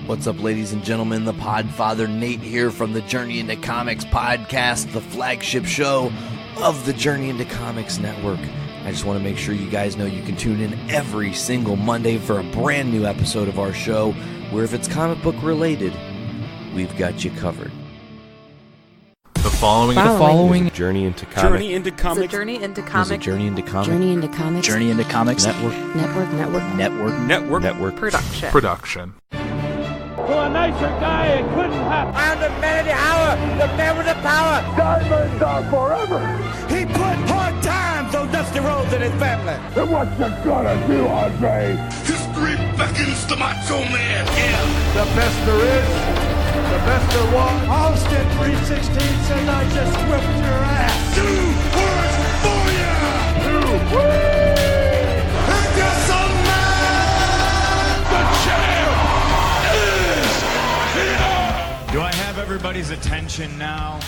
What's up, ladies and gentlemen? The Podfather Nate here from the Journey into Comics podcast, the flagship show of the Journey into Comics network. I just want to make sure you guys know you can tune in every single Monday for a brand new episode of our show, where if it's comic book related, we've got you covered. The following is a Journey into Comics. Journey into Comics. It's a Journey into Comics. Journey into Comics. Journey into Comics. Journey into Comics. Network. production. To a nicer guy, it couldn't happen. I'm the man of the hour, the man with the power. Diamonds are forever. He put hard times on Dusty Rhodes and his family. And what you gonna do, Andre? History beckons the Macho Man. Yeah. The best there is, the best there was. Austin 316 says I just whipped your ass. 2 words for ya. 2, And you're some man. the champ! Do I have everybody's attention now?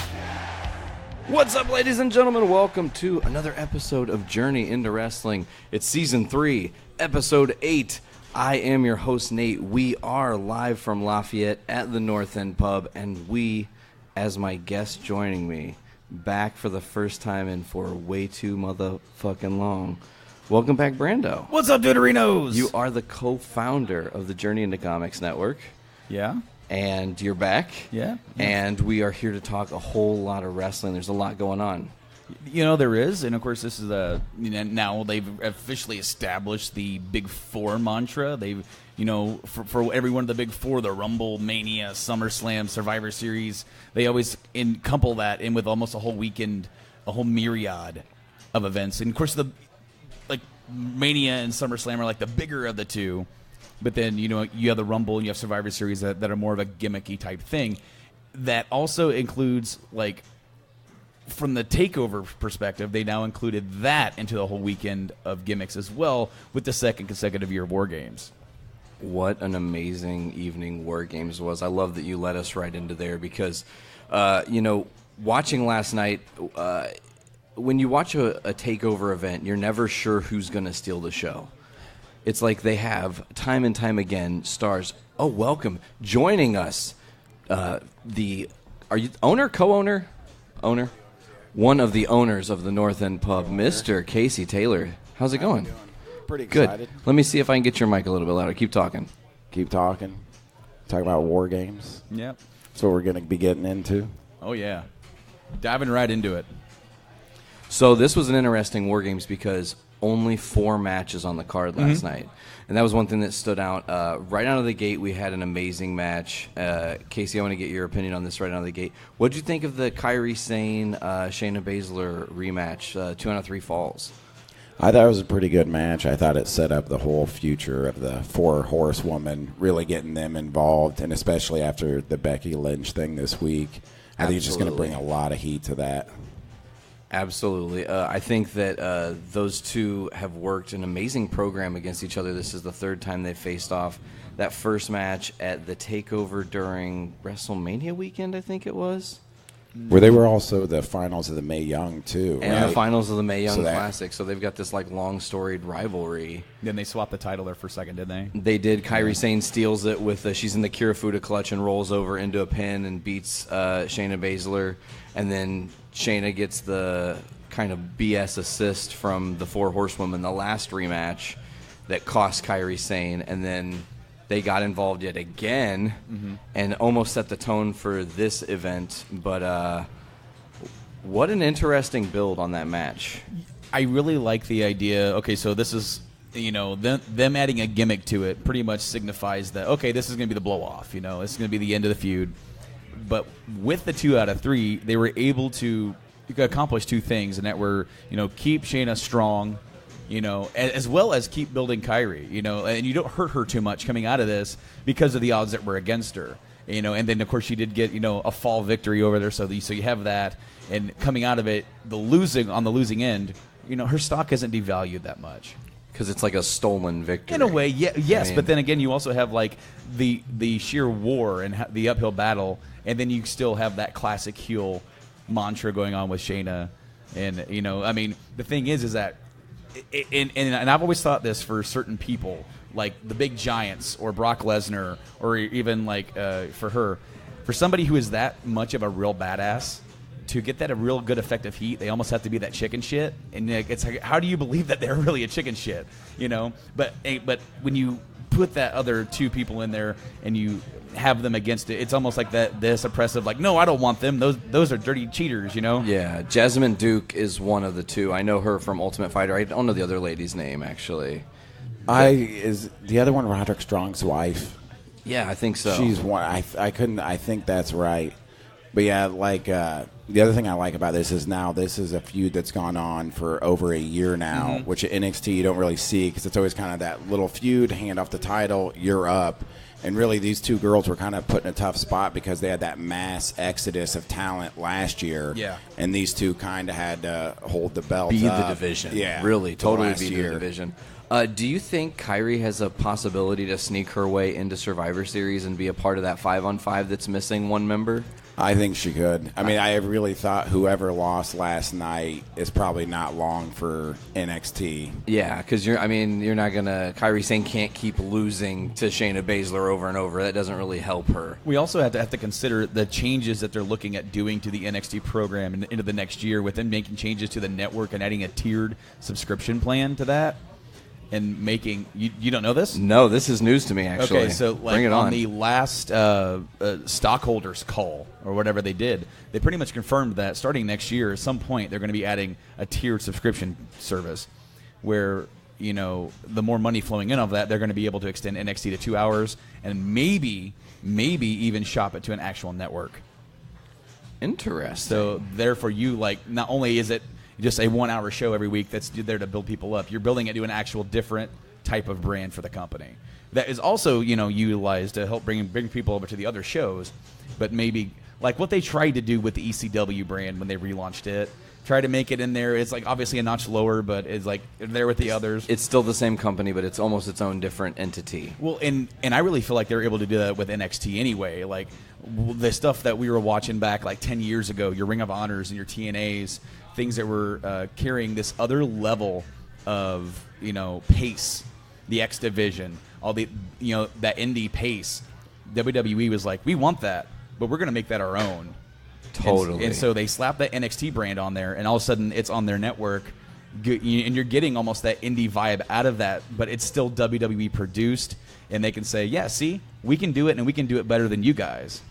What's up, ladies and gentlemen? Welcome to another episode of Journey into Wrestling. It's Season 3, Episode 8. I am your host, Nate. We are live from Lafayette at the North End Pub, and we, as my guest joining me, back for the first time in for way too motherfucking long. Welcome back, Brando. What's up, Deuterinos? You are the co-founder of the Journey into Comics network. Yeah? And you're back. Yeah. And we are here to talk a whole lot of wrestling. There's a lot going on. You know, there is. And, of course, this is now they've officially established the Big Four mantra. They've, for every one of the Big Four, the Rumble, Mania, SummerSlam, Survivor Series, they always couple that in with almost a whole weekend, a whole myriad of events. And, of course, Mania and SummerSlam are like the bigger of the two. But then, you have the Rumble and you have Survivor Series that are more of a gimmicky type thing. That also includes, from the TakeOver perspective, they now included that into the whole weekend of gimmicks as well with the second consecutive year of War Games. What an amazing evening War Games was. I love that you led us right into there because, watching last night, when you watch a TakeOver event, you're never sure who's going to steal the show. It's like they have, time and time again, stars. Oh, welcome. Joining us, are you owner, co-owner? Owner? One of the owners of the North End Pub, Mr. Casey Taylor. How's it going? Pretty excited. Good. Let me see if I can get your mic a little bit louder. Keep talking. Keep talking. Talk about War Games. Yep. That's what we're going to be getting into. Oh, yeah. Diving right into it. So this was an interesting War Games because only 4 matches on the card last night. And that was one thing that stood out. Right out of the gate, we had an amazing match. Casey, I want to get your opinion on this right out of the gate. What did you think of the Kairi Sane, Shayna Baszler rematch, 2 out of 3 falls? I thought it was a pretty good match. I thought it set up the whole future of the 4 horsewoman, really getting them involved, and especially after the Becky Lynch thing this week. I think it's just going to bring a lot of heat to that. Absolutely. I think that those two have worked an amazing program against each other. This is the 3rd time they've faced off. That first match at the TakeOver during WrestleMania weekend, I think it was. Where they were also the finals of the Mae Young, too. And right? the finals of the Mae Young Classic. So they've got this long storied rivalry. Then they swapped the title there for a second, didn't they? They did. Kairi Sane steals it with she's in the Kirifuda clutch and rolls over into a pin and beats Shayna Baszler. And then Shayna gets the kind of BS assist from the 4 horsewomen, the last rematch that cost Kairi Sane. And then they got involved yet again and almost set the tone for this event. But what an interesting build on that match. I really like the idea. Okay, so this is, them adding a gimmick to it pretty much signifies that, okay, this is going to be the blow-off. This is going to be the end of the feud. But with the 2 out of 3, they were able to accomplish 2 things, and that were, keep Shayna strong, as well as keep building Kairi, and you don't hurt her too much coming out of this because of the odds that were against her, and then, of course, she did get, a fall victory over there, so you have that, and coming out of it, on the losing end, her stock isn't devalued that much. Because it's like a stolen victory. In a way, yes, but then again, you also have, the sheer war and the uphill battle, and then you still have that classic heel mantra going on with Shayna, and, the thing is that, and I've always thought this for certain people, like the big giants or Brock Lesnar or even like for somebody who is that much of a real badass, to get that a real good effective heat, they almost have to be that chicken shit. And it's like, how do you believe that they're really a chicken shit? You know, but when you put that other two people in there and you have them against it, it's almost like this oppressive, like, no, I don't want them. Those are dirty cheaters, you know? Yeah, Jasmine Duke is one of the two. I know her from Ultimate Fighter. I don't know the other lady's name, actually. Is the other one Roderick Strong's wife? Yeah, I think so. She's one. I think that's right. But yeah, like the other thing I like about this is now this is a feud that's gone on for over a year now, which at NXT you don't really see because it's always kind of that little feud, hand off the title, you're up. And really these two girls were kind of put in a tough spot because they had that mass exodus of talent last year. Yeah. And these two kind of had to hold the belt Be up. the division. Yeah. Really, totally last be year. the division. Do you think Kyrie has a possibility to sneak her way into Survivor Series and be a part of that 5-on-5 that's missing one member? I think she could. I mean, I really thought whoever lost last night is probably not long for NXT. Yeah, because you're not gonna. Kyrie Sane can't keep losing to Shayna Baszler over and over. That doesn't really help her. We also have to consider the changes that they're looking at doing to the NXT program into the next year, with them making changes to the network and adding a tiered subscription plan to that. And making you don't know this? No, this is news to me, actually. Okay, so like bring it on the last stockholders call or whatever they did, they pretty much confirmed that starting next year, at some point, they're going to be adding a tiered subscription service where, you know, the more money flowing in of that, they're going to be able to extend NXT to 2 hours and maybe even shop it to an actual network. Interesting. So therefore, you like not only is it just a 1 hour show every week that's there to build people up, you're building it to an actual different type of brand for the company that is also, you know, utilized to help bring people over to the other shows. But maybe like what they tried to do with the ECW brand when they relaunched it, try to make it in there. It's like obviously a notch lower, but it's like there with the others. It's still the same company, but it's almost its own different entity. Well, and I really feel like they're able to do that with NXT anyway. Like the stuff that we were watching back like 10 years ago, your Ring of Honors and your TNAs, things that were carrying this other level of, you know, pace, the X Division, all the, you know, that indie pace. WWE was like, we want that, but we're going to make that our own. Totally. And so they slapped that NXT brand on there, and all of a sudden it's on their network, and you're getting almost that indie vibe out of that, but it's still WWE produced, and they can say, yeah, see, we can do it, and we can do it better than you guys.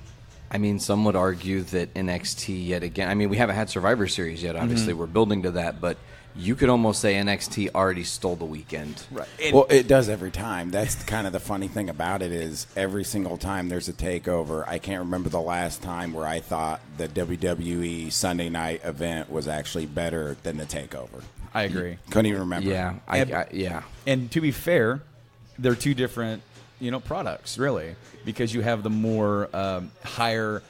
I mean, some would argue that NXT yet again, I mean, we haven't had Survivor Series yet, obviously. We're building to that, but you could almost say NXT already stole the weekend. Right. Well, it does every time. That's kind of the funny thing about it is every single time there's a takeover, I can't remember the last time where I thought the WWE Sunday night event was actually better than the takeover. I agree. Couldn't even remember. Yeah. Yeah. And to be fair, they're two different, you know, products, really, because you have the more higher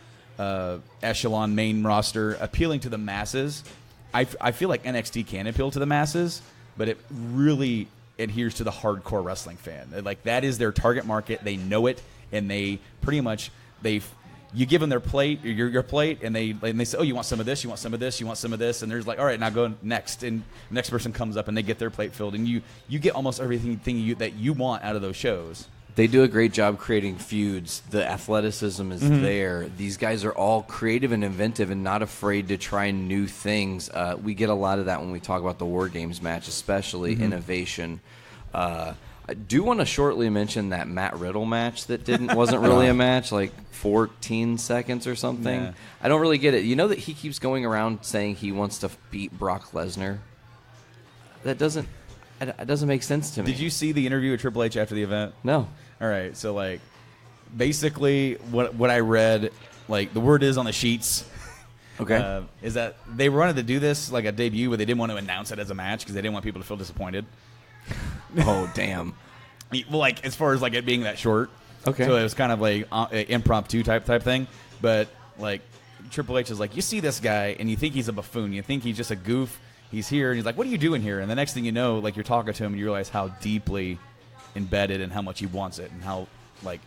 echelon main roster appealing to the masses. I feel like NXT can appeal to the masses, but it really adheres to the hardcore wrestling fan. Like that is their target market. They know it, and they pretty much you give them their plate, your plate, and they say, oh, you want some of this, you want some of this, you want some of this, and there's like, all right, now go next, and the next person comes up and they get their plate filled, and you get almost everything that you want out of those shows. They do a great job creating feuds. The athleticism is there. These guys are all creative and inventive and not afraid to try new things. We get a lot of that when we talk about the War Games match, especially innovation. I do want to shortly mention that Matt Riddle match that wasn't really a match, like 14 seconds or something. Yeah. I don't really get it. You know that he keeps going around saying he wants to beat Brock Lesnar? That doesn't make sense to me. Did you see the interview with Triple H after the event? No. All right, so like, basically, what I read, like the word is on the sheets, Okay. is that they wanted to do this like a debut, but they didn't want to announce it as a match because they didn't want people to feel disappointed. Oh, damn. Well, like as far as like it being that short, Okay. So it was kind of like impromptu type thing, but like Triple H is like, you see this guy and you think he's a buffoon, you think he's just a goof. He's here and he's like, what are you doing here? And the next thing you know, like you're talking to him and you realize how deeply embedded and how much he wants it and how like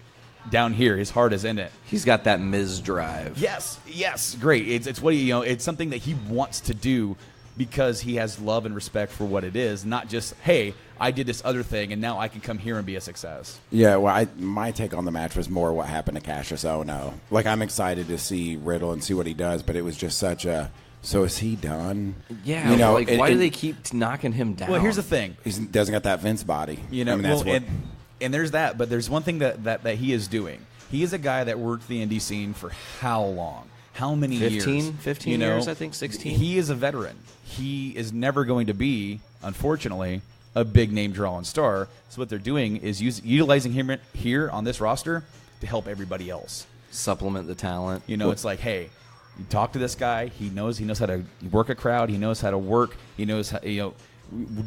down here his heart is in it. He's got that Miz drive. Yes, great. It's what it's something that he wants to do, because he has love and respect for what it is, not just, hey, I did this other thing, and now I can come here and be a success. Yeah, well, my take on the match was more what happened to Cassius Ohno. Like, I'm excited to see Riddle and see what he does, but it was just such a, so is he done? Yeah, why do they keep knocking him down? Well, here's the thing. He doesn't got that Vince body. And there's that, but there's one thing that he is doing. He is a guy that worked the indie scene for how long? How many years? 15 years, I think, 16. He is a veteran. He is never going to be, unfortunately, a big name drawing star. So what they're doing is utilizing him here on this roster to help everybody else. Supplement the talent. It's like, hey, you talk to this guy. He knows how to work a crowd. He knows how to work. He knows how,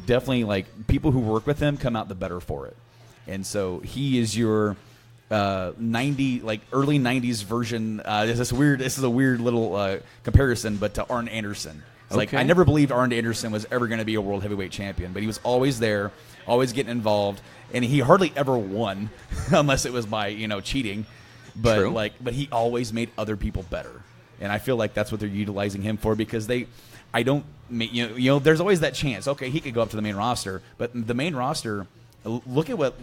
definitely, like, people who work with him come out the better for it. And so he is your early 90s version. This is a weird little comparison, but to Arn Anderson. It's like, I never believed Arn Anderson was ever going to be a world heavyweight champion, but he was always there, always getting involved, and he hardly ever won unless it was by cheating. But True. But he always made other people better, and I feel like that's what they're utilizing him for, because there's always that chance. Okay, he could go up to the main roster, but the main roster, look at what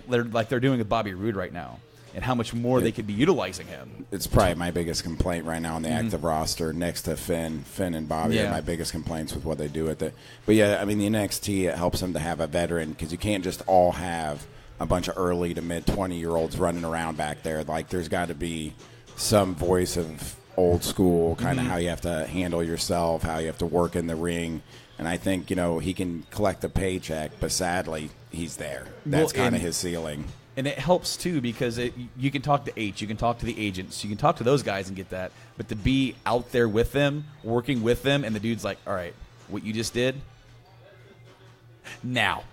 they're doing with Bobby Roode right now, and how much more they could be utilizing him. It's probably my biggest complaint right now on the active roster, next to Finn and Bobby are my biggest complaints with what they do with it. But yeah, I mean, the NXT, it helps them to have a veteran, because you can't just all have a bunch of early to mid 20-year-olds running around back there. Like, there's got to be some voice of old school, kind of how you have to handle yourself, how you have to work in the ring. And I think, he can collect a paycheck, but sadly, he's there. That's kind of his ceiling. And it helps, too, because you can talk to H, you can talk to the agents, you can talk to those guys and get that. But to be out there with them, working with them, and the dude's like, all right, what you just did, now,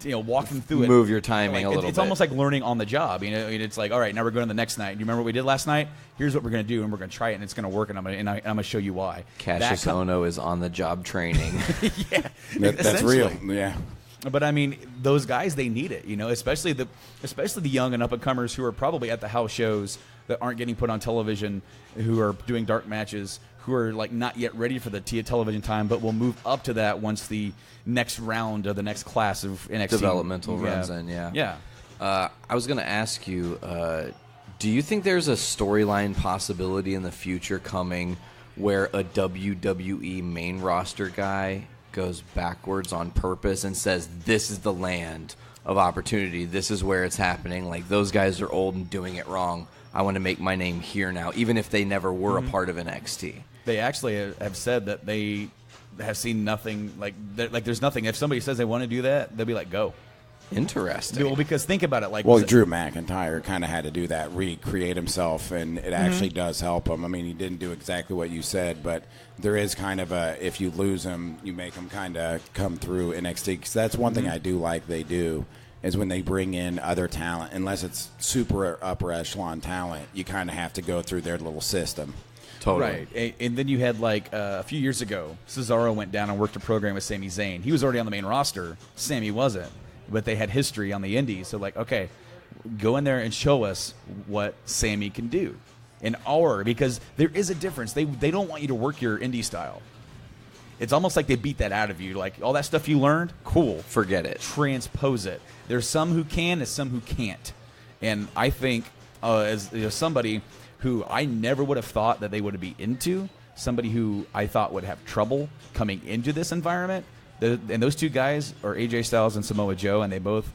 walk them through it. Move your timing a little bit. It's almost like learning on the job. It's like, all right, now we're going to the next night. Do you remember what we did last night? Here's what we're going to do, and we're going to try it, and it's going to work, and I'm going to show you why. Cassius Ohno is on the job training. Yeah, that's real. Yeah. But I mean, those guys, they need it, especially the young and up and comers who are probably at the house shows that aren't getting put on television, who are doing dark matches, who are like not yet ready for the television time, but will move up to that once the next round of the next class of NXT developmental runs in. Yeah. I was going to ask you, do you think there's a storyline possibility in the future coming where a WWE main roster guy goes backwards on purpose and says, this is the land of opportunity, this is where it's happening, like, those guys are old and doing it wrong, I want to make my name here now, even if they never were a part of NXT? They actually have said that they have seen nothing, like there's nothing. If somebody says they want to do that, they'll be like, go. Interesting. Well, because think about it. Drew McIntyre kind of had to do that, recreate himself, and it actually does help him. I mean, he didn't do exactly what you said, but there is kind of a, if you lose him, you make him kind of come through NXT. Because that's one thing I do like they do, is when they bring in other talent, unless it's super upper echelon talent, you kind of have to go through their little system. Totally. Right. And then you had, a few years ago, Cesaro went down and worked a program with Sami Zayn. He was already on the main roster. Sami wasn't. But they had history on the indies. So, okay, go in there and show us what Sami can do. Because there is a difference. They don't want you to work your indie style. It's almost like they beat that out of you. Like, all that stuff you learned, cool. Forget it. Transpose it. There's some who can and some who can't. And I think as somebody who I never would have thought that they would be into, somebody who I thought would have trouble coming into this environment, and those two guys are AJ Styles and Samoa Joe, and they both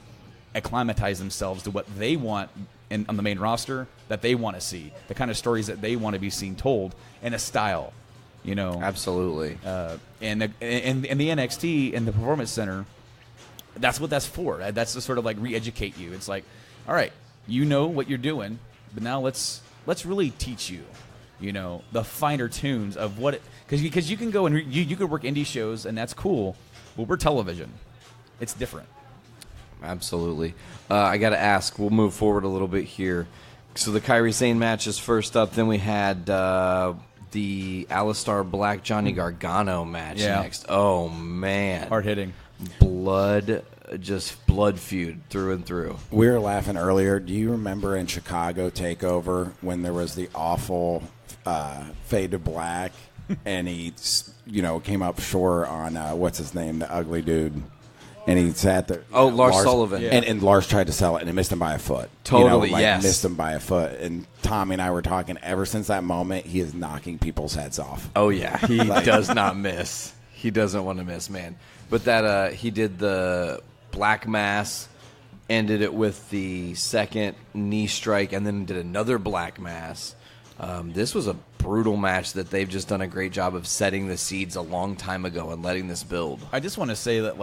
acclimatize themselves to what they want on the main roster, that they want to see, the kind of stories that they want to be seen told, and a style, Absolutely. And the NXT and the Performance Center, that's what that's for. That's to sort of re-educate you. It's like, all right, you know what you're doing, but now let's really teach you, the finer tunes of what it, because you can go and you could work indie shows, and that's cool. But we're television. It's different. Absolutely. I got to ask, we'll move forward a little bit here. So the Kairi Sane match is first up. Then we had the Aleister Black Johnny Gargano match next. Oh, man. Hard hitting. Blood feud through and through. We were laughing earlier. Do you remember in Chicago TakeOver when there was the awful Fade to Black? and he, came up short on what's his name, the ugly dude. And he sat there. Oh, Lars Sullivan. Yeah. And Lars tried to sell it, and it missed him by a foot. Totally, yes. Missed him by a foot. And Tommy and I were talking, ever since that moment, he is knocking people's heads off. Oh, yeah. He does not miss. He doesn't want to miss, man. But that he did the Black Mass, ended it with the second knee strike, and then did another Black Mass. This was a brutal match that they've just done a great job of setting the seeds a long time ago and letting this build. I just want to say that,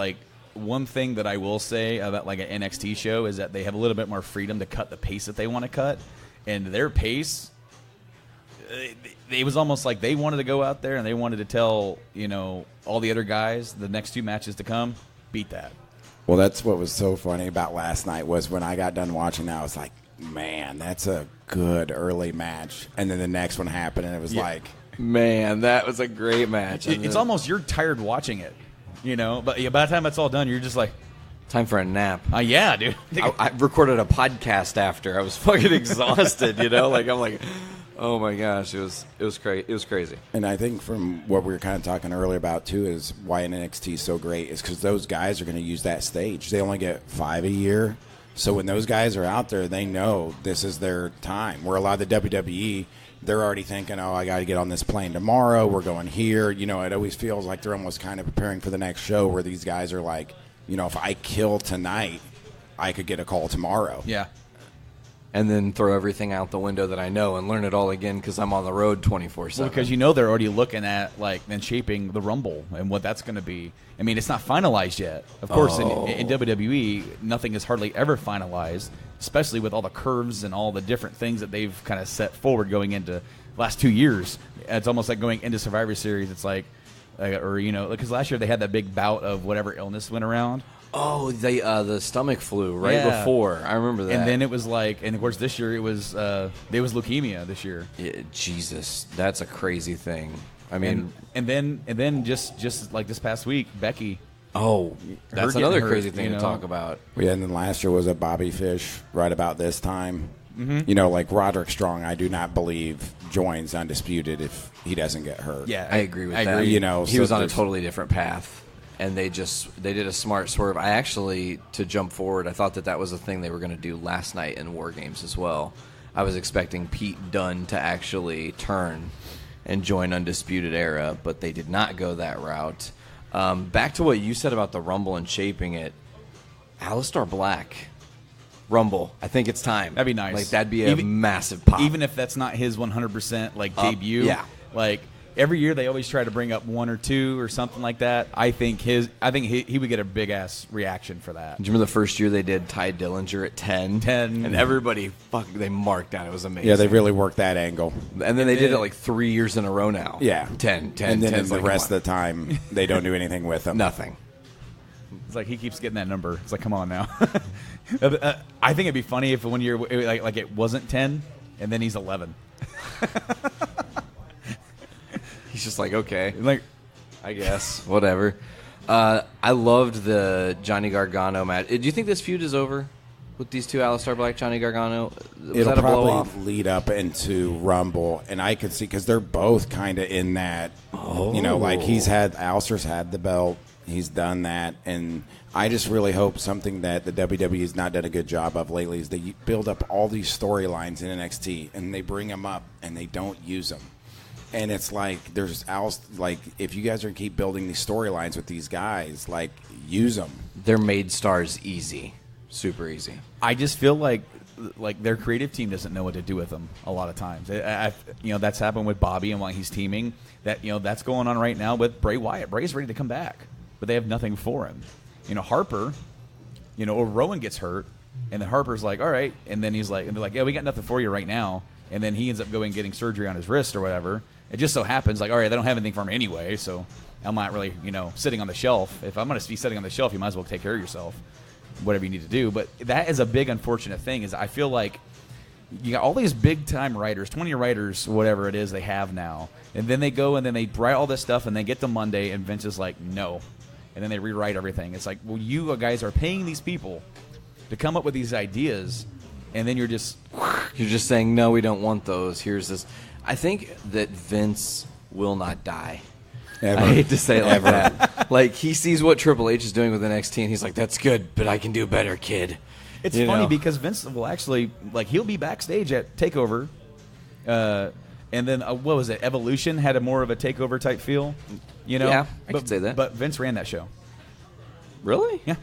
one thing that I will say about an NXT show is that they have a little bit more freedom to cut the pace that they want to cut, and their pace, it was almost like they wanted to go out there and they wanted to tell all the other guys the next 2 matches to come, beat that. Well, that's what was so funny about last night was when I got done watching that, I was like, man, that's a good early match, and then the next one happened, and it was like, man, that was a great match. It's almost you're tired watching it. But by the time it's all done, you're just like, time for a nap. Yeah, dude. I recorded a podcast after. I was fucking exhausted, I'm like, oh my gosh, it was crazy. It was crazy. And I think from what we were kind of talking earlier about too is why NXT is so great is because those guys are going to use that stage. They only get 5 a year, so when those guys are out there, they know this is their time. Where a lot of the WWE, they're already thinking, oh, I got to get on this plane tomorrow. We're going here. It always feels like they're almost kind of preparing for the next show where these guys are like, if I kill tonight, I could get a call tomorrow. Yeah. And then throw everything out the window that I know and learn it all again because I'm on the road 24/7. Well, because they're already looking at and shaping the Rumble and what that's going to be. I mean, it's not finalized yet. Of course, in WWE, nothing is hardly ever finalized, especially with all the curves and all the different things that they've kind of set forward going into the last 2 years. It's almost like going into Survivor Series. It's like, because last year they had that big bout of whatever illness went around. Oh, the stomach flu before. I remember that. And then it was and of course this year it was leukemia this year. Yeah, Jesus, that's a crazy thing. I mean, and then just like this past week, Becky. Oh, that's another crazy thing to talk about. Yeah, and then last year was a Bobby Fish right about this time. Mm-hmm. Like Roderick Strong, I do not believe joins Undisputed if he doesn't get hurt. Yeah, I agree with that. He was on a totally different path. And they did a smart swerve. I actually, to jump forward, I thought that was a thing they were going to do last night in War Games as well. I was expecting Pete Dunne to actually turn and join Undisputed Era, but they did not go that route. Back to what you said about the Rumble and shaping it, Aleister Black, Rumble. I think it's time. That'd be nice. That'd be a massive pop. Even if that's not his 100% debut. Yeah. Every year they always try to bring up 1 or 2 or something like that. I think he would get a big ass reaction for that. Do you remember the first year they did Ty Dillinger at 10? 10. And everybody they marked out. It was amazing. Yeah, they really worked that angle. And then they did it 3 years in a row now. Yeah. 10. And then the rest of the time they don't do anything with them. Nothing. It's like he keeps getting that number. It's like, come on now. I think it'd be funny if 1 year it wasn't 10 and then he's 11. He's just okay. I guess. Whatever. I loved the Johnny Gargano match. Do you think this feud is over with these two, Aleister Black, Johnny Gargano? It'll probably lead up into Rumble, and I could see, because they're both kind of in that, Aleister's had the belt. He's done that, and I just really hope something that the WWE has not done a good job of lately is they build up all these storylines in NXT, and they bring them up, and they don't use them. And it's if you guys are going to keep building these storylines with these guys, use them. They're made stars easy. Super easy. I just feel like their creative team doesn't know what to do with them a lot of times. That's happened with Bobby and why he's teaming. That's going on right now with Bray Wyatt. Bray's ready to come back, but they have nothing for him. Harper, or Rowan gets hurt, and then Harper's like, all right. And then he's like, and they're like, yeah, we got nothing for you right now. And then he ends up going getting surgery on his wrist or whatever. It just so happens, all right, they don't have anything for him anyway, so I'm not really, sitting on the shelf. If I'm going to be sitting on the shelf, you might as well take care of yourself, whatever you need to do. But that is a big unfortunate thing, is I feel like you got all these big-time writers, 20 writers, whatever it is they have now, and then they go and then they write all this stuff, and they get to Monday, and Vince is like, no. And then they rewrite everything. It's like, well, you guys are paying these people to come up with these ideas, and then you're just saying, no, we don't want those. Here's this. I think that Vince will not die. Ever. I hate to say it like that. Like, he sees what Triple H is doing with NXT, and he's like, that's good, but I can do better, kid. It's funny because Vince will actually, like, he'll be backstage at TakeOver, and then, what was it, Evolution had a more of a TakeOver type feel, you know? Yeah, I could say that. But Vince ran that show. Really? Yeah.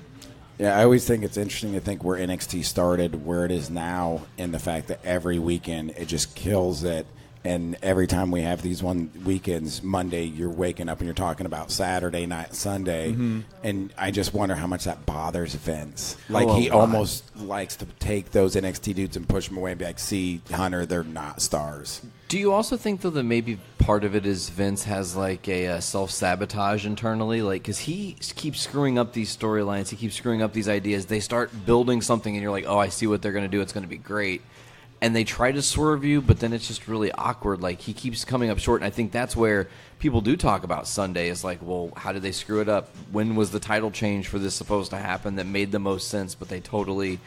Yeah, I always think it's interesting to think where NXT started, where it is now, and the fact that every weekend it just kills it. And every time we have these weekends, Monday, you're waking up and you're talking about Saturday night, Sunday. Mm-hmm. And I just wonder how much that bothers Vince. Like, a he lot. almost likes to take those NXT dudes and push them away and be like, see, Hunter, they're not stars. Do you also think, though, that maybe part of it is Vince has, like, a self-sabotage internally? Like, because he keeps screwing up these storylines. He keeps screwing up these ideas. They start building something, and you're like, oh, I see what they're going to do. It's going to be great. And they try to swerve you, but then it's just really awkward. Like, he keeps coming up short, and I think that's where people do talk about Sunday. It's like, well, how did they screw it up? When was the title change for this supposed to happen that made the most sense, but they totally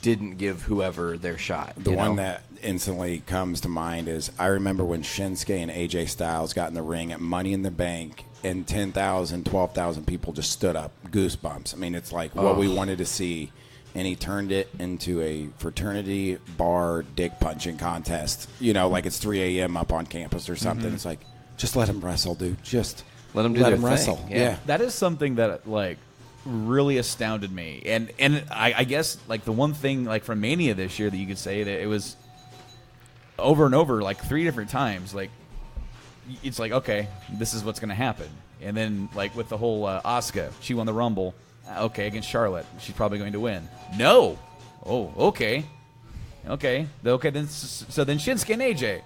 didn't give whoever their shot? The one that instantly comes to mind is I remember when Shinsuke and AJ Styles got in the ring at Money in the Bank, and 10,000, 12,000 people just stood up. Goosebumps. I mean, it's like what we wanted to see. And he turned it into a fraternity bar dick punching contest. You know, like it's 3 a.m. up on campus or something. Mm-hmm. It's like, just let him wrestle, dude. Just Let him do their thing. wrestle. Yeah. That is something that, like, really astounded me. And I guess, like, the one thing, like, from Mania this year that you could say that it was over and over, like, 3 different times. Like, it's like, okay, this is what's going to happen. And then, like, with the whole Asuka, she won the Rumble. Okay, against Charlotte. She's probably going to win. No. Oh, okay. Okay. Then Shinsuke and AJ.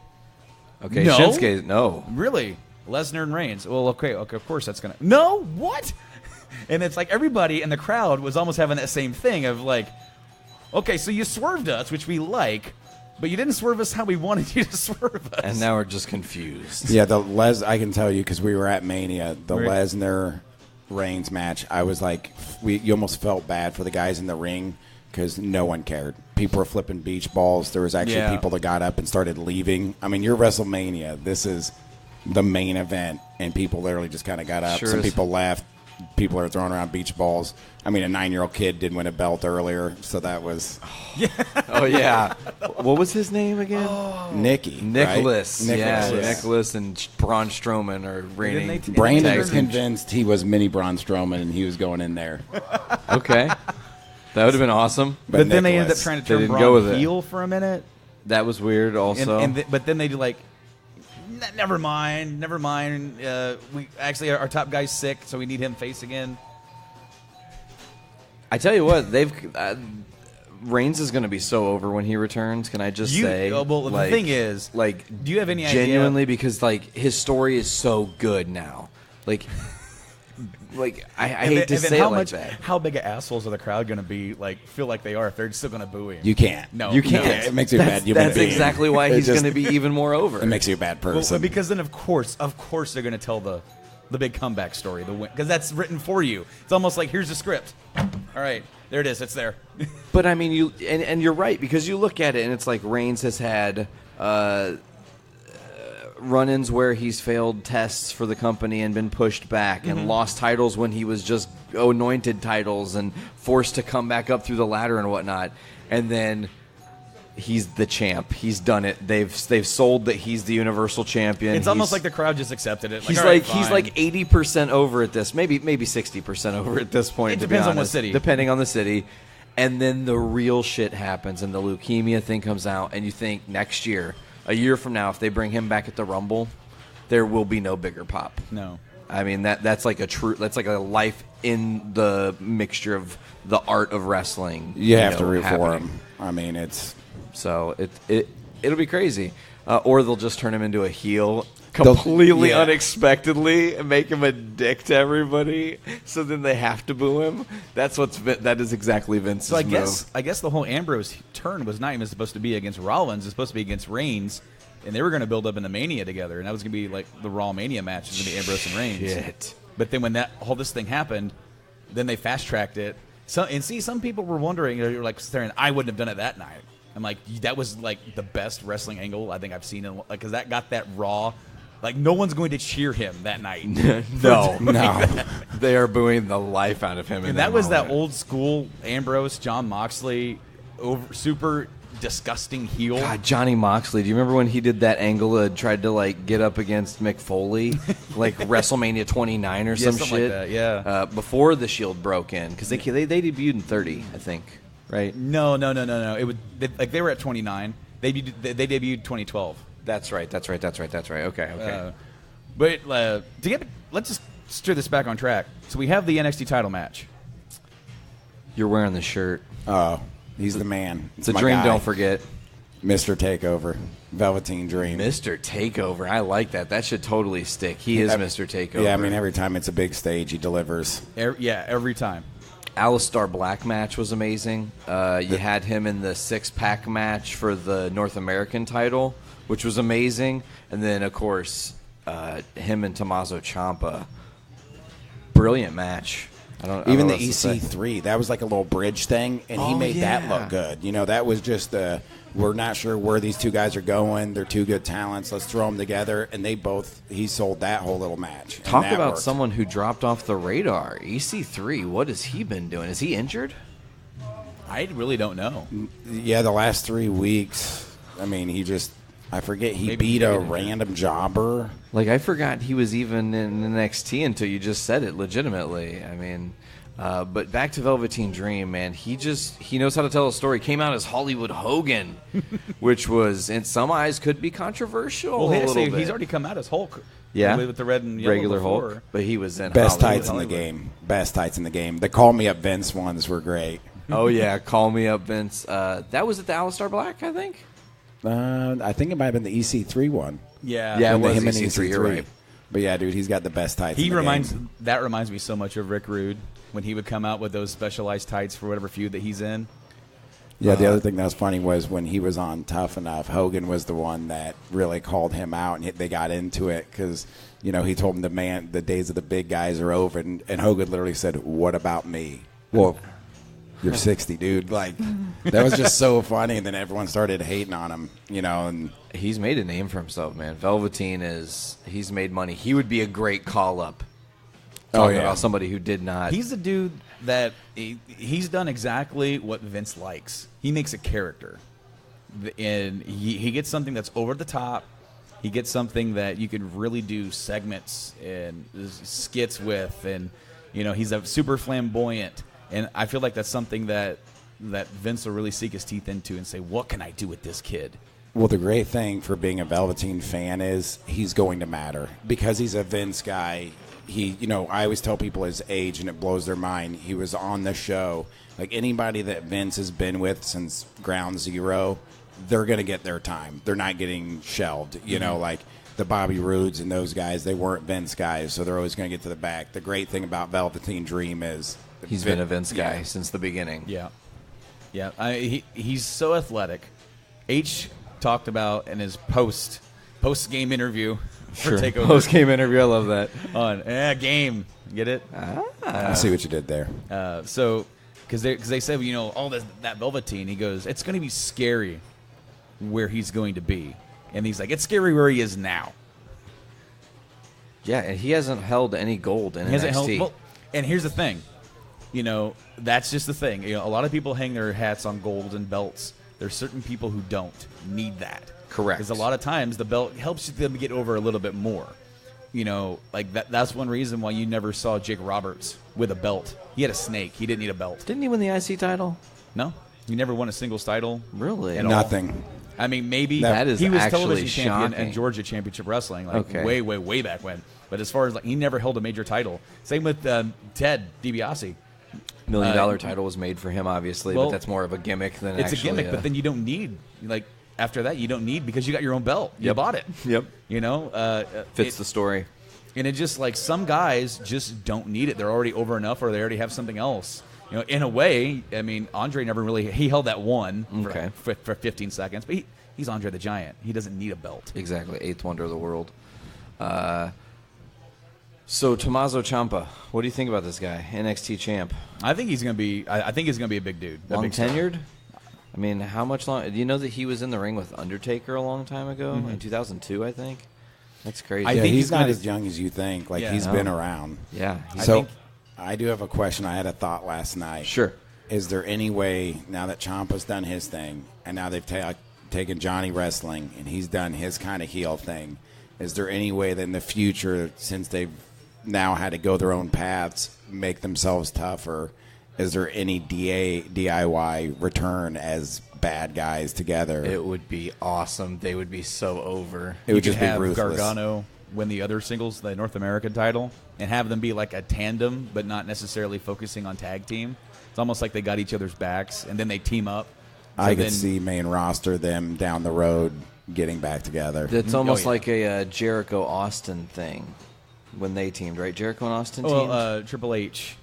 Okay, No. Shinsuke, no. Really? Lesnar and Reigns. Well, okay, of course that's going to... No? What? And it's like everybody in the crowd was almost having that same thing of like, okay, so you swerved us, which we like, but you didn't swerve us how we wanted you to swerve us. And now we're just confused. Yeah, I can tell you because we were at Mania, the Lesnar Reigns match, I was like, you almost felt bad for the guys in the ring because no one cared. People were flipping beach balls. There was actually people that got up and started leaving. I mean, you're WrestleMania. This is the main event, and people literally just kind of got up. Some people left. People are throwing around beach balls. I mean, a 9-year-old kid did win a belt earlier, so that was... Oh, yeah. What was his name again? Nicholas. Nicholas. Right? Yeah, Nicholas and Braun Strowman are reigning. Brandon was convinced he was mini Braun Strowman, and he was going in there. Okay. That would have been awesome. But then they ended up trying to turn Braun heel for a minute. That was weird also. But then they do like... Never mind. We actually our top guy's sick, so we need him face again. I tell you what, they've Reigns is going to be so over when he returns. Can I just say? Well, the thing is, like, do you have any genuinely idea? Because like his story is so good now. Like I hate to say it like that. How big of assholes are the crowd going to be? Like, feel like they are if they're still going to boo him? You can't. No, you can't. It makes you a bad human That's being. exactly why he's going to be even more over. It makes you a bad person. Well, because then, of course, they're going to tell the big comeback story, the win, because that's written for you. It's almost like here's the script. All right, there it is. It's there. But I mean, you're right, because you look at it and it's like Reigns has had run-ins where he's failed tests for the company and been pushed back and lost titles when he was just anointed titles and forced to come back up through the ladder and whatnot. And then he's the champ. He's done it. They've sold that he's the Universal Champion. It's almost like the crowd just accepted it. He's all right, he's like 80% over at this, maybe 60% over at this point. It to depends be on what honest, city. Depending on the city. And then the real shit happens, and the leukemia thing comes out, and you think next year, a year from now, if they bring him back at the Rumble, there will be no bigger pop. No. I mean, that's like a life in the mixture of the art of wrestling. You have to root for happening. him. I mean, it's... So it'll be crazy. Or they'll just turn him into a heel completely unexpectedly and make him a dick to everybody. So then they have to boo him. That is exactly Vince's move. I guess the whole Ambrose turn was not even supposed to be against Rollins. It's supposed to be against Reigns. And they were going to build up into Mania together. And that was going to be like the Raw Mania match. It was going to be Ambrose and Reigns. Shit. But then when all this thing happened, then they fast-tracked it. Some people were wondering, you're like, I wouldn't have done it that night. I'm like, that was like the best wrestling angle I think I've seen, because that got that Raw Like, no one's going to cheer him that night. No. They are booing the life out of him. And that was that old school Ambrose, John Moxley, super disgusting heel. God, Johnny Moxley. Do you remember when he did that angle tried to like get up against Mick Foley, like WrestleMania 29 or some shit? Like that, yeah. Before the Shield broke in, because they debuted in 30, I think, right? No. It would they were at 29. They debuted 2012. That's right. Okay. But let's just steer this back on track. So we have the NXT title match. You're wearing the shirt. Oh, he's the man. It's a dream, don't forget. Mr. Takeover. Velveteen Dream. Mr. Takeover. I like that. That should totally stick. He is Mr. Takeover. Yeah, I mean, every time it's a big stage, he delivers. Every time. Aleister Black match was amazing. You had him in the 6-pack match for the North American title, which was amazing. And then, of course, him and Tommaso Ciampa. Brilliant match. Even the EC3, that was like a little bridge thing, and he made that look good. You know, that was just we're not sure where these two guys are going. They're two good talents. Let's throw them together. And he sold that whole little match. Talk about someone who dropped off the radar. EC3, what has he been doing? Is he injured? I really don't know. Yeah, the last 3 weeks, I mean, I forget, he beat a random jobber. Like, I forgot he was even in NXT until you just said it legitimately. I mean, but back to Velveteen Dream, man. He knows how to tell a story. Came out as Hollywood Hogan, which was, in some eyes, could be controversial. Well, he's already come out as Hulk. Yeah. With the red and yellow regular before. Hulk. But he was in Best Hollywood. tights in the game. Best tights in the game. The Call Me Up Vince ones were great. Oh, yeah. Call Me Up Vince. That was at the Aleister Black, I think. I think it might have been the EC3 one. Yeah. Yeah, it was him and EC3, you're right. But yeah, dude, he's got the best tights. That reminds me so much of Rick Rude when he would come out with those specialized tights for whatever feud that he's in. Yeah, the other thing that was funny was when he was on Tough Enough, Hogan was the one that really called him out, and they got into it because, you know, he told him the days of the big guys are over, and Hogan literally said, "What about me?" Well, you're 60, dude. Like, that was just so funny, and then everyone started hating on him, you know. And he's made a name for himself, man. Velveteen he's made money. He would be a great call-up. Talking about somebody who did not. He's a dude that he's done exactly what Vince likes. He makes a character, and he gets something that's over the top. He gets something that you could really do segments and skits with, and you know, he's a super flamboyant. And I feel like that's something that Vince will really sink his teeth into and say, what can I do with this kid? Well, the great thing for being a Velveteen fan is he's going to matter because he's a Vince guy. I always tell people his age, and it blows their mind. He was on the show. Like, anybody that Vince has been with since Ground Zero, they're going to get their time. They're not getting shelved. You know, like the Bobby Roodes and those guys, they weren't Vince guys, so they're always going to get to the back. The great thing about Velveteen Dream is he's been a Vince guy since the beginning. Yeah. He's so athletic. H talked about in his post-game interview for TakeOver. Post-game interview, I love that. On game. Get it? I see what you did there. So, because they said, you know, all that Velveteen, he goes, it's going to be scary where he's going to be. And he's like, it's scary where he is now. Yeah, and he hasn't held any gold in NXT. And here's the thing. You know, that's just the thing. You know, a lot of people hang their hats on gold and belts. There's certain people who don't need that. Correct. Because a lot of times the belt helps them get over a little bit more. You know, like that's one reason why you never saw Jake Roberts with a belt. He had a snake. He didn't need a belt. Didn't he win the IC title? No. He never won a singles title. Really? Nothing. I mean, maybe that is he was actually television champion shocking. at Georgia Championship Wrestling, like way back when. But as far as, like, he never held a major title. Same with Ted DiBiase. $1 million title was made for him, obviously, but that's more of a gimmick than it's actually a gimmick. But then you don't need, like, after that, you don't need, because you got your own belt. You bought it. Yep. You know, fits the story. And it just, like, some guys just don't need it. They're already over enough, or they already have something else. You know, in a way, I mean, Andre never really, he held that one for 15 seconds, but he's Andre the Giant. He doesn't need a belt. Exactly. Eighth wonder of the world. So Tommaso Ciampa, what do you think about this guy, NXT champ? I think he's gonna be. I think he's gonna be a big dude. Long tenured. I mean, how much long? Do you know that he was in the ring with Undertaker a long time ago, in 2002, I think? That's crazy. I think he's not gonna- as young as you think. Like, Yeah. he's No. been around. Yeah. So, I do have a question. I had a thought last night. Sure. Is there any way, now that Ciampa's done his thing, and now they've taken Johnny Wrestling, and he's done his kind of heel thing, is there any way that in the future, since they've now had to go their own paths, make themselves tougher, is there any DIY return as bad guys together? It would be awesome. They would be so over. It would you just could be have ruthless. Gargano win the other singles, the North American title, and have them be like a tandem, but not necessarily focusing on tag team. It's almost like they got each other's backs, and then they team up. So I could then- see main roster them down the road getting back together. It's almost yeah. like a Jericho Austin thing when they teamed, right? Jericho and Austin teamed. Well, Triple H.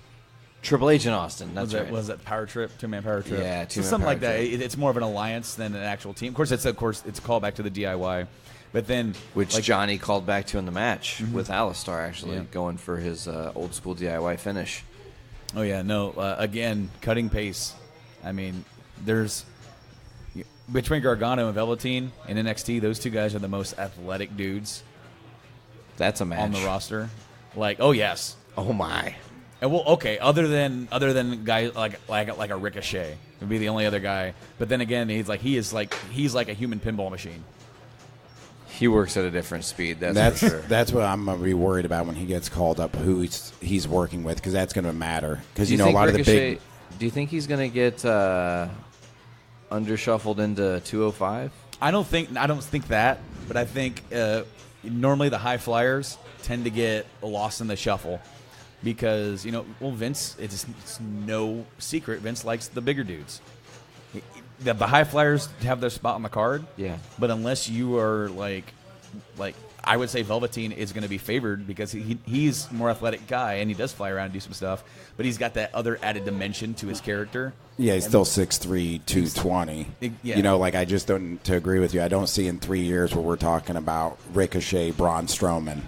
Triple H and Austin. That's right. Was that Power Trip, 2-man Power Trip? Yeah, so 2-man something Power like that. Trip. It's more of an alliance than an actual team. Of course, it's a callback to the DIY, but then Which like, Johnny called back to in the match with Alistar, actually, Yeah. going for his old school DIY finish. Oh yeah, no. Again, cutting pace. I mean, there's between Gargano and Velveteen in NXT, those two guys are the most athletic dudes That's a match. on the roster. Like, oh yes. Oh, my. And well, okay. Other than guys like a Ricochet would be the only other guy. But then again, he's like a human pinball machine. He works at a different speed, that's for sure. That's what I'm going to be worried about when he gets called up, who he's working with, because that's going to matter. Because, Do you know, a think lot of the Ricochet- big... Do you think he's going to get undershuffled into 205? I don't think that, but I think normally the high flyers tend to get lost in the shuffle because Vince. It's no secret Vince likes the bigger dudes. The high flyers have their spot on the card. Yeah. But unless you are like I would say Velveteen is going to be favored because he's a more athletic guy and he does fly around and do some stuff, but he's got that other added dimension to his character. Yeah, he's still 6'3", 220. Yeah. You know, like, I just don't, to agree with you, I don't see in 3 years where we're talking about Ricochet, Braun Strowman.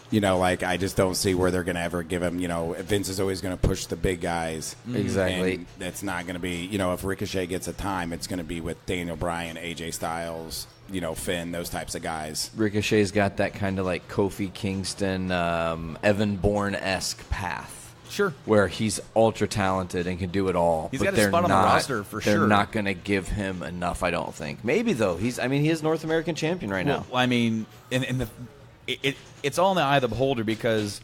You know, like, I just don't see where they're going to ever give him, Vince is always going to push the big guys. Exactly. And that's not going to be, if Ricochet gets a time, it's going to be with Daniel Bryan, AJ Styles, Finn, those types of guys. Ricochet's got that kind of like Kofi Kingston, Evan Bourne-esque path. Sure. Where he's ultra talented and can do it all. He's but got a they're spot on the not- roster for They're sure. not going to give him enough, I don't think. Maybe, though. He is North American champion right now. Well, I mean, it's all in the eye of the beholder because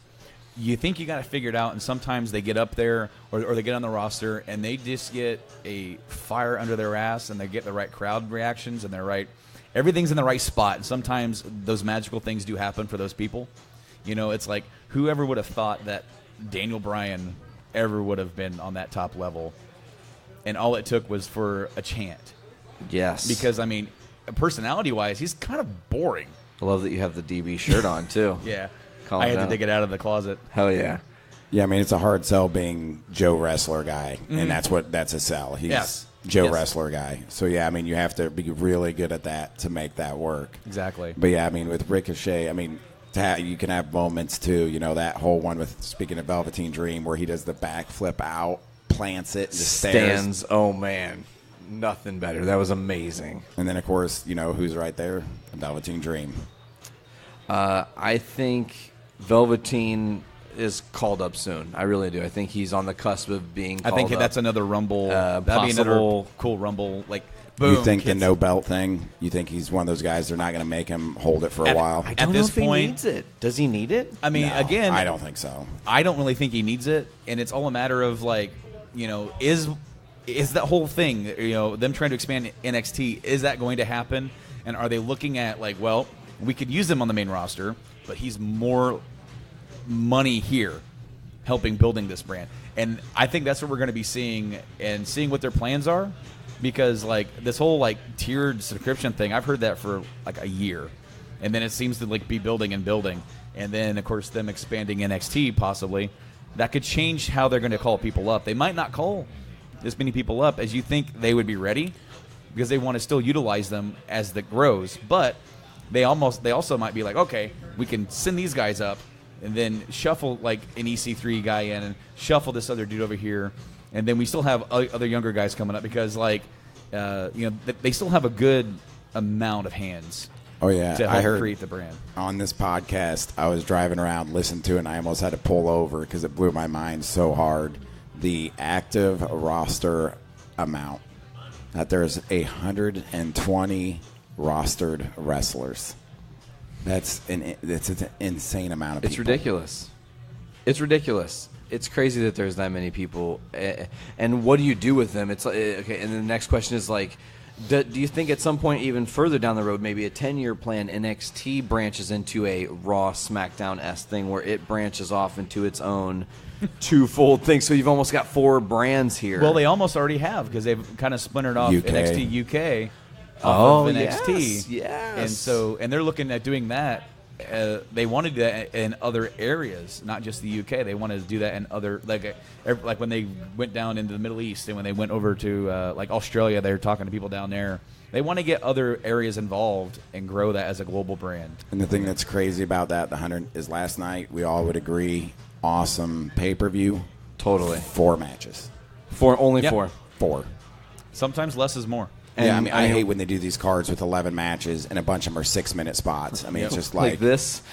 you think you got to figure it out, and sometimes they get up there or they get on the roster and they just get a fire under their ass and they get the right crowd reactions and everything's in the right spot. And sometimes those magical things do happen for those people. It's like whoever would have thought that Daniel Bryan ever would have been on that top level, and all it took was for a chant. Yes. Because, I mean, personality-wise, he's kind of boring. I love that you have the DB shirt on, too. Yeah. Calm I had down. to dig it out of the closet. Hell yeah. Yeah, I mean, it's a hard sell being Joe Wrestler guy, and that's a sell. He's Yes. Joe Yes. Wrestler guy. So, yeah, I mean, you have to be really good at that to make that work. Exactly. But, yeah, I mean, with Ricochet, I mean, you can have moments, too. That whole one with, speaking of Velveteen Dream, where he does the backflip out, plants it, and just stares. Stands. Oh, man. Nothing better. That was amazing. And then, of course, who's right there? Velveteen Dream. I think Velveteen is called up soon. I really do. I think he's on the cusp of being I called think up. that's another Rumble. That'd be possible- another cool Rumble. Like, boom. You think the kids. no belt thing? You think he's one of those guys? They're not going to make him hold it for a while. I At don't know this if he point- needs it. Does he need it? I mean, No, again, I don't think so. I don't really think he needs it, and it's all a matter of is that whole thing, them trying to expand NXT, is that going to happen? And are they looking at we could use him on the main roster, but he's more money here, helping building this brand. And I think that's what we're going to be seeing and seeing what their plans are, because this whole tiered subscription thing, I've heard that for a year, and then it seems to be building and building, and then of course them expanding NXT possibly, that could change how they're going to call people up. They might not call as many people up as you think they would be ready, because they want to still utilize them as that grows, but they also might be okay, we can send these guys up and then shuffle an EC3 guy in and shuffle this other dude over here, and then we still have other younger guys coming up because they still have a good amount of hands. Oh, yeah. to I help heard create the brand. on this podcast, I was driving around, listening to it, and I almost had to pull over because it blew my mind so hard. The active roster amount, that there's 120 rostered wrestlers. That's an insane amount of people. It's ridiculous. It's ridiculous. It's crazy that there's that many people. And what do you do with them? It's like, okay. And the next question is like, do you think at some point, even further down the road, maybe a 10-year plan, NXT branches into a Raw SmackDown-esque thing where it branches off into its own twofold thing? So you've almost got 4 brands here. Well, they almost already have because they've kind of splintered off UK. NXT UK off of NXT. Yes. And they're looking at doing that. They want to do that in other areas, not just the UK. They want to do that in other, like when they went down into the Middle East and when they went over to like Australia, they were talking to people down there. They want to get other areas involved and grow that as a global brand. And the thing that's crazy about that, the 100, is last night we all would agree, awesome pay-per-view. Totally. 4 matches. Only Yep. 4. 4. Sometimes less is more. Yeah, I mean, I hate when they do these cards with 11 matches and a bunch of them are 6-minute spots. I mean, it's just like this.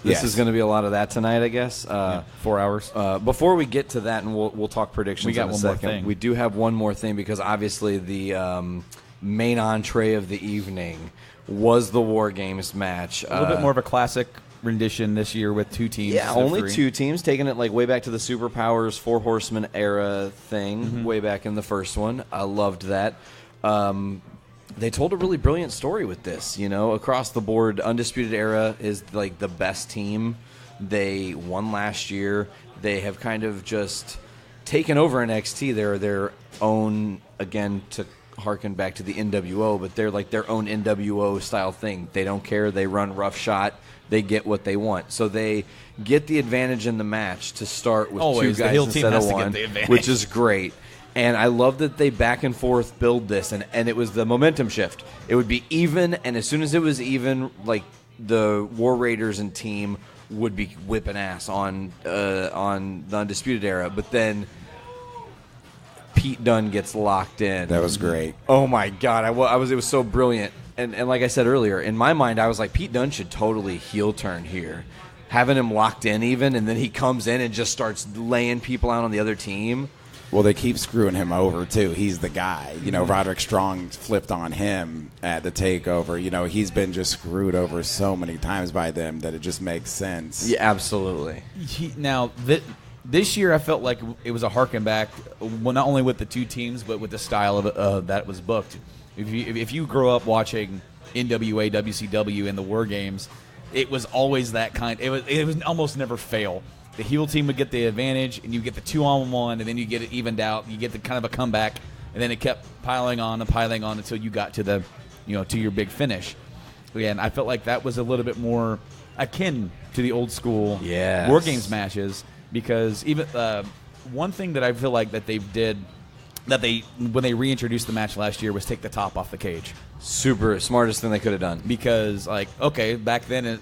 This is going to be a lot of that tonight, I guess. 4 hours. Before we get to that, and we'll talk predictions. We got in a one more second. thing. We do have one more thing because obviously the main entree of the evening was the War Games match. A little bit more of a classic rendition this year with 2 teams. Yeah, only 2 teams, taking it like way back to the Superpowers 4 Horsemen era thing, way back in the first one. I loved that. They told a really brilliant story with this, across the board. Undisputed Era is like the best team. They won last year. They have kind of just taken over NXT. They're their own, again, to harken back to the NWO, but they're like their own NWO style thing. They don't care. They run roughshod. They get what they want. So they get the advantage in the match to start with Always, 2 the guys heel team instead has of to get 1, the advantage. which is great. And I love that they back and forth build this, and it was the momentum shift. It would be even, and as soon as it was even, like the War Raiders and team would be whipping ass on the Undisputed Era. But then Pete Dunne gets locked in. that was great. Oh my God! It was so brilliant. And like I said earlier, in my mind, I was like, Pete Dunne should totally heel turn here, having him locked in even, and then he comes in and just starts laying people out on the other team. Well, they keep screwing him over, too. He's the guy. Roderick Strong flipped on him at the takeover. He's been just screwed over so many times by them that it just makes sense. Yeah, absolutely. This year I felt like it was a harken back, well, not only with the 2 teams, but with the style of that was booked. If you grow up watching NWA, WCW, and the War Games, it was always that kind. It was almost never fail. The heel team would get the advantage, and you get the 2-on-1, and then you get it evened out. You get the kind of a comeback, and then it kept piling on until you got to the, to your big finish. Again, I felt like that was a little bit more akin to the old school War Games matches, because even one thing that I feel like that they did, when they reintroduced the match last year, was take the top off the cage. Super smartest thing they could have done. Because back then,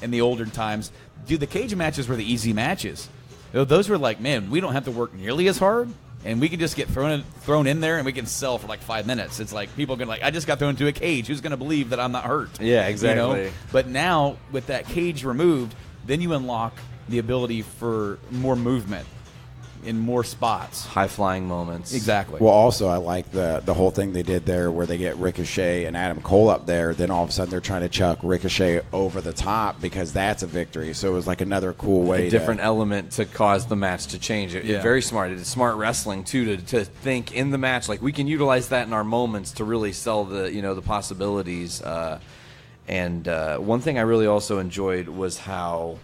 in the older times, dude, the cage matches were the easy matches. Those were like, man, we don't have to work nearly as hard, and we can just get thrown in there, and we can sell for like 5 minutes. It's like people are gonna I just got thrown into a cage. Who's gonna believe that I'm not hurt? Yeah, exactly. But now with that cage removed, then you unlock the ability for more movement in more spots. High-flying moments. Exactly. Well, also, I like the whole thing they did there where they get Ricochet and Adam Cole up there. Then all of a sudden they're trying to chuck Ricochet over the top because that's a victory. So it was like another cool way. A different element to cause the match to change. Very smart. It's smart wrestling, too, to think in the match. Like, we can utilize that in our moments to really sell the possibilities. And one thing I really also enjoyed was how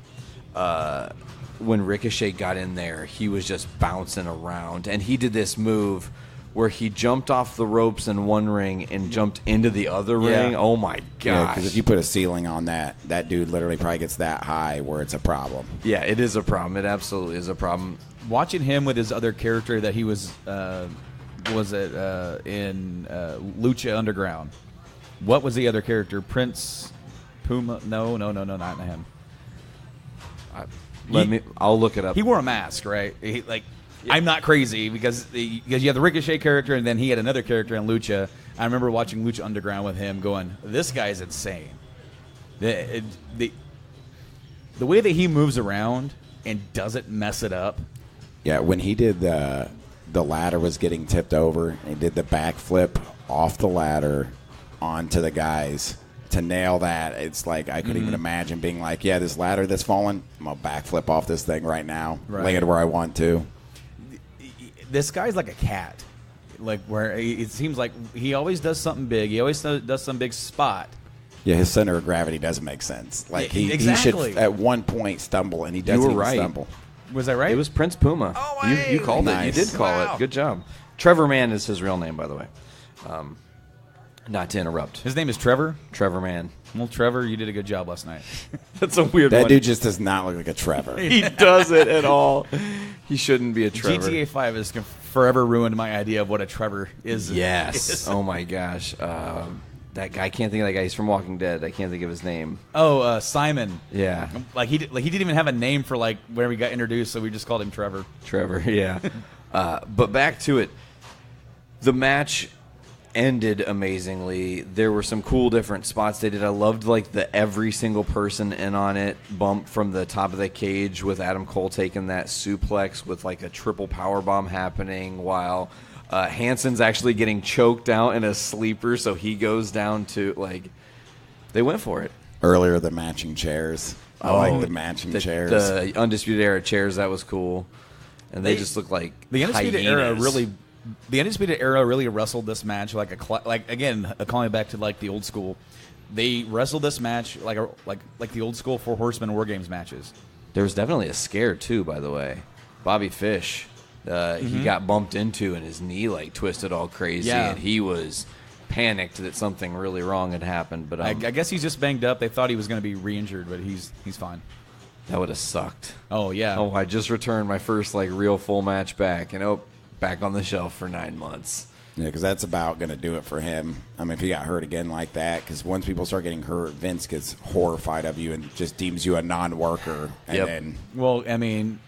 when Ricochet got in there, he was just bouncing around. And he did this move where he jumped off the ropes in one ring and jumped into the other ring. Oh, my gosh. Yeah, because if you put a ceiling on that dude literally probably gets that high where it's a problem. Yeah, it is a problem. It absolutely is a problem. Watching him with his other character that he was in Lucha Underground. What was the other character? Prince Puma? No, not him. I'll look it up. He wore a mask, right? I'm not crazy because you have the Ricochet character, and then he had another character in Lucha. I remember watching Lucha Underground with him, going, "This guy's insane." The way that he moves around and doesn't mess it up. Yeah, when he did the ladder was getting tipped over, and he did the backflip off the ladder onto the guys. To nail that, it's like I couldn't even imagine being like, yeah, this ladder that's falling, I'm going to backflip off this thing right now, lay it where I want to. This guy's like a cat. Like where it seems like he always does something big. He always does some big spot. Yeah, his center of gravity doesn't make sense. Like he should at one point stumble, and he doesn't even stumble. Was that right? It was Prince Puma. Oh, you called it. You did call it. Good job. Trevor Mann is his real name, by the way. Not to interrupt. His name is Trevor? Trevor Mann. Well, Trevor, you did a good job last night. That's a weird one. That dude just does not look like a Trevor. He doesn't at all. He shouldn't be a Trevor. GTA 5 has forever ruined my idea of what a Trevor is. Yes. Oh, my gosh. That guy, I can't think of that guy. He's from Walking Dead. I can't think of his name. Oh, Simon. Yeah. Like he didn't even have a name for like where we got introduced, so we just called him Trevor. Trevor, yeah. But back to it. The match ended amazingly. There were some cool different spots they did. I loved like the every single person in on it bump from the top of the cage with Adam Cole taking that suplex with like a triple power bomb happening while Hansen's actually getting choked out in a sleeper, so he goes down to like they went for it. Earlier, the matching chairs. I like the matching chairs. The Undisputed Era chairs, that was cool. And they just look like the Undisputed hyenas. The Undisputed Era really wrestled this match like calling back to like the old school. They wrestled this match like the old school Four Horsemen War Games matches. There was definitely a scare too, by the way. Bobby Fish, he got bumped into and his knee like twisted all crazy, and he was panicked that something really wrong had happened. But I guess he's just banged up. They thought he was going to be re-injured, but he's fine. That would have sucked. Oh yeah. Oh, I just returned my first like real full match back, and back on the shelf for 9 months. Yeah, because that's about going to do it for him. I mean, if he got hurt again like that, because once people start getting hurt, Vince gets horrified of you and just deems you a non-worker. And then, well, I mean,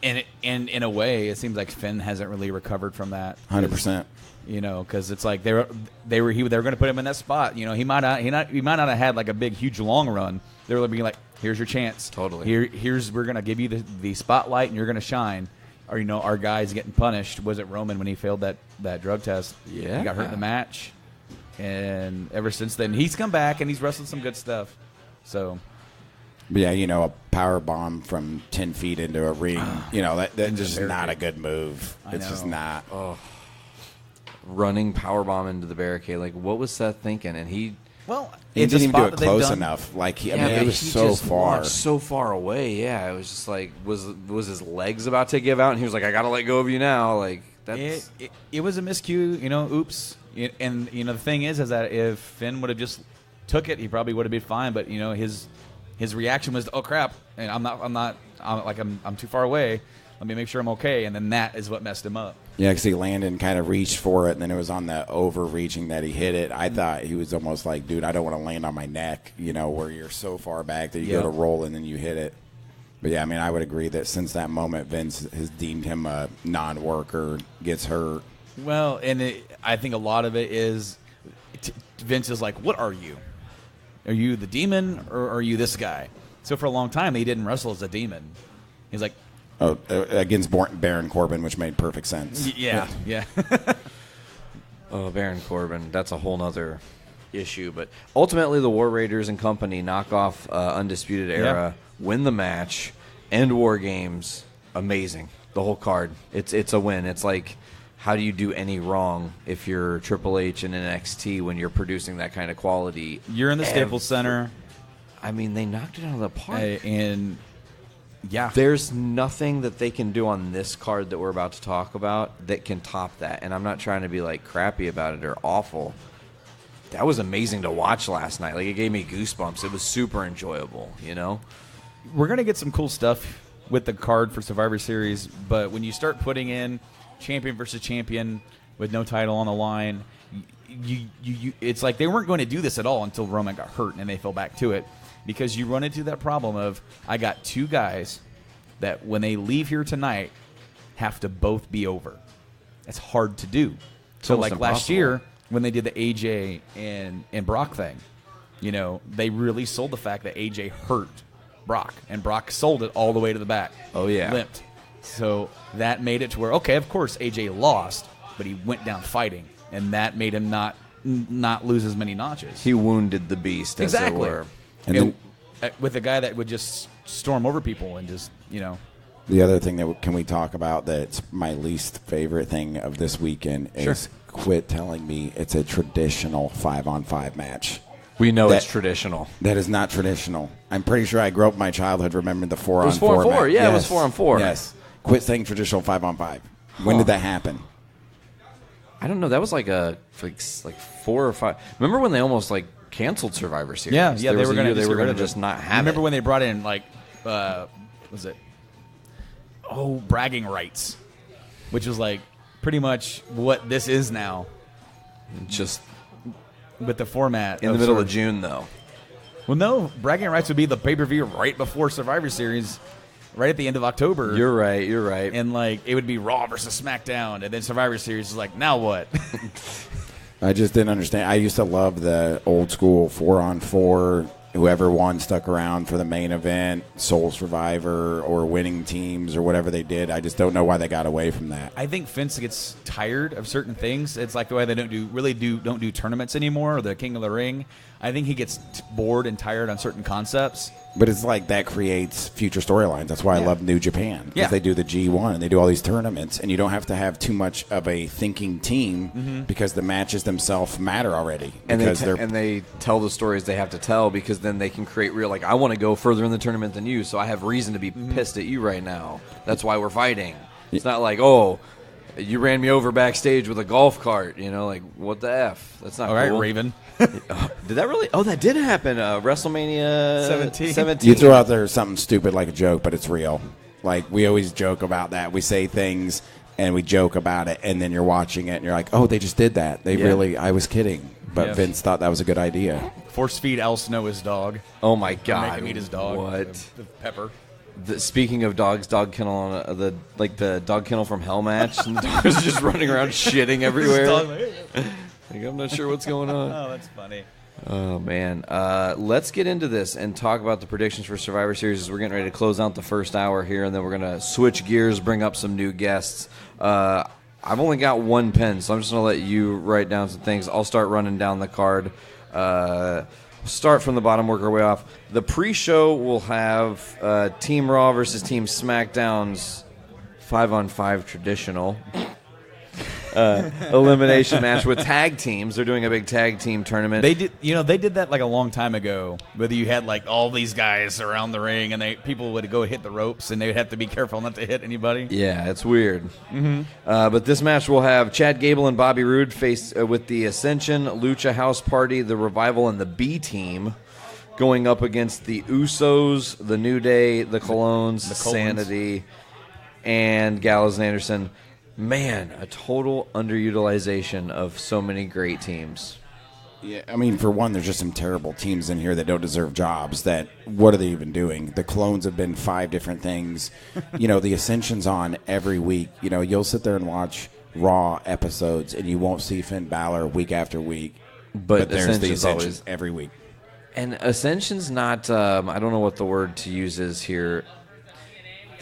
in a way, it seems like Finn hasn't really recovered from that. 100%. You know, because it's like they were going to put him in that spot. You know, he might not have had like a big, huge long run. They were being like, "Here's your chance. Totally. We're going to give you the spotlight, and you're going to shine." Or, you know, our guy's getting punished. Was it Roman when he failed that drug test? Yeah. He got hurt in the match. And ever since then, he's come back and he's wrestled some good stuff. So, but yeah, you know, a power bomb from 10 feet into a ring, you know, that's just not a good move. It's just not. Oh. Running power bomb into the barricade. Like, what was Seth thinking? And he didn't even do it close enough. Like, it was so far. So far away, yeah. It was just like, was his legs about to give out? And he was like, I got to let go of you now. Like, that's... It was a miscue, you know, oops. And, you know, the thing is that if Finn would have just took it, he probably would have been fine. But, you know, his reaction was, oh, crap. And I'm too far away. Let me make sure I'm okay. And then that is what messed him up. Yeah, because he landed and kind of reached for it, and then it was on the overreaching that he hit it. I thought he was almost like, dude, I don't want to land on my neck, you know, where you're so far back that you go to roll and then you hit it. But, yeah, I mean, I would agree that since that moment, Vince has deemed him a non-worker, gets hurt. Well, and I think a lot of it is Vince is like, what are you? Are you the demon or are you this guy? So for a long time, he didn't wrestle as a demon. He's like, oh, against Baron Corbin, which made perfect sense. Yeah. Oh, Baron Corbin, that's a whole nother issue. But ultimately, the War Raiders and company knock off Undisputed Era, win the match, end War Games. Amazing. The whole card. It's a win. It's like, how do you do any wrong if you're Triple H and NXT when you're producing that kind of quality? You're in the Staples Center. I mean, they knocked it out of the park. And... yeah. There's nothing that they can do on this card that we're about to talk about that can top that. And I'm not trying to be like crappy about it or awful. That was amazing to watch last night. Like, it gave me goosebumps. It was super enjoyable, you know? We're going to get some cool stuff with the card for Survivor Series, but when you start putting in champion versus champion with no title on the line, it's like they weren't going to do this at all until Roman got hurt and they fell back to it. Because you run into that problem of, I got two guys that when they leave here tonight have to both be over. It's hard to do. So like last year when they did the AJ and Brock thing, they really sold the fact that AJ hurt Brock, and Brock sold it all the way to the back. Oh, yeah. Limped. So that made it to where, okay, of course AJ lost, but he went down fighting, and that made him not lose as many notches. He wounded the beast, as it were. And with a guy that would just storm over people and just, the other thing that can we talk about that's my least favorite thing of this weekend is quit telling me it's a traditional 5-on-5 match. We know it's traditional. That is not traditional. I'm pretty sure I grew up in my childhood remembering the 4-on-4 It was 4-on-4. match. Yeah, it was 4-on-4. Yes. Quit saying traditional 5-on-5. When did that happen? I don't know. That was like 4 or 5. Remember when they almost canceled Survivor Series? Yeah, they were going to just not have it. Remember when they brought in bragging rights, which is pretty much what this is now. Just with the format in the middle of June, though. Well, no, bragging rights would be the pay-per-view right before Survivor Series, right at the end of October. You're right. And it would be Raw versus SmackDown, and then Survivor Series is now what? I just didn't understand. I used to love the old school 4-on-4. Whoever won stuck around for the main event, Sole Survivor, or winning teams, or whatever they did. I just don't know why they got away from that. I think Vince gets tired of certain things. It's like the way they don't do tournaments anymore, or the King of the Ring. I think he gets bored and tired on certain concepts. But it's that creates future storylines. That's why I love New Japan. Because they do the G1 and they do all these tournaments. And you don't have to have too much of a thinking team because the matches themselves matter already. And they tell the stories they have to tell because then they can create real, I want to go further in the tournament than you, so I have reason to be pissed at you right now. That's why we're fighting. It's not you ran me over backstage with a golf cart. What the F? That's not all right, cool. Raven. Did that really? Oh, that did happen. WrestleMania 17. You throw out there something stupid like a joke, but it's real. We always joke about that. We say things and we joke about it, and then you're watching it and you're like, oh, they just did that. I was kidding. But Vince thought that was a good idea. Force feed Al Snow his dog. Oh, my God. Make him eat his dog. What? The pepper. Speaking of dogs, dog kennel, the dog kennel from Hell match, and the dog was just running around shitting everywhere. I'm not sure what's going on. Oh, that's funny. Oh, man. Let's get into this and talk about the predictions for Survivor Series as we're getting ready to close out the first hour here, and then we're going to switch gears, bring up some new guests. I've only got one pen, so I'm just going to let you write down some things. I'll start running down the card. Start from the bottom, work our way off. The pre-show will have Team Raw versus Team SmackDown's 5-on-5 traditional elimination match with tag teams. They're doing a big tag team tournament. They did that a long time ago. Whether you had all these guys around the ring, and people would go hit the ropes, and they would have to be careful not to hit anybody. Yeah, it's weird. But this match will have Chad Gable and Bobby Roode face with the Ascension, Lucha House Party, the Revival, and the B Team going up against the Usos, the New Day, the Colognes, Sanity, and Gallows and Anderson. Man, a total underutilization of so many great teams. Yeah, I mean, for one, there's just some terrible teams in here that don't deserve jobs. What are they even doing? The Clones have been 5 different things. The Ascension's on every week. You'll sit there and watch Raw episodes, and you won't see Finn Balor week after week. But there's the Ascension every week. And Ascension's not, I don't know what the word to use is here.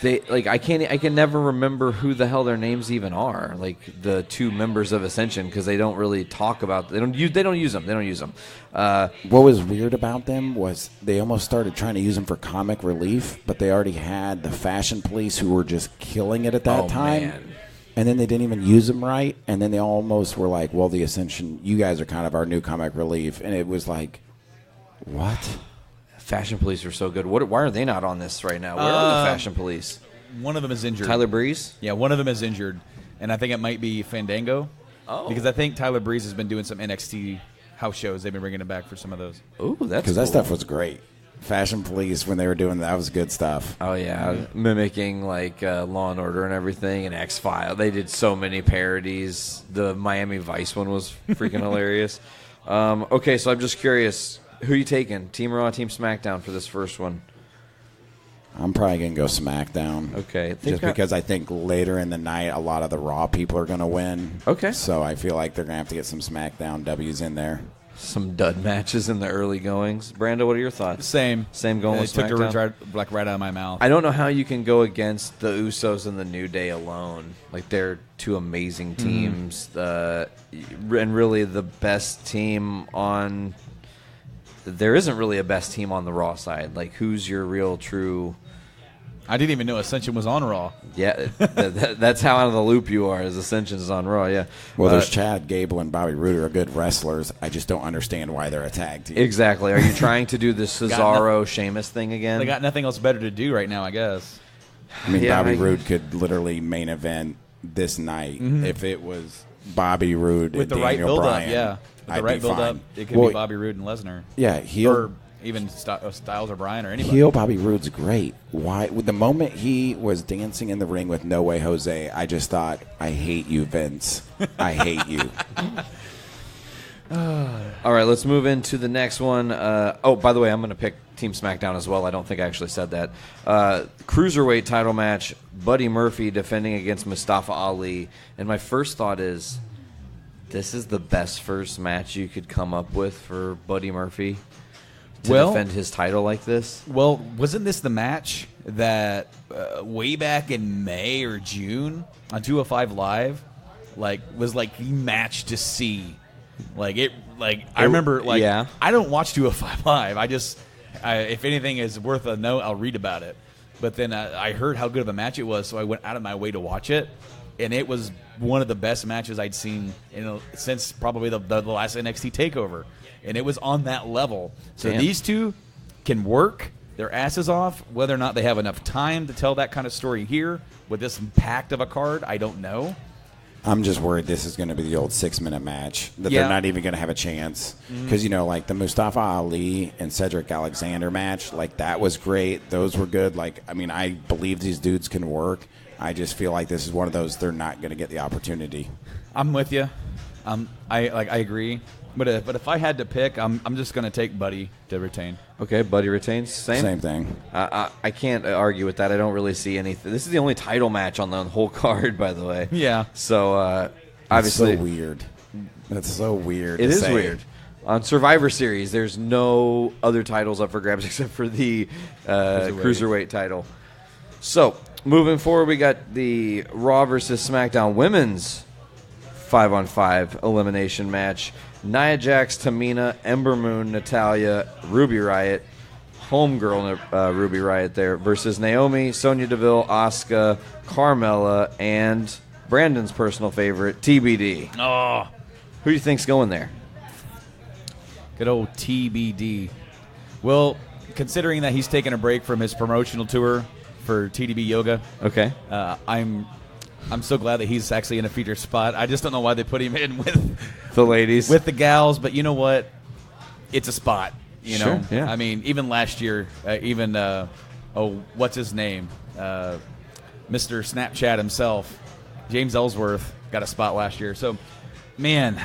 I can never remember who the hell their names even are. The 2 members of Ascension, because they don't really talk about. They don't use them. What was weird about them was they almost started trying to use them for comic relief, but they already had the Fashion Police who were just killing it at that time. Man. And then they didn't even use them right, and then they almost were like, "Well, the Ascension, you guys are kind of our new comic relief," and it was like, what? Fashion Police are so good. Why are they not on this right now? Where are the Fashion Police? One of them is injured. Tyler Breeze? Yeah, one of them is injured. And I think it might be Fandango. Oh. Because I think Tyler Breeze has been doing some NXT house shows. They've been bringing it back for some of those. Ooh, that's because that stuff was great. Fashion Police, when they were doing that, was good stuff. Oh, yeah. Mimicking, Law & Order and everything and X-File. They did so many parodies. The Miami Vice one was freaking hilarious. Okay, so I'm just curious. Who are you taking? Team Raw, Team SmackDown for this first one? I'm probably going to go SmackDown. Okay. Because I think later in the night, a lot of the Raw people are going to win. Okay. So I feel like they're going to have to get some SmackDown W's in there. Some dud matches in the early goings. Brando, what are your thoughts? Same going They with took the SmackDown? words right out of my mouth. I don't know how you can go against the Usos and the New Day alone. Like, they're two amazing teams. And really the best team on... There isn't really a best team on the Raw side. Like, who's your real true... I didn't even know Ascension was on Raw. Yeah, that's how out of the loop you are, is Ascension is on Raw, yeah. Well, there's Chad Gable and Bobby Roode are good wrestlers. I just don't understand why they're a tag team. Exactly. Are you trying to do the Cesaro-Sheamus thing again? They got nothing else better to do right now, I guess. I mean, Bobby Roode could literally main event this night if it was Bobby Roode with and the right Daniel build-up, Bryan. yeah. With the I'd right be build-up, fine. it could be Bobby Roode and Lesnar. Yeah, or even Styles or Bryan or anybody. Heel Bobby Roode's great. Why? With the moment he was dancing in the ring with No Way Jose, I just thought, I hate you, Vince. I hate you. All right, let's move into the next one. By the way, I'm going to pick Team SmackDown as well. I don't think I actually said that. Cruiserweight title match, Buddy Murphy defending against Mustafa Ali. And my first thought is, this is the best first match you could come up with for Buddy Murphy to defend his title like this. Well, wasn't this the match that way back in May or June on 205 Live, was the match to see? I remember, yeah. I don't watch 205 Live. If anything is worth a note, I'll read about it. But then I heard how good of a match it was, so I went out of my way to watch it. And it was one of the best matches I'd seen since probably the last NXT TakeOver. And it was on that level. So these two can work their asses off. Whether or not they have enough time to tell that kind of story here with this packed of a card, I don't know. I'm just worried this is going to be the old 6-minute match, that they're not even going to have a chance. Because, the Mustafa Ali and Cedric Alexander match, that was great. Those were good. I believe these dudes can work. I just feel like this is one of those they're not going to get the opportunity. I'm with you. I agree. But if I had to pick, I'm just going to take Buddy to retain. Okay, Buddy retains. Same thing. I can't argue with that. I don't really see anything. This is the only title match on the whole card, by the way. Yeah. So obviously, it's so weird. That's so weird. It is weird. On Survivor Series, there's no other titles up for grabs except for the Cruiserweight title. So moving forward, we got the Raw versus SmackDown Women's 5-on-5 elimination match. Nia Jax, Tamina, Ember Moon, Natalya, Ruby Riott, homegirl Ruby Riott there, versus Naomi, Sonya Deville, Asuka, Carmella, and Brandon's personal favorite, TBD. Oh. Who do you think's going there? Good old TBD. Well, considering that he's taking a break from his promotional tour for TDB Yoga, okay, I'm so glad that he's actually in a featured spot. I just don't know why they put him in with the ladies, with the gals. But you know what? It's a spot. You know. Sure, yeah. I mean, even last year, what's his name? Mr. Snapchat himself, James Ellsworth, got a spot last year. So, man,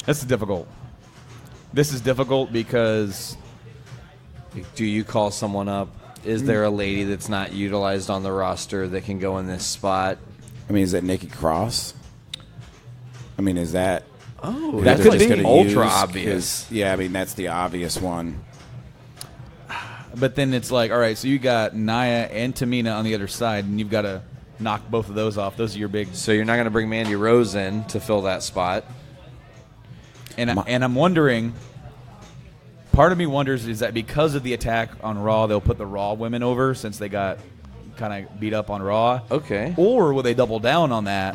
this is difficult. This is difficult because... Do you call someone up? Is there a lady that's not utilized on the roster that can go in this spot? I mean, is that Nikki Cross? I mean, is that... Oh, that could be ultra obvious. Yeah, I mean, that's the obvious one. But then it's like, all right, so you got Nia and Tamina on the other side, and you've got to knock both of those off. Those are your big... So you're not going to bring Mandy Rose in to fill that spot? And I'm wondering... Part of me wonders, is that because of the attack on Raw, they'll put the Raw women over since they got kind of beat up on Raw? Okay. Or will they double down on that?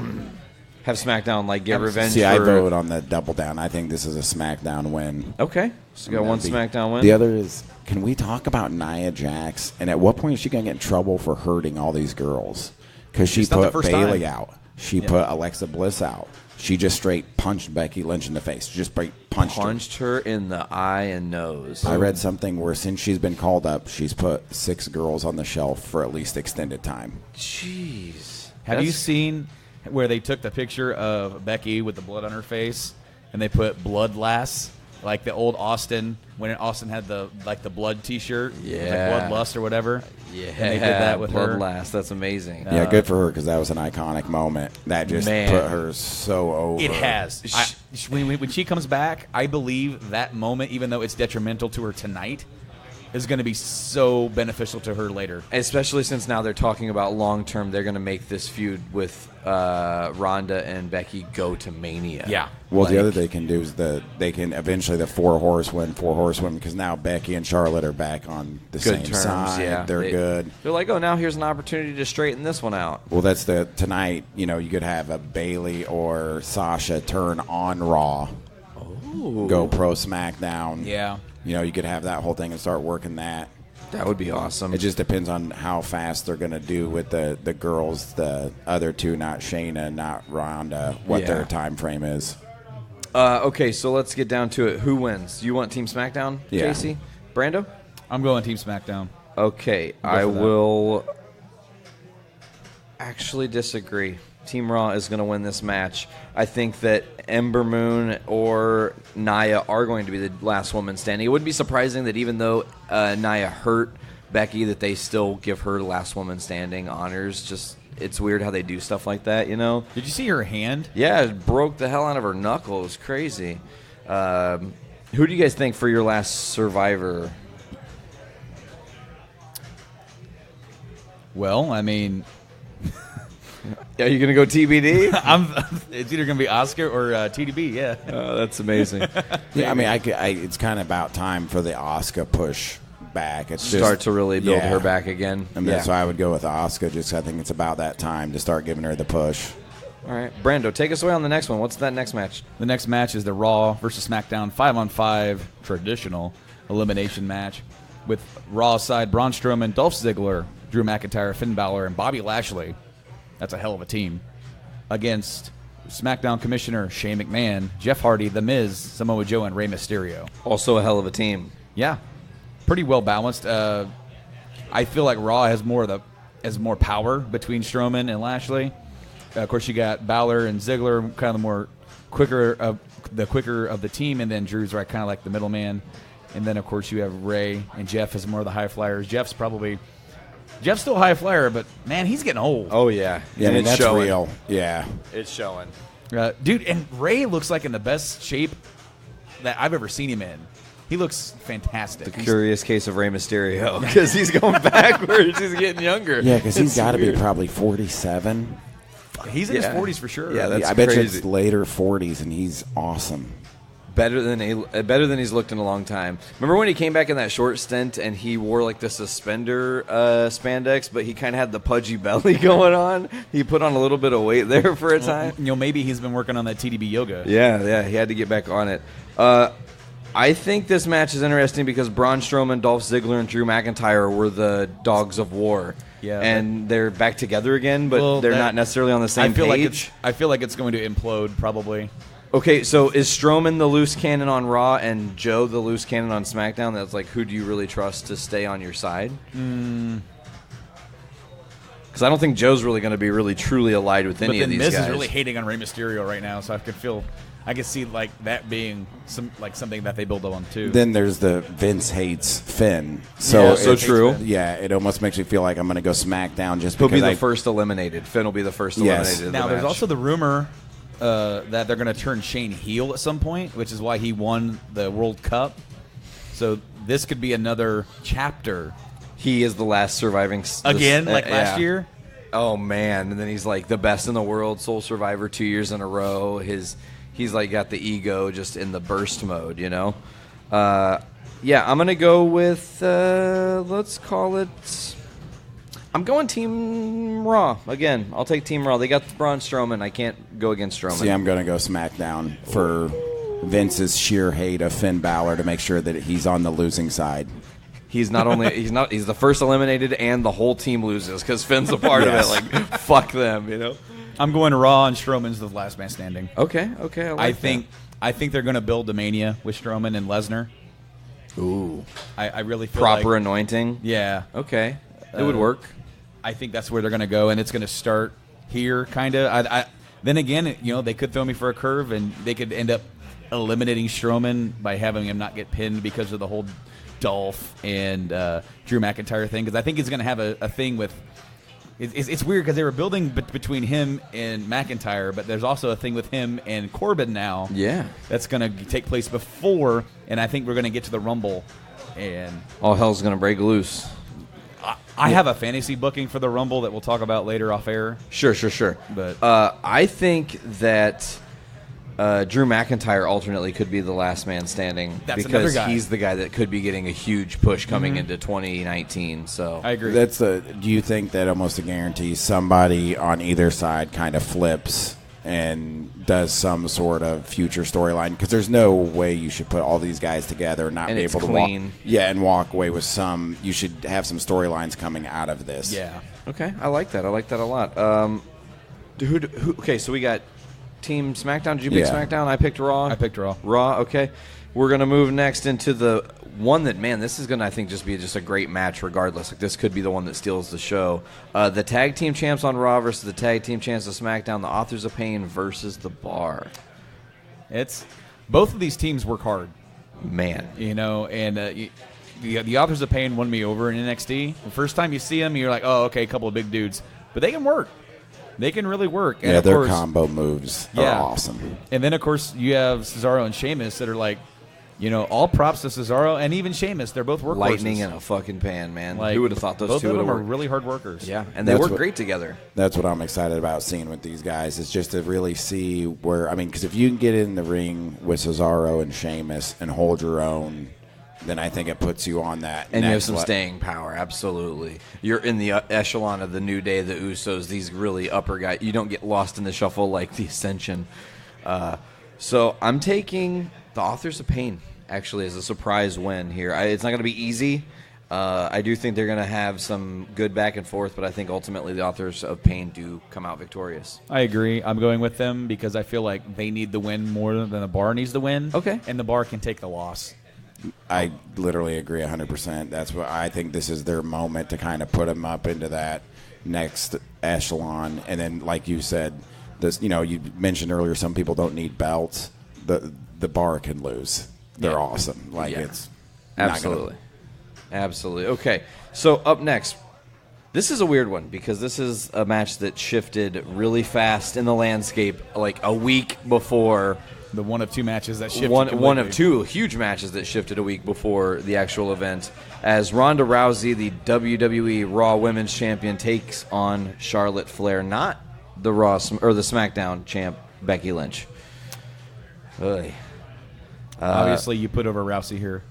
Have SmackDown, get revenge See, for... I vote on the double down. I think this is a SmackDown win. Okay. So you got one SmackDown win. The other is, can we talk about Nia Jax? And at what point is she going to get in trouble for hurting all these girls? Because she put Bayley out. She put Alexa Bliss out. She just straight punched Becky Lynch in the face. Just straight punched her in the eye and nose. I read something where since she's been called up, she's put 6 girls on the shelf for at least extended time. Jeez. Have you seen where they took the picture of Becky with the blood on her face and they put blood lass like the old Austin, when Austin had the blood T-shirt, Yeah. like Bloodlust or whatever. Yeah, and they did that with her. Bloodlust. That's amazing. Yeah, good for her because that was an iconic moment. That just put her so over. It has. When she comes back, I believe that moment, even though it's detrimental to her tonight, is going to be so beneficial to her later. Especially since now they're talking about long term, they're going to make this feud with Ronda and Becky go to Mania. Yeah. Well, the other they can do is they can eventually the four horsewomen because now Becky and Charlotte are back on the same terms, side. yeah. They're good. They're like, oh, now here's an opportunity to straighten this one out. Well, that's tonight. You could have a Bayley or Sasha turn on Raw, go pro SmackDown. Yeah. You could have that whole thing and start working that. That would be awesome. It just depends on how fast they're going to do with the girls, the other two, not Shayna, not Ronda, what their time frame is. Okay, so let's get down to it. Who wins? You want Team SmackDown, Yeah. Casey? Brando? I'm going Team SmackDown. Okay, I will actually disagree. Team Raw is going to win this match. I think that Ember Moon or Nia are going to be the last woman standing. It wouldn't be surprising that even though Nia hurt Becky, that they still give her last woman standing honors. Just it's weird how they do stuff like that, Did you see her hand? Yeah, it broke the hell out of her knuckle. It was crazy. Who do you guys think for your last Survivor? Well, I mean, Are you going to go TBD? It's either going to be Oscar or TDB, yeah. Oh, that's amazing. Yeah, I mean, it's kind of about time for the Asuka push back. It's Start to really build her back again. I mean, so I would go with Asuka. Just I think it's about that time to start giving her the push. All right, Brando, take us away on the next one. What's that next match? The next match is the Raw versus SmackDown 5-on-5 traditional elimination match with Raw side Braun Strowman, Dolph Ziggler, Drew McIntyre, Finn Balor, and Bobby Lashley. That's a hell of a team. Against SmackDown Commissioner Shane McMahon, Jeff Hardy, The Miz, Samoa Joe, and Rey Mysterio. Also a hell of a team. Yeah, pretty well balanced. I feel like Raw has more power between Strowman and Lashley. Of course, you got Balor and Ziggler, kind of the more quicker of the team, and then Drew's right, kind of like the middleman. And then, of course, you have Rey and Jeff as more of the high flyers. Jeff's still a high flyer, but man, he's getting old. Oh yeah, Yeah, I mean, it's that's showing. real. Yeah. It's showing. Dude, and Rey looks like in the best shape that I've ever seen him in. He looks fantastic. The curious case of Rey Mysterio because he's going backwards. He's getting younger. Yeah, because he's got to be weird. probably 47. He's in his 40s for sure. Yeah, that's I bet you crazy. it's later 40s, and he's awesome. Better than he's looked in a long time. Remember when he came back in that short stint and he wore like the suspender spandex, but he kind of had the pudgy belly going on? He put on a little bit of weight there for a time. Maybe he's been working on that TDB yoga. Yeah, he had to get back on it. I think this match is interesting because Braun Strowman, Dolph Ziggler, and Drew McIntyre were the dogs of war. Yeah, and they're back together again, but they're not necessarily on the same page. I feel like it's going to implode probably. Okay, so is Strowman the loose cannon on Raw and Joe the loose cannon on SmackDown? That's like, who do you really trust to stay on your side? Because I don't think Joe's really going to be really truly allied with any of these Miz guys. is really hating on Rey Mysterio right now, so I could see like that being something that they build on too. Then there's the Vince hates Finn. So so true. Yeah, it almost makes me feel like I'm going to go SmackDown just He'll because be the first eliminated. Finn will be the first eliminated. of Now, the there's match. also the rumor that they're going to turn Shane heel at some point, which is why he won the World Cup. So this could be another chapter. He is the last surviving Again, like last yeah. year? Oh man! And then he's like the best in the world, sole survivor 2 years in a row. He's like got the ego just in the burst mode, Yeah, I'm gonna go with let's call it. I'm going Team Raw again. I'll take Team Raw. They got Braun Strowman. I can't go against Strowman. See, I'm going to go SmackDown for Vince's sheer hate of Finn Balor to make sure that he's on the losing side. He's he's the first eliminated and the whole team loses because Finn's a part of it. Like fuck them, I'm going to Raw, and Strowman's the last man standing. Okay. I think they're going to build the Mania with Strowman and Lesnar. Ooh, I really feel proper like, anointing. Yeah. Okay, it would work. I think that's where they're going to go, and it's going to start here, kind of. Then again, they could throw me for a curve, and they could end up eliminating Strowman by having him not get pinned because of the whole Dolph and Drew McIntyre thing, because I think he's going to have a thing with. It's weird because they were building between him and McIntyre, but there's also a thing with him and Corbin now. Yeah, that's going to take place before, and I think we're going to get to the Rumble, and all hell's going to break loose. I have a fantasy booking for the Rumble that we'll talk about later off air. Sure. But I think that Drew McIntyre alternately could be the last man standing because he's the guy that could be getting a huge push coming into 2019. So I agree. Do you think that almost a guarantee somebody on either side kind of flips and does some sort of future storyline? Because there's no way you should put all these guys together and not be able to walk. Yeah, and walk away with some. You should have some storylines coming out of this. Yeah. Okay, I like that. I like that a lot. Okay, so we got Team SmackDown. Did you pick SmackDown? I picked Raw. I picked Raw. Raw. Okay, we're gonna move next into the one that, man, this is gonna, I think, just be a great match regardless. Like, this could be the one that steals the show. The tag team champs on Raw versus the tag team champs of SmackDown. The Authors of Pain versus the Bar. It's both of these teams work hard, man. And the Authors of Pain won me over in NXT. The first time you see them, you're like, oh, okay, a couple of big dudes, but they can work. They can really work. And yeah, their combo moves are awesome. And then, of course, you have Cesaro and Sheamus that are like, all props to Cesaro and even Sheamus. They're both workhorses. Lightning in a fucking pan, man. Like, who would have thought those both two would have worked? Both of them are really hard workers. Yeah, and they work great together. That's what I'm excited about seeing with these guys, is just to really see where, because if you can get in the ring with Cesaro and Sheamus and hold your own, then I think it puts you on that. And you have some staying power, absolutely. You're in the echelon of the New Day, the Usos, these really upper guys. You don't get lost in the shuffle like the Ascension. So I'm taking the Authors of Pain, actually, as a surprise win here. It's not going to be easy. I do think they're going to have some good back and forth, but I think ultimately the Authors of Pain do come out victorious. I agree. I'm going with them because I feel like they need the win more than the Bar needs the win. Okay. And the Bar can take the loss. I literally agree 100%. That's what I think. This is their moment to kind of put them up into that next echelon. And then, like you said, this, you mentioned earlier, some people don't need belts. The Bar can lose. They're awesome. It's absolutely. Absolutely. Okay, so up next, this is a weird one because this is a match that shifted really fast in the landscape, like a week before. The one of two matches that shifted. One of two huge matches that shifted a week before the actual event, as Ronda Rousey, the WWE Raw Women's Champion, takes on Charlotte Flair, not the Raw or the SmackDown champ Becky Lynch. Obviously, you put over Rousey here.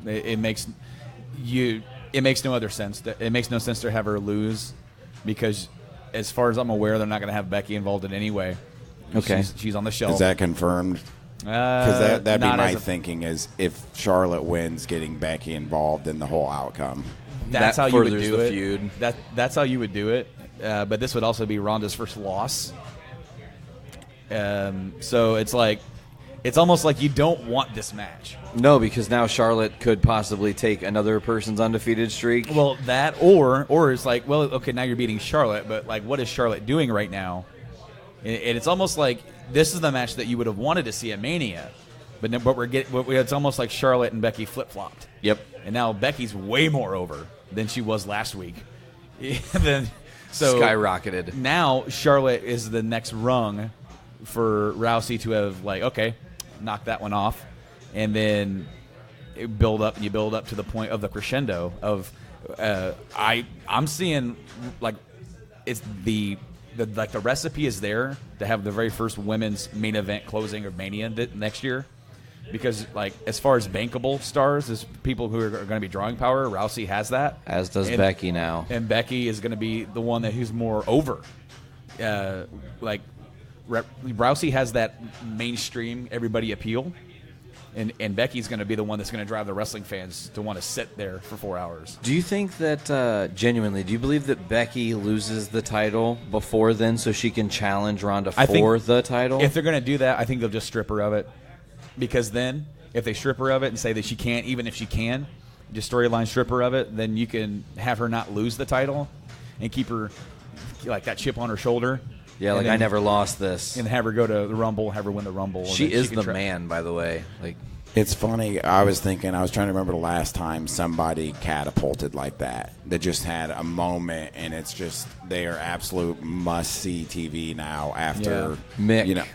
It makes no other sense. It makes no sense to have her lose because, as far as I'm aware, they're not going to have Becky involved in any way. Okay, she's on the shelf. Is that confirmed? Because that'd be my thinking, is if Charlotte wins, getting Becky involved in the whole outcome. That's how you would do the it. Feud. That's how you would do it. But this would also be Ronda's first loss. So it's almost like you don't want this match. No, because now Charlotte could possibly take another person's undefeated streak. Well, that or it's like, well, okay, now you're beating Charlotte, but like, what is Charlotte doing right now? And it's almost like this is the match that you would have wanted to see at Mania, but it's almost like Charlotte and Becky flip-flopped. Yep. And now Becky's way more over than she was last week. Skyrocketed. Now Charlotte is the next rung for Rousey to have, like, okay, knock that one off, and then you build up to the point of the crescendo of I'm seeing like it's the recipe is there to have the very first women's main event closing of Mania next year, because like as far as bankable stars, as people who are going to be drawing power, Rousey has that, as does Becky now, and Becky is going to be the one who's more over. Rousey has that mainstream everybody appeal, and Becky's going to be the one that's going to drive the wrestling fans to want to sit there for 4 hours. Do you think that, genuinely, do you believe that Becky loses the title before then so she can challenge Ronda for the title? If they're going to do that, I think they'll just strip her of it. Because then, if they strip her of it and say that she can't, even if she can, just storyline strip her of it, then you can have her not lose the title and keep her like that chip on her shoulder. Yeah, like, I never lost this. And have her go to the Rumble, have her win the Rumble. She is the man, by the way. Like, it's funny. I was trying to remember the last time somebody catapulted like that just had a moment, and it's just they are absolute must-see TV now after Mick.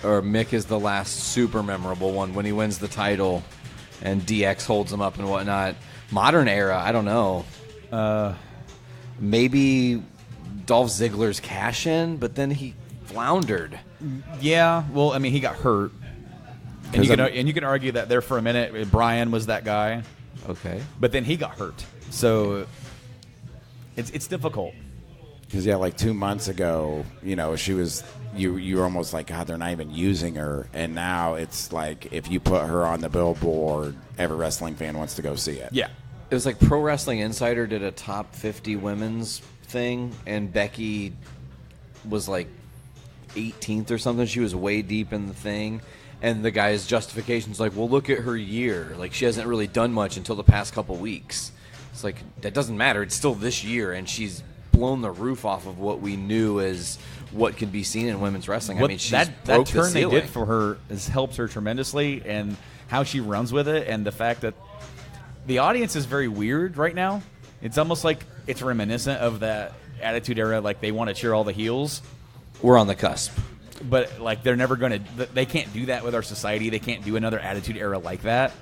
Mick is the last super memorable one when he wins the title and DX holds him up and whatnot. Modern era, I don't know. Maybe Dolph Ziggler's cash-in, but then he floundered. Yeah, well, I mean, he got hurt. And you can argue that there for a minute, Brian was that guy. Okay. But then he got hurt. So it's difficult. Because, like 2 months ago, she was you were almost like, God, they're not even using her. And now it's like if you put her on the billboard, every wrestling fan wants to go see it. Yeah. It was like Pro Wrestling Insider did a top 50 women's thing, and Becky was like 18th or something. She was way deep in the thing. And the guy's justification's like, well, look at her year. Like, she hasn't really done much until the past couple weeks. It's like, that doesn't matter. It's still this year, and she's blown the roof off of what we knew as what can be seen in women's wrestling. I mean, she's that broke turn the ceiling. they did for her has helped her tremendously, and how she runs with it, and the fact that the audience is very weird right now. It's almost like it's reminiscent of that Attitude Era, like they want to cheer all the heels. We're on the cusp. But, like, they're never going to – they can't do that with our society. They can't do another Attitude Era like that.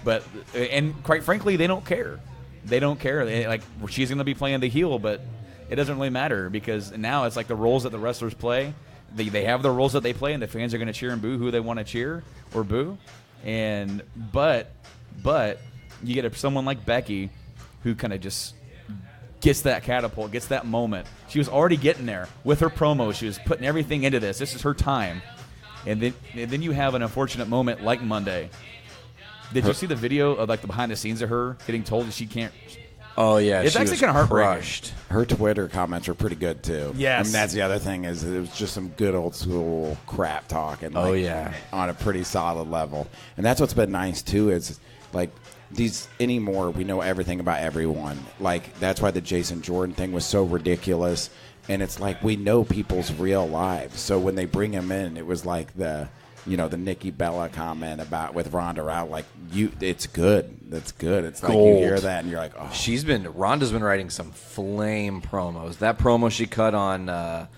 But – and quite frankly, they don't care. They don't care. She's going to be playing the heel, but it doesn't really matter because now it's like the roles that the wrestlers play. They have the roles that they play, and the fans are going to cheer and boo who they want to cheer or boo. And but you get someone like Becky who kind of just – gets that catapult, gets that moment. She was already getting there with her promo. She was putting everything into this. This is her time. And then you have an unfortunate moment like Monday. Did you see the video of, like, the behind the scenes of her getting told that she can't? Oh, yeah. It's actually kind of heartbreaking. Her Twitter comments are pretty good, too. Yes. I mean, that's the other thing is it was just some good old school crap talk. And, on a pretty solid level. And that's what's been nice, too, is, like, anymore, we know everything about everyone. Like, that's why the Jason Jordan thing was so ridiculous. And it's like we know people's real lives. So when they bring him in, it was like the Nikki Bella comment about with Ronda out. Like, it's good. That's good. It's like you hear that and you're like, oh. Ronda's been writing some flame promos. That promo she cut on.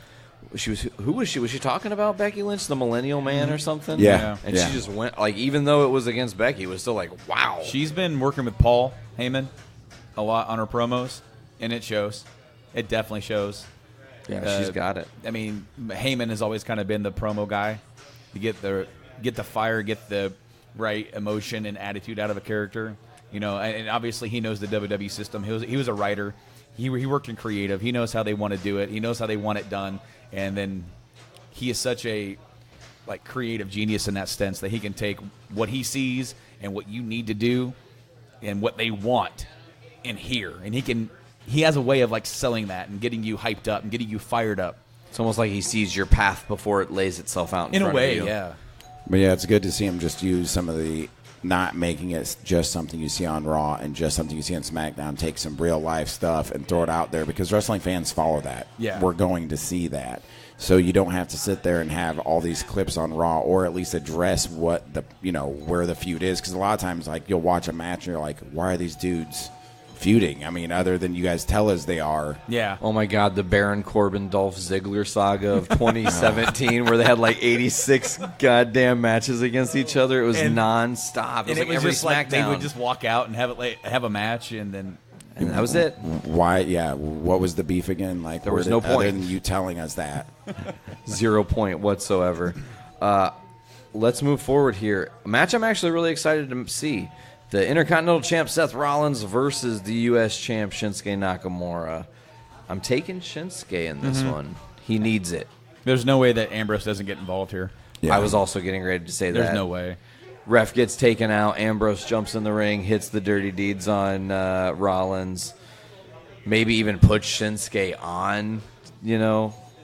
Who was she? Was she talking about Becky Lynch, the Millennial Man or something? Yeah. And she just went, like, even though it was against Becky, it was still like, wow. She's been working with Paul Heyman a lot on her promos, and it shows. It definitely shows. Yeah, she's got it. I mean, Heyman has always kind of been the promo guy. You get the fire, get the right emotion and attitude out of a character. And obviously he knows the WWE system. He was a writer. He worked in creative. He knows how they want to do it. He knows how they want it done. And then he is such a creative genius in that sense that he can take what he sees and what you need to do and what they want in here. And he has a way of selling that and getting you hyped up and getting you fired up. It's almost like he sees your path before it lays itself out in front of you. In a way, yeah. But yeah, it's good to see him just use some of the not making it just something you see on Raw and just something you see on SmackDown, take some real life stuff and throw it out there because wrestling fans follow that. Yeah. We're going to see that. So you don't have to sit there and have all these clips on Raw or at least address what where the feud is. Because a lot of times, you'll watch a match and you're like, why are these dudes feuding? I mean, other than you guys tell us they are. Yeah. Oh my God, the Baron Corbin Dolph Ziggler saga of 2017 where they had 86 goddamn matches against each other. It was nonstop. It was every just SmackDown. they would just walk out and have a match and that was it. Why? Yeah. What was the beef again? There was no point other than you telling us that. 0 point whatsoever. Let's move forward here. A match I'm actually really excited to see. The Intercontinental Champ Seth Rollins versus the U.S. Champ Shinsuke Nakamura. I'm taking Shinsuke in this one. He needs it. There's no way that Ambrose doesn't get involved here. Yeah. I was also getting ready to say that. There's no way. Ref gets taken out. Ambrose jumps in the ring, hits the dirty deeds on Rollins. Maybe even puts Shinsuke on,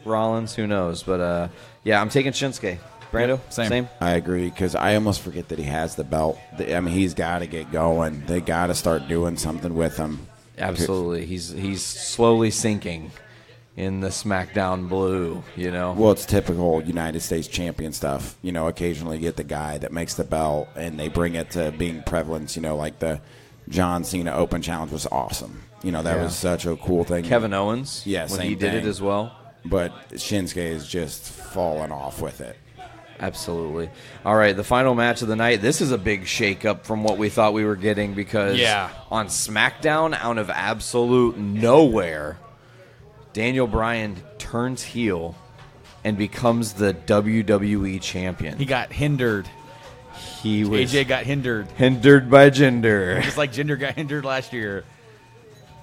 Rollins. Who knows? But, I'm taking Shinsuke. Brando? Same. I agree because I almost forget that he has the belt. He's got to get going. They got to start doing something with him. Absolutely. He's slowly sinking. in the SmackDown blue, you know? Well, it's typical United States champion stuff. You know, occasionally you get the guy that makes the belt, and they bring it to being prevalent. You know, like the John Cena Open Challenge was awesome. You know, that was such a cool thing. Kevin Owens, when he did it as well. But Shinsuke is just falling off with it. Absolutely. All right, the final match of the night. This is a big shakeup from what we thought we were getting because on SmackDown, out of absolute nowhere, Daniel Bryan turns heel and becomes the WWE champion. He got hindered. AJ got hindered by Jinder. Just like Jinder got hindered last year.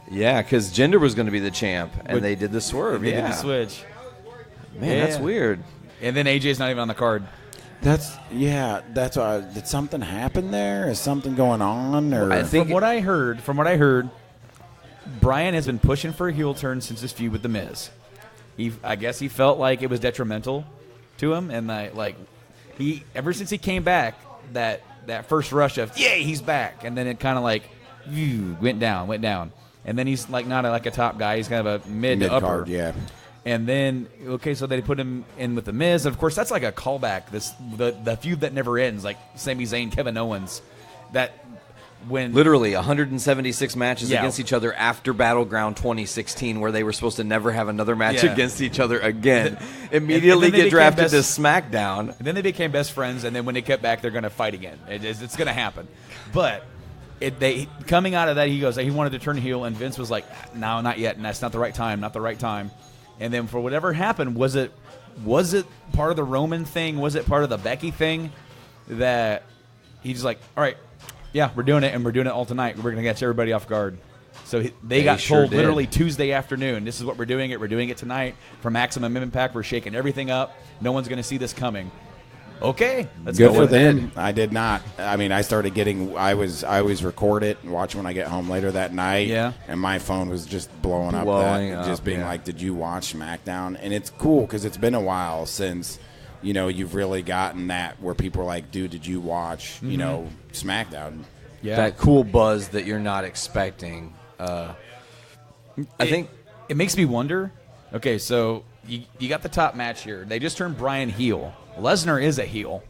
Yeah, because Jinder was going to be the champ, and they did the swerve. They did the switch. Man, that's weird. And then AJ's not even on the card. That's why. Did something happen there? Is something going on? Or I think from what I heard, Bryan has been pushing for a heel turn since his feud with The Miz. I guess he felt like it was detrimental to him, and he ever since he came back, that first rush of he's back, and then it kind of went down, and then he's not a top guy. He's kind of a mid to upper. Card, yeah. And then, so they put him in with The Miz. And, of course, that's like a callback. The feud that never ends, like Sami Zayn, Kevin Owens. That when literally 176 matches against each other after Battleground 2016, where they were supposed to never have another match against each other again. Immediately get drafted to SmackDown. And then they became best friends, and then when they get back, they're going to fight again. It's going to happen. But coming out of that, he wanted to turn heel, and Vince was like, no, not yet, and that's not the right time. And then for whatever happened, was it part of the Roman thing? Was it part of the Becky thing that he's like, all right, yeah, we're doing it, and we're doing it all tonight. We're going to catch everybody off guard. So they got told literally Tuesday afternoon, this is what we're doing it. We're doing it tonight for Maximum Impact. We're shaking everything up. No one's going to see this coming. Okay, let's go for them. I did not. I mean, I started getting. I was record it and watch when I get home later that night. Yeah. And my phone was just blowing up, just being like, "Did you watch SmackDown?" And it's cool because it's been a while since you've really gotten that where people are like, "Dude, did you watch SmackDown?" Yeah. That cool buzz that you're not expecting. I think it makes me wonder. Okay, so you got the top match here. They just turned Bryan heel. Lesnar is a heel.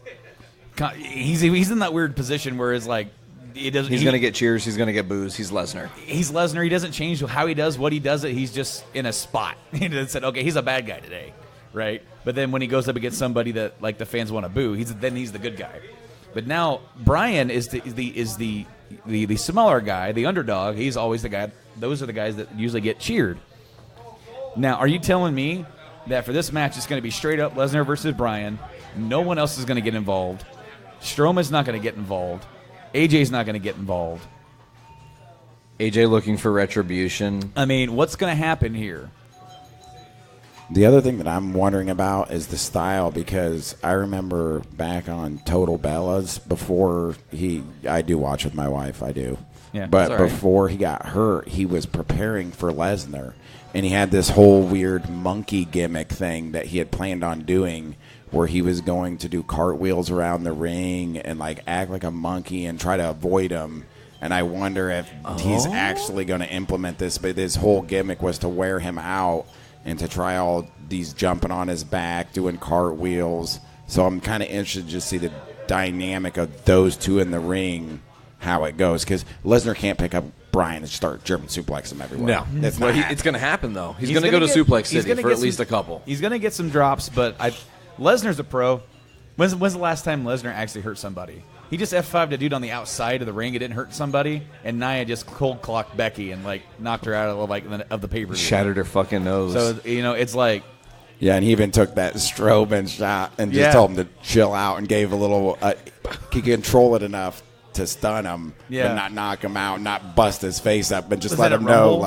He's in that weird position where it's like he's going to get cheers. He's going to get boos. He's Lesnar. He's Lesnar. He doesn't change how he does what he does. He's just in a spot. He said, okay, he's a bad guy today, right? But then when he goes up against somebody that the fans want to boo, he's the good guy. But now Bryan is the smaller guy, the underdog. He's always the guy. Those are the guys that usually get cheered. Now, are you telling me that for this match it's going to be straight up Lesnar versus Bryan? No one else is going to get involved. Strowman's not going to get involved. AJ's not going to get involved. AJ looking for retribution. I mean, what's going to happen here? The other thing that I'm wondering about is the style, because I remember back on Total Bellas before I do watch with my wife, I do. Yeah, but before he got hurt, he was preparing for Lesnar, and he had this whole weird monkey gimmick thing that he had planned on doing, where he was going to do cartwheels around the ring and act like a monkey and try to avoid him. And I wonder if he's actually going to implement this, but his whole gimmick was to wear him out and to try all these jumping on his back, doing cartwheels. So I'm kind of interested to see the dynamic of those two in the ring, how it goes. Because Lesnar can't pick up Bryan and start German suplex him everywhere. No. It's going to happen, though. He's going to go to Suplex City for at least a couple. He's going to get some drops, but Lesnar's a pro. When's the last time Lesnar actually hurt somebody? He just F5'd a dude on the outside of the ring. It didn't hurt somebody, and Nia just cold clocked Becky and knocked her out of the pay-per-view. Shattered her fucking nose. So it's like, yeah, and he even took that Strowman shot and just told him to chill out and gave a little. He control it enough to stun him, but not knock him out, not bust his face up, but just let him know,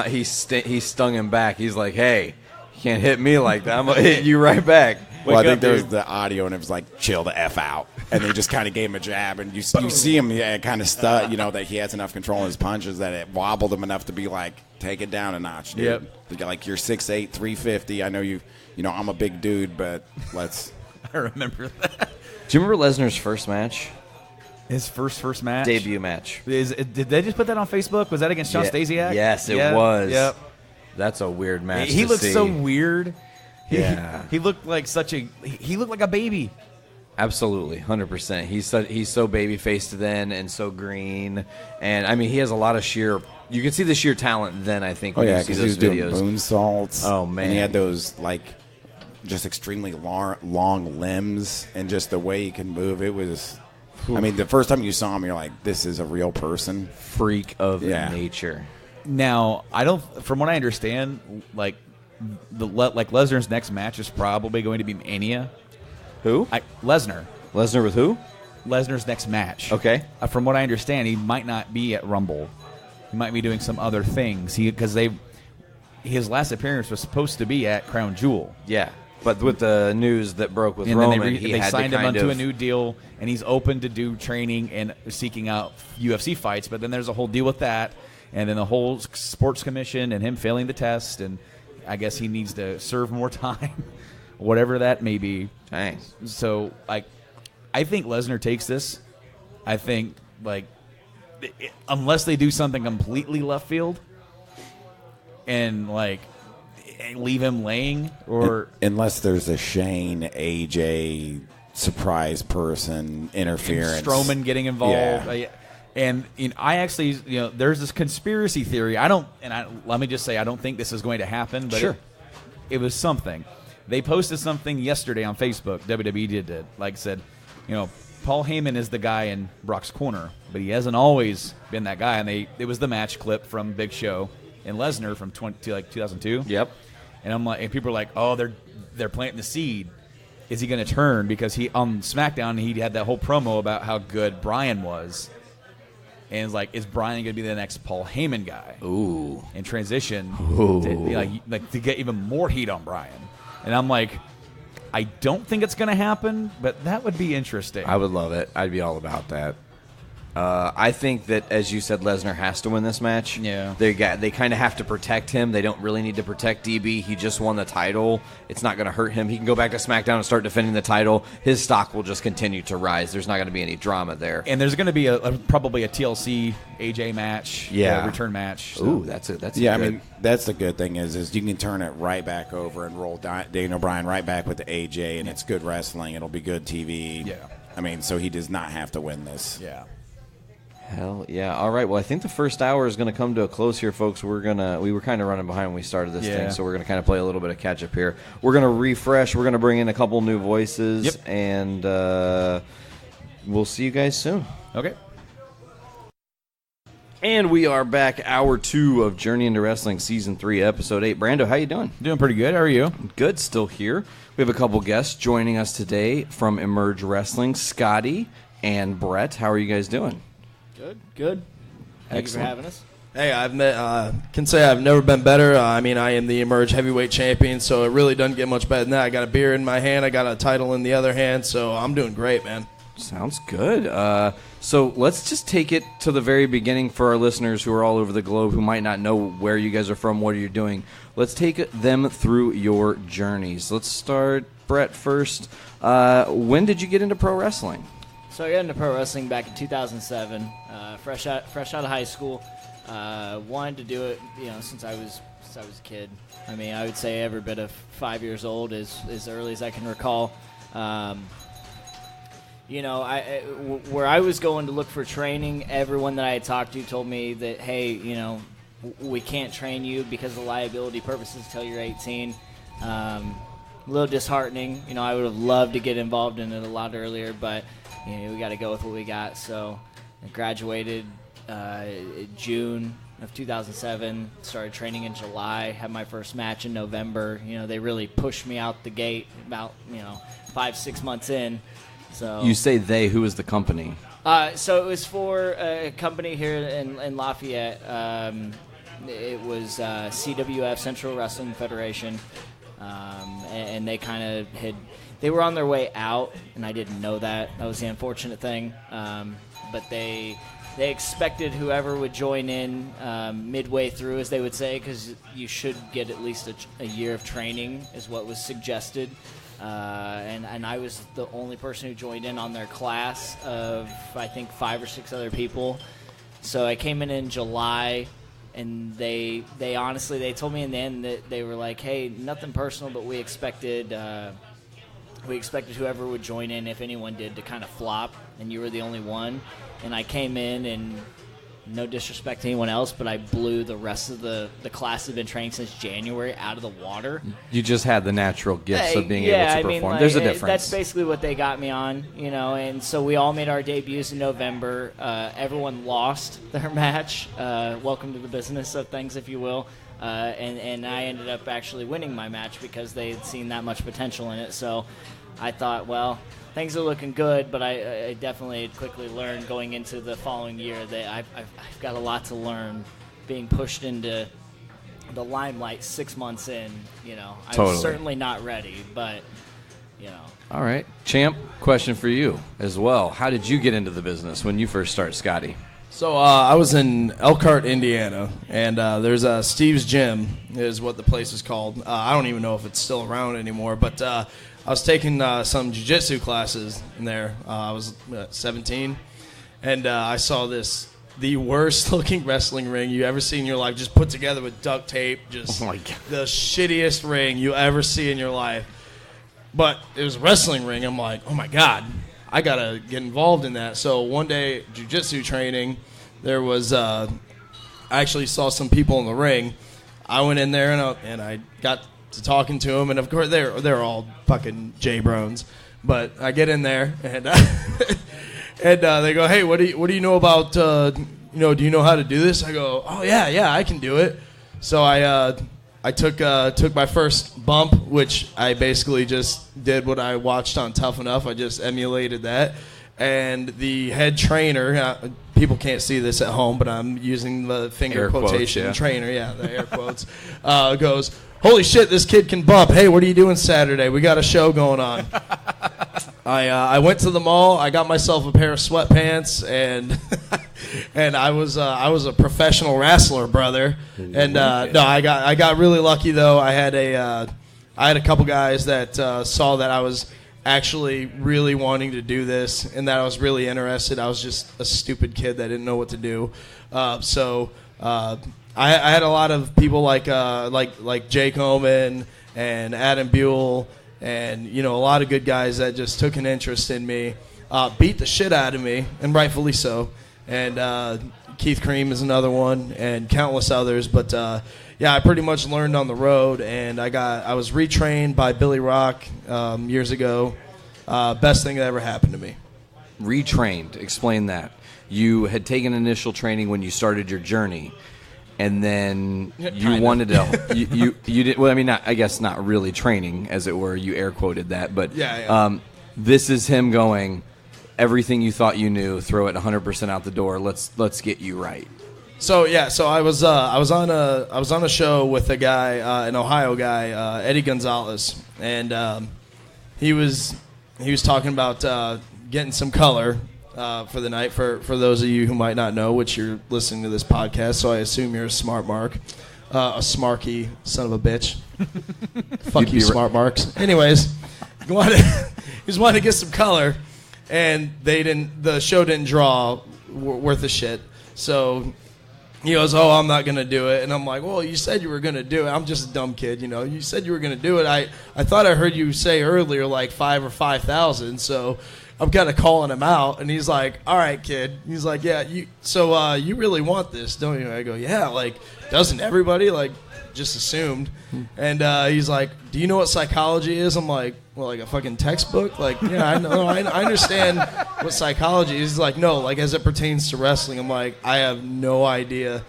he stung him back. He's like, hey, you can't hit me like that. I'm gonna hit you right back. Well, I think there was the audio, and it was like, chill the F out. And they just kind of gave him a jab, and you see him kind of that he has enough control in his punches that it wobbled him enough to be like, take it down a notch, dude. Yep. You're 6'8", 350. I know I'm a big dude, but let's. I remember that. Do you remember Lesnar's first match? His first match? Debut match. Did they just put that on Facebook? Was that against Sean Stasiak? Yes, it was. Yep. That's a weird match. He to looked see. so weird. Yeah. He looked like he looked like a baby. Absolutely, 100%. He's so baby faced then and so green, and I mean he has a lot of sheer. You can see the sheer talent then. I think. Oh When yeah, you see because those he was videos. doing moonsaults. Oh, man. and he had those like just extremely long limbs, and just the way he can move. It was. I mean, the first time you saw him, you're like, "This is a real person." Freak of Yeah. nature. Now, I don't. From what I understand, like Lesnar's next match is probably going to be Mania. Who? Lesnar. Lesnar with who? Lesnar's next match. Okay. From what I understand, he might not be at Rumble. He might be doing some other things. His last appearance was supposed to be at Crown Jewel. Yeah, but with the news that broke with And Roman, then he they had signed to him kind onto of, a new deal, and he's open to do training and seeking out UFC fights. But then there's a whole deal with that, and then the whole sports commission and him failing the test, and I guess he needs to serve more time, whatever that may be. Dang. So, I think Lesnar takes this. I think, unless they do something completely left field and, leave him laying or... Unless there's a Shane, AJ, surprise person, interference. Strowman getting involved. Yeah. And I actually, there's this conspiracy theory. Let me just say, I don't think this is going to happen, but Sure. it was something. They posted something yesterday on Facebook. WWE did it. Said, Paul Heyman is the guy in Brock's corner, but he hasn't always been that guy. And it was the match clip from Big Show and Lesnar from 2002. Yep. And I'm like, and people are like, oh, they're planting the seed. Is he going to turn? Because he on SmackDown he had that whole promo about how good Bryan was. And it's like, is Bryan going to be the next Paul Heyman guy? Ooh. And transition Ooh. to get even more heat on Bryan. And I'm like, I don't think it's going to happen, but that would be interesting. I would love it. I'd be all about that. I think that, as you said, Lesnar has to win this match. Yeah. They kind of have to protect him. They don't really need to protect DB. He just won the title. It's not going to hurt him. He can go back to SmackDown and start defending the title. His stock will just continue to rise. There's not going to be any drama there. And there's going to be probably a TLC AJ match, return match. So. Ooh, that's Yeah, good. I mean, that's the good thing is you can turn it right back over and roll Daniel Bryan right back with the AJ, and it's good wrestling. It'll be good TV. Yeah. I mean, so he does not have to win this. Yeah. Hell yeah! All right. Well, I think the first hour is going to come to a close here, folks. We were kind of running behind when we started this thing, so we're going to kind of play a little bit of catch up here. We're going to refresh. We're going to bring in a couple new voices, and we'll see you guys soon. Okay. And we are back, hour 2 of Journey into Wrestling, season 3, episode 8. Brando, how you doing? Doing pretty good. How are you? Good. Still here. We have a couple guests joining us today from Emerge Wrestling, Scotty and Brett. How are you guys doing? Good. Thank you for Excellent. having us. Hey, can say I've never been better. I am the Emerge Heavyweight Champion, so it really doesn't get much better than that. I got a beer in my hand, I got a title in the other hand, so I'm doing great, man. Sounds good. So let's just take it to the very beginning for our listeners who are all over the globe who might not know where you guys are from, what you're doing. Let's take them through your journeys. Let's start, Brett, first. When did you get into pro wrestling? So I got into pro wrestling back in 2007, fresh out of high school. Wanted to do it, since I was a kid. I mean, I would say every bit of 5 years old, as early as I can recall. Where I was going to look for training, everyone that I had talked to told me that, hey, we can't train you because of liability purposes until you're 18. A little disheartening. I would have loved to get involved in it a lot earlier, but we got to go with what we got. So I graduated June of 2007, started training in July, had my first match in November. They really pushed me out the gate about 5-6 months in. So You say they. Who is the company? So it was for a company here in Lafayette. It was CWF, Central Wrestling Federation, and they kind of they were on their way out, and I didn't know that. That was the unfortunate thing. But they expected whoever would join in midway through, as they would say, because you should get at least a year of training, is what was suggested. And I was the only person who joined in on their class of, I think, 5 or 6 other people. So I came in July, and they honestly, they told me in the end that they were like, hey, nothing personal, but we expected whoever would join in, if anyone did, to kind of flop, and you were the only one. And I came in, and no disrespect to anyone else, but I blew the rest of the class that had been training since January out of the water. You just had the natural gifts of being able to perform. I mean, there's a difference. That's basically what they got me on, and so we all made our debuts in November. Everyone lost their match. Welcome to the business of things, if you will. And I ended up actually winning my match because they had seen that much potential in it. So I thought, well, things are looking good, but I definitely quickly learned going into the following year that I've got a lot to learn being pushed into the limelight 6 months in. I was certainly not ready, but, All right. Champ, question for you as well. How did you get into the business when you first started, Scotty? So I was in Elkhart, Indiana, and there's Steve's Gym is what the place is called. I don't even know if it's still around anymore, but I was taking some jiu-jitsu classes in there. I was 17, and I saw the worst-looking wrestling ring you ever see in your life, just put together with duct tape, just the shittiest ring you ever see in your life. But it was a wrestling ring. I'm like, oh, my God. I got to get involved in that. So one day, jiu-jitsu training, there was I actually saw some people in the ring. I went in there, and I got to talking to them. And, of course, they're all fucking J-Brones. But I get in there, and and they go, hey, what do you know about, do you know how to do this? I go, oh, yeah, I can do it. So I took my first bump, which I basically just did what I watched on Tough Enough. I just emulated that. And the head trainer, people can't see this at home, but I'm using the finger air quotation quotes, trainer, the air quotes, goes, holy shit, this kid can bump. Hey, what are you doing Saturday? We got a show going on. I went to the mall. I got myself a pair of sweatpants, and and I was a professional wrestler, brother. And no, I got really lucky though. I had a couple guys that saw that I was actually really wanting to do this, and that I was really interested. I was just a stupid kid that didn't know what to do. So I had a lot of people like Jake Oman and Adam Buell. And, a lot of good guys that just took an interest in me, beat the shit out of me, and rightfully so. And Keith Cream is another one, and countless others. But, I pretty much learned on the road, and I was retrained by Billy Rock years ago. Best thing that ever happened to me. Retrained. Explain that. You had taken initial training when you started your journey. And then you wanted to, you did, well, I mean, I guess not really training, as it were. You air quoted that, but this is him going, everything you thought you knew, throw it 100% out the door. Let's get you right. So I was on a show with a guy, an Ohio guy, Eddie Gonzalez, and he was talking about getting some color. For the night, for those of you who might not know, which you're listening to this podcast, so I assume you're a smart mark, a smarky son of a bitch. Fuck you, smart marks. Anyways, he was wanting to get some color, and the show didn't draw worth a shit. So he goes, "Oh, I'm not gonna do it," and I'm like, "Well, you said you were gonna do it. I'm just a dumb kid, You said you were gonna do it. I thought I heard you say earlier like 5 or 5,000, so." I'm kind of calling him out, and he's like, all right, kid. He's like, yeah, you really want this, don't you? I go, yeah, like, doesn't everybody? Like, just assumed. And he's like, do you know what psychology is? I'm like, well, like a fucking textbook? Like, yeah, I know. I understand what psychology is. He's like, no, like, as it pertains to wrestling. I'm like, I have no idea.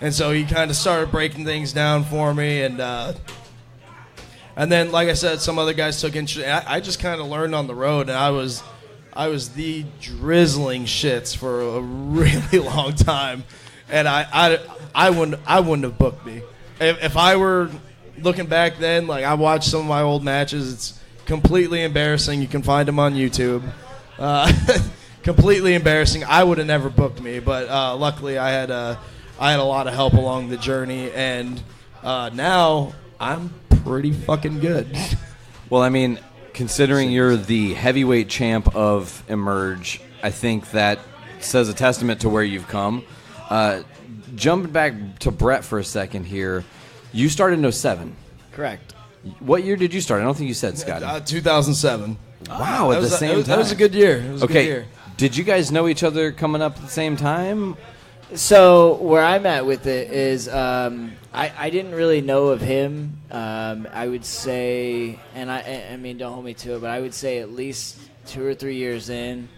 And so he kind of started breaking things down for me, and then, like I said, some other guys took interest. I just kind of learned on the road, and I was the drizzling shits for a really long time, and I wouldn't have booked me if I were looking back then. Like, I watched some of my old matches. It's completely embarrassing. You can find them on YouTube. Completely embarrassing. I would have never booked me, but luckily I had a lot of help along the journey, and now I'm pretty fucking good. Well, I mean, considering you're the heavyweight champ of Emerge, I think that says a testament to where you've come. Jumping back to Brett for a second here, you started in 07. Correct. What year did you start? I don't think you said, Scotty. 2007. Wow, at the same time. That was a good year. It was a good Okay, year. did you guys know each other coming up at the same time? So where I'm at with it is I didn't really know of him. I would say, and I mean, don't hold me to it, but I would say at least 2 or 3 years in,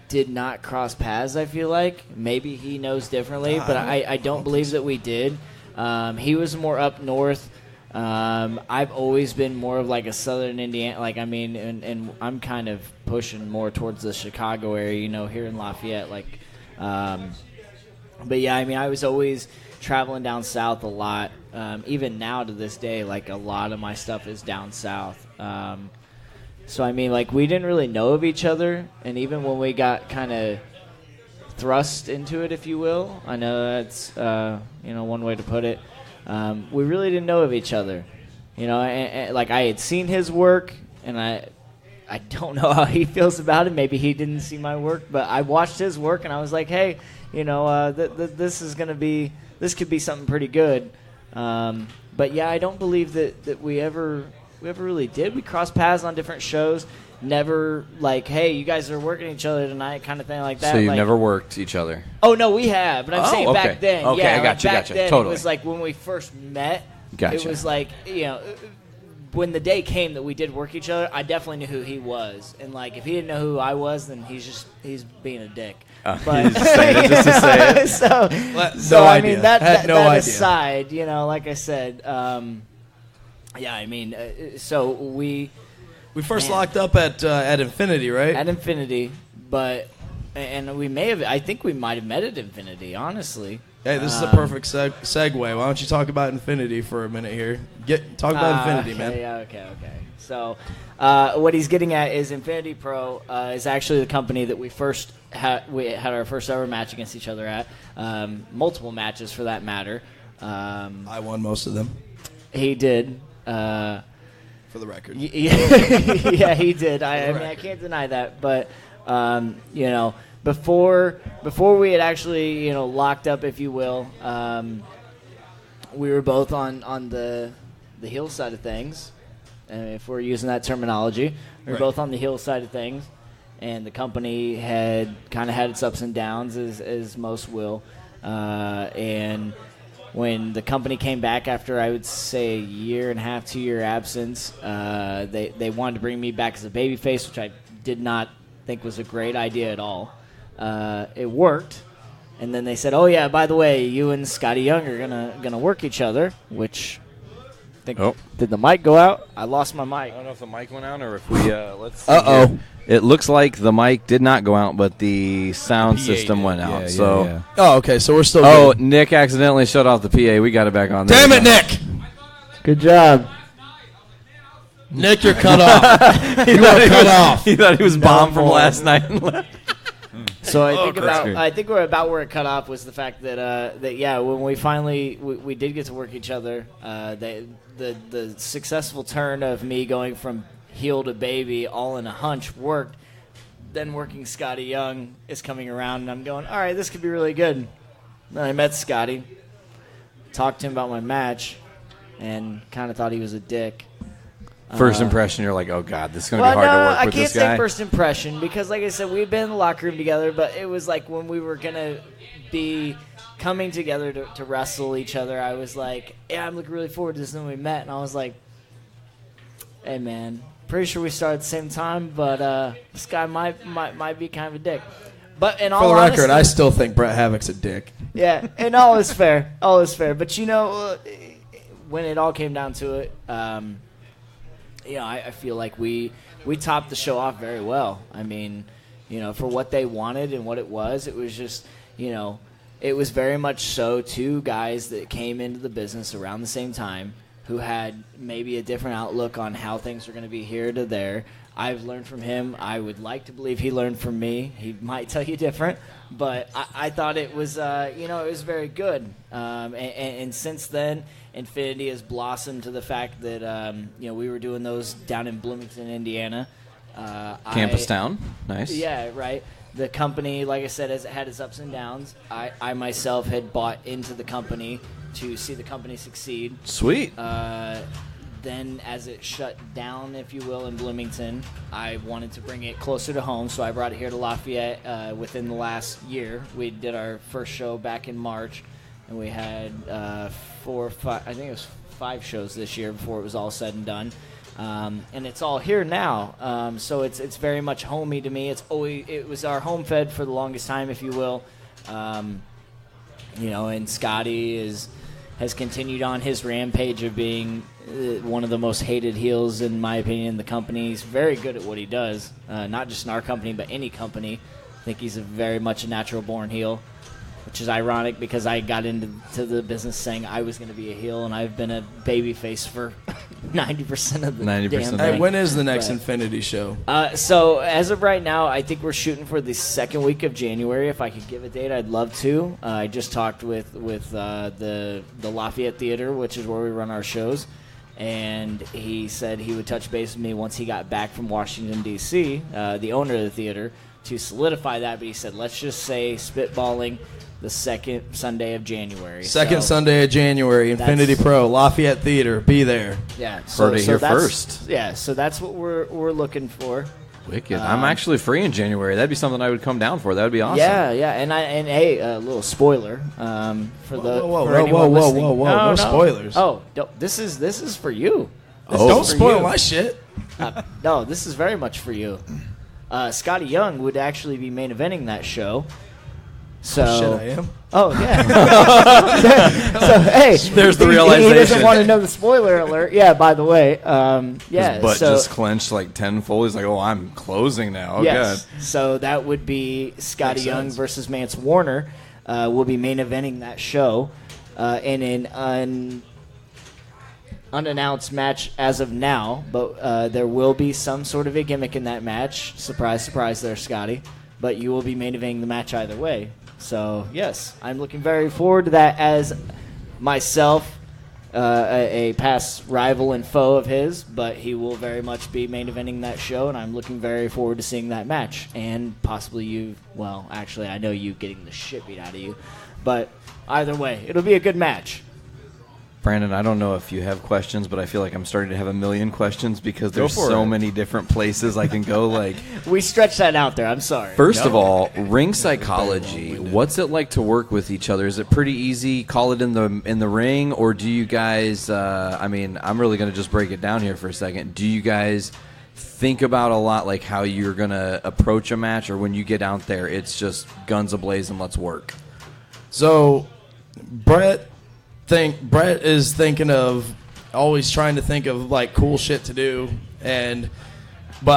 did not cross paths, I feel like. Maybe he knows differently, but I don't believe that we did. He was more up north. I've always been more of like a southern Indiana, like, I mean, and I'm kind of pushing more towards the Chicago area, you know, here in Lafayette, like, but yeah, I mean, I was always traveling down south a lot. Even now to this day, like, a lot of my stuff is down south. So, I mean, like, we didn't really know of each other, and even when we got kind of thrust into it, if you will, I know that's, you know, one way to put it, we really didn't know of each other. You know, and like, I had seen his work, and I don't know how he feels about it. Maybe he didn't see my work, but I watched his work, and I was like, hey, you know, this could be something pretty good. But yeah, I don't believe that we ever really did. We crossed paths on different shows. Never like, hey, you guys are working each other tonight, kind of thing like that. So you like, never worked each other? Oh no, we have. But I'm saying okay. back then. Okay, yeah, I got you. back then, Totally. It was like when we first met. Gotcha. It was like, you know, when the day came that we did work each other, I definitely knew who he was. And like, if he didn't know who I was, then he's being a dick. But He's just saying it just to say it. So I mean, that idea. aside, you know, like I said, yeah, I mean, so we first locked up at Infinity, right? At Infinity, and we may have, I think we might have met at Infinity, honestly. Hey, this is a perfect segue. Why don't you talk about Infinity for a minute here? Talk about Infinity, man. Yeah, okay. So, what he's getting at is Infinity Pro is actually the company that we had our first ever match against each other at. Multiple matches, for that matter. I won most of them. He did. For the record. Yeah, he did. I mean, I can't deny that. But, you know, before we had actually, you know, locked up, if you will, we were both on the heel side of things, if we're using that terminology. We were both on the heel side of things, and the company had kind of had its ups and downs, as most will. And when the company came back after, I would say, a year and a half, 2-year absence, they wanted to bring me back as a babyface, which I did not think was a great idea at all. It worked, and then they said, "Oh yeah, by the way, you and Scotty Young are gonna work each other." Which, I think, did the mic go out? I lost my mic. I don't know if the mic went out or if we let's. Uh-oh. It looks like the mic did not go out, but the sound system went out. Yeah. Oh, okay. So we're still. Oh, Nick accidentally shut off the PA. We got it back on. Damn it, Nick! Good job. Nick, you're cut off. You are cut off. He thought he was bombed from last night and left. So I think we're about where it cut off was the fact that yeah, when we finally we did get to work each other, the successful turn of me going from heel to baby all in a hunch worked. Then working Scotty Young is coming around, and I'm going, all right, this could be really good. Then I met Scotty, talked to him about my match, and kind of thought he was a dick. First impression, you're like, oh, God, this is going to be hard to work with this guy? I can't say first impression because, like I said, we've been in the locker room together, but it was like when we were going to be coming together to wrestle each other, I was like, yeah, I'm looking really forward to this. And then we met, and I was like, hey, man, pretty sure we started at the same time, but this guy might be kind of a dick. But in all honesty, record, I still think Brett Havoc's a dick. Yeah, and all is fair. All is fair. But, you know, when it all came down to it, you know, I feel like we topped the show off very well. I mean, you know, for what they wanted and what it was just, you know, it was very much so two guys that came into the business around the same time who had maybe a different outlook on how things are going to be here to there. I've learned from him. I would like to believe he learned from me. He might tell you different, but I thought it was, you know, it was very good. And since then, Infinity has blossomed to the fact that, you know, we were doing those down in Bloomington, Indiana. Campus town. Nice. Yeah, right. The company, like I said, has had its ups and downs. I myself had bought into the company to see the company succeed. Sweet. Then as it shut down, if you will, in Bloomington, I wanted to bring it closer to home, so I brought it here to Lafayette within the last year. We did our first show back in March, and we had 4 or 5, I think it was 5 shows this year before it was all said and done. And it's all here now, so it's very much homey to me. It was our home fed for the longest time, if you will. And Scotty has continued on his rampage of being one of the most hated heels, in my opinion, in the company. He's very good at what he does, not just in our company, but any company. I think he's very much a natural-born heel, which is ironic because I got into the business saying I was going to be a heel, and I've been a babyface for 90% of the 90%. Damn thing. Hey, when is the next Infinity show? So as of right now, I think we're shooting for the second week of January. If I could give a date, I'd love to. I just talked with the Lafayette Theater, which is where we run our shows, and he said he would touch base with me once he got back from Washington, D.C., the owner of the theater, to solidify that. But he said, let's just say spitballing the second Sunday of January. Sunday of January, Infinity Pro, Lafayette Theater. Be there. Yeah. Heard it here first. Yeah, so that's what we're looking for. Wicked. I'm actually free in January. That'd be something I would come down for. That would be awesome. Yeah. And hey, a little spoiler for whoa, no spoilers. Oh, this is for you. Don't spoil my shit. No, this is very much for you. Scotty Young would actually be main eventing that show. So, shit, I am. Oh, yeah. So, hey. There's the realization. He doesn't want to know the spoiler alert. Yeah, by the way. Yeah. His butt just clenched like tenfold. He's like, oh, I'm closing now. Oh, yes. God. So that would be Scotty Young versus Mance Warner. Will be main eventing that show. In an unannounced match as of now. But there will be some sort of a gimmick in that match. Surprise, surprise there, Scotty. But you will be main eventing the match either way. So, yes, I'm looking very forward to that as myself, a past rival and foe of his, but he will very much be main eventing that show, and I'm looking very forward to seeing that match. And possibly you, well, actually, I know you getting the shit beat out of you, but either way, it'll be a good match. Brandon, I don't know if you have questions, but I feel like I'm starting to have a million questions because there's so many different places I can go. Like, we stretched that out there. I'm sorry. First of all, ring psychology. What's it like to work with each other? Is it pretty easy? Call it in the ring, or do you guys? I'm really going to just break it down here for a second. Do you guys think about a lot, like how you're going to approach a match, or when you get out there, it's just guns ablaze and let's work? So, Brett is thinking of always trying to think of like cool shit to do, but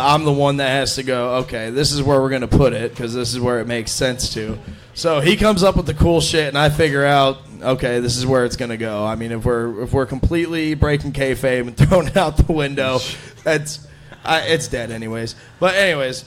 I'm the one that has to go, okay, this is where we're going to put it because this is where it makes sense to. So he comes up with the cool shit and I figure out, okay, this is where it's going to go. I mean, if we're completely breaking kayfabe and throwing it out the window, it's dead anyways. But anyways,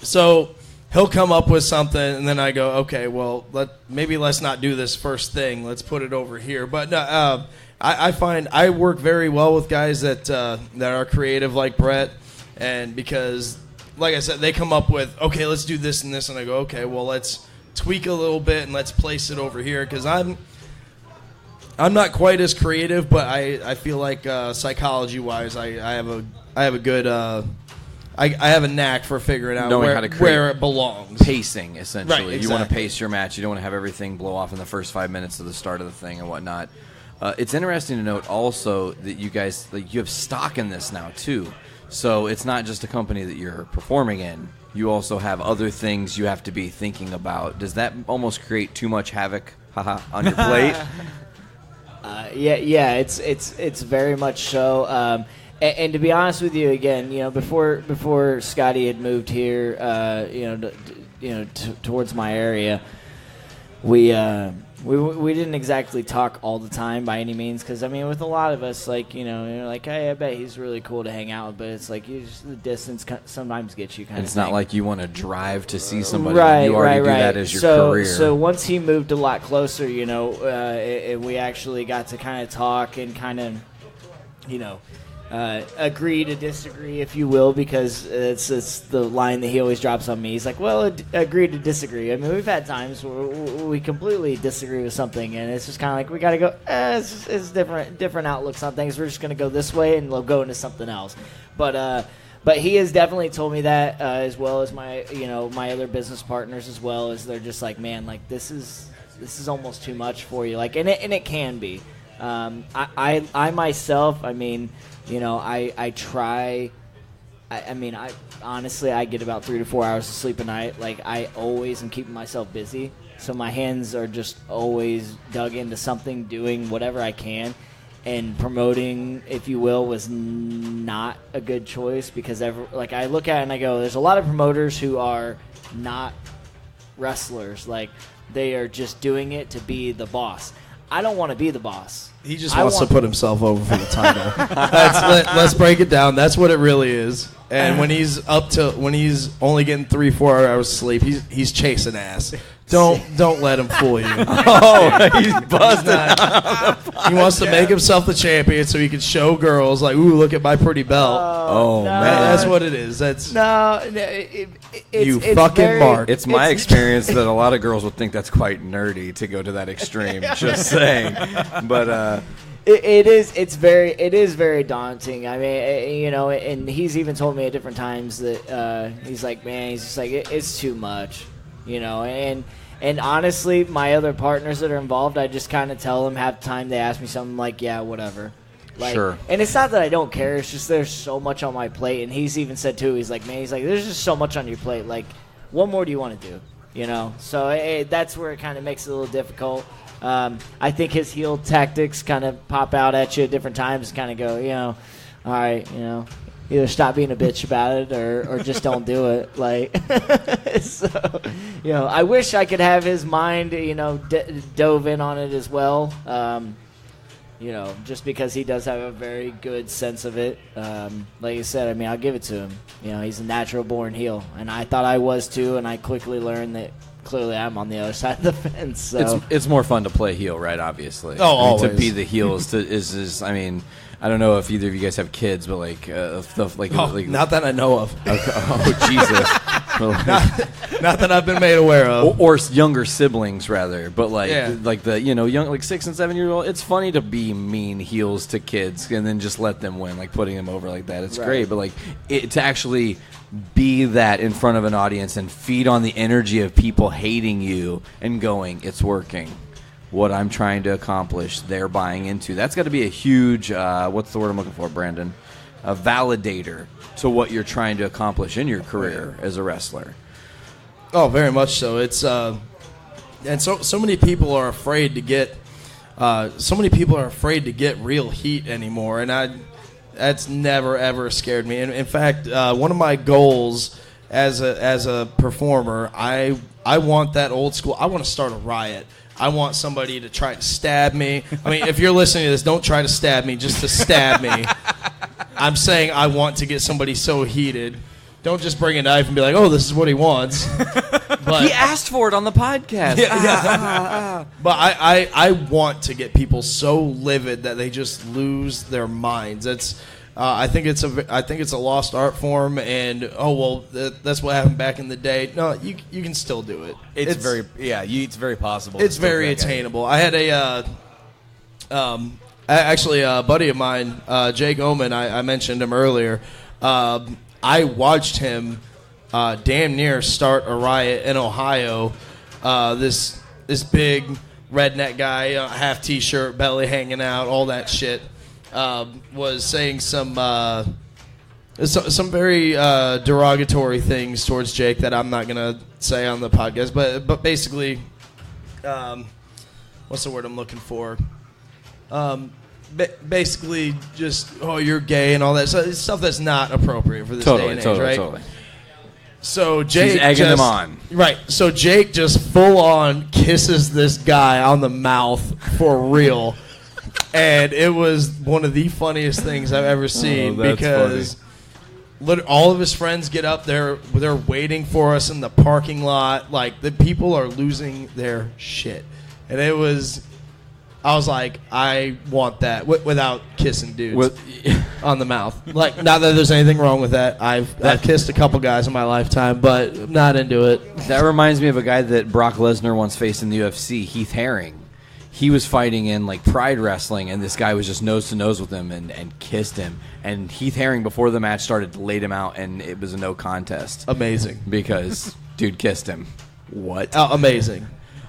so he'll come up with something, and then I go, okay, well, let's not do this first thing. Let's put it over here. But no, I find I work very well with guys that are creative like Brett, and because, like I said, they come up with, okay, let's do this and this, and I go, okay, well, let's tweak a little bit and let's place it over here because I'm not quite as creative, but I feel like psychology-wise, I have a good. I have a knack for figuring out where it belongs. Pacing, essentially. Right, exactly. You want to pace your match. You don't want to have everything blow off in the first 5 minutes of the start of the thing and whatnot. It's interesting to note also that you guys, you have stock in this now, too. So it's not just a company that you're performing in. You also have other things you have to be thinking about. Does that almost create too much havoc on your plate? Yeah, it's very much so. And to be honest with you, again, before Scotty had moved here, towards my area, we didn't exactly talk all the time by any means. Because with a lot of us, you're like, hey, I bet he's really cool to hang out with, but it's like the distance sometimes gets you kind of. It's not like you want to drive to see somebody. Right, you already do that as your career. So once he moved a lot closer, we actually got to kind of talk and kind of, agree to disagree, if you will, because it's the line that he always drops on me. He's like, well, agree to disagree. I mean, we've had times where we completely disagree with something, and it's just kind of like we got to go, it's different outlooks on things. We're just going to go this way, and we'll go into something else. But he has definitely told me that, as well as my other business partners as well, as they're just like, man, like this is almost too much for you. Like, and it can be. I myself, I mean, I try. I honestly, I get about 3 to 4 hours of sleep a night. Like, I always am keeping myself busy, so my hands are just always dug into something, doing whatever I can. And promoting, if you will, was not a good choice because I look at it and I go, there's a lot of promoters who are not wrestlers. Like, they are just doing it to be the boss. I don't want to be the boss. He just wants to put himself over for the title. Let's break it down. That's what it really is. And when he's only getting 3-4 hours of sleep, he's chasing ass. Don't let him fool you. Oh, he's busted. He wants to make himself the champion so he can show girls like, ooh, look at my pretty belt. Oh, no. Man, that's what it is. That's it's fucking Mark. It's my experience that a lot of girls would think that's quite nerdy to go to that extreme. Just saying, but. It is very daunting. I mean, and he's even told me at different times that he's like, man, he's just like, it's too much, and honestly, my other partners that are involved, I just kind of tell them half the time they ask me something like, yeah, whatever. Like, sure. And it's not that I don't care. It's just there's so much on my plate, and he's even said too. He's like, there's just so much on your plate. Like, what more do you want to do? So that's where it kind of makes it a little difficult. I think his heel tactics kind of pop out at you at different times, kind of go, all right, either stop being a bitch about it or just don't do it. Like, so, I wish I could have his mind, dove in on it as well. Just because he does have a very good sense of it. Like you said, I mean, I'll give it to him. He's a natural born heel, and I thought I was too, and I quickly learned that clearly I'm on the other side of the fence. So. It's more fun to play heel, right? Obviously. Always. To be the heel is I mean, I don't know if either of you guys have kids, but like not that I know of. Okay. Oh Jesus! not that I've been made aware of, or younger siblings rather. But like the young 6 and 7 year old, it's funny to be mean heels to kids and then just let them win, like putting them over like that. It's great, but like to actually be that in front of an audience and feed on the energy of people hating you and going, it's working. What I'm trying to accomplish, they're buying into. That's got to be a huge, what's the word I'm looking for, Brandon? A validator to what you're trying to accomplish in your career as a wrestler. Oh, very much so. It's and so many people are afraid to get, real heat anymore, and that's never ever scared me. And in fact, one of my goals as a performer, I want that old school. I want to start a riot. I want somebody to try to stab me. I mean, if you're listening to this, don't try to stab me just to stab me. I'm saying I want to get somebody so heated. Don't just bring a knife and be like, oh, this is what he wants. But he asked for it on the podcast. But I want to get people so livid that they just lose their minds. I think it's a lost art form, and that's what happened back in the day. No, you can still do it. It's very possible. It's very attainable. I had a buddy of mine, Jake Oman. I mentioned him earlier. I watched him damn near start a riot in Ohio. This big redneck guy, half t-shirt, belly hanging out, all that shit. Was saying some very derogatory things towards Jake that I'm not gonna say on the podcast, but basically, what's the word I'm looking for? Basically, just you're gay and all that stuff that's not appropriate for this day and age, right? Totally. So Jake he's egging him on, right? So Jake just full on kisses this guy on the mouth for real. And it was one of the funniest things I've ever seen because all of his friends get up there. They're waiting for us in the parking lot. Like, the people are losing their shit. And it was I was like, I want that without kissing dudes on the mouth. Like, not that there's anything wrong with that. I've kissed a couple guys in my lifetime, but not into it. That reminds me of a guy that Brock Lesnar once faced in the UFC, Heath Herring. He was fighting in like Pride Wrestling, and this guy was just nose to nose with him and kissed him. And Heath Herring, before the match started, laid him out, and it was a no contest. Amazing. Because dude kissed him. What? Oh, amazing.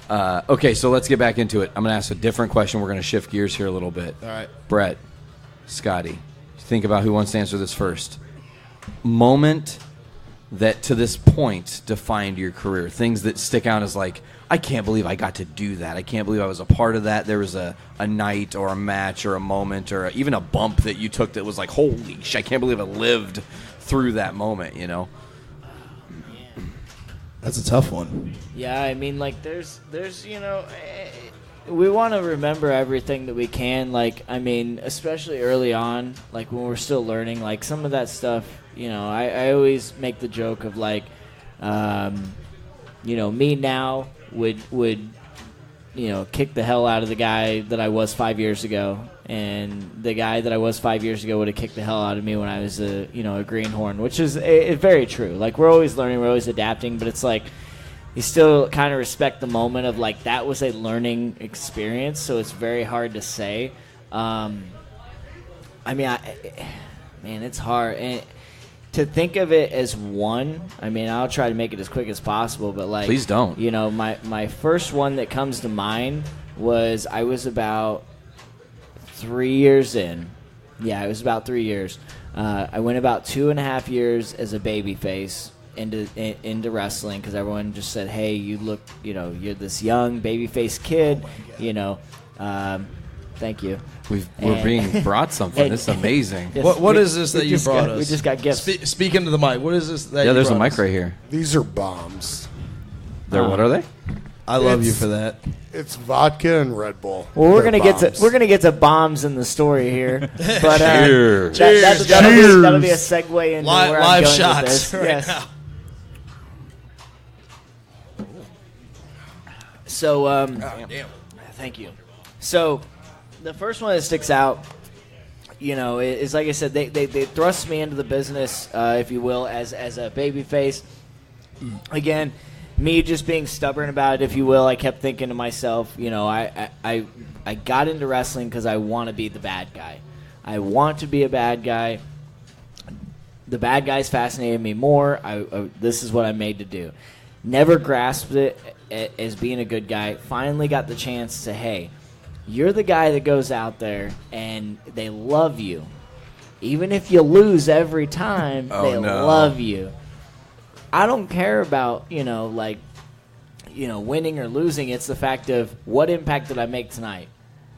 Okay, so let's get back into it. I'm going to ask a different question. We're going to shift gears here a little bit. All right. Brett, Scotty, think about who wants to answer this first. Moment that to this point defined your career. Things that stick out as like, I can't believe I got to do that. I can't believe I was a part of that. There was a night or a match or a moment or even a bump that you took that was like, holy shit, I can't believe I lived through that moment, you know? That's a tough one. Yeah, I mean, like, there's you know, we want to remember everything that we can. Like, I mean, especially early on, like when we're still learning, like some of that stuff, you know, I always make the joke of like, you know, me now would you know, kick the hell out of the guy that I was 5 years ago, and the guy that I was 5 years ago would have kicked the hell out of me when I was a greenhorn, which is very true. Like, we're always learning, we're always adapting, but it's like you still kind of respect the moment of like that was a learning experience, so it's very hard to say. I mean, man, it's hard. And to think of it as one, I mean, I'll try to make it as quick as possible, but like, please don't. You know, my first one that comes to mind was I was about 3 years in. Yeah, it was about 3 years. I went about 2.5 years as a babyface into wrestling because everyone just said, "Hey, you look, you know, you're this young babyface kid, you know." Thank you. We're being brought something. This is amazing. What is this that you brought us? We just got gifts. Speak into the mic. What is this that you there's a brought mic us? right here. These are bombs. What are they? I love you for that. It's vodka and Red Bull. Well, we're They're gonna get to bombs in the story here, but Cheers. That'll be a segue into where I'm live going shots with this. right Yes. now. So, Damn. thank you. So, the first one that sticks out, you know, is like I said, they thrust me into the business, if you will, as a babyface. Again, me just being stubborn about it, if you will. I kept thinking to myself, you know, I got into wrestling because I want to be the bad guy. I want to be a bad guy. The bad guys fascinated me more. This is what I'm made to do. Never grasped it as being a good guy. Finally got the chance to, hey, you're the guy that goes out there and they love you. Even if you lose every time, love you. I don't care about, you know, like, you know, winning or losing. It's the fact of what impact did I make tonight?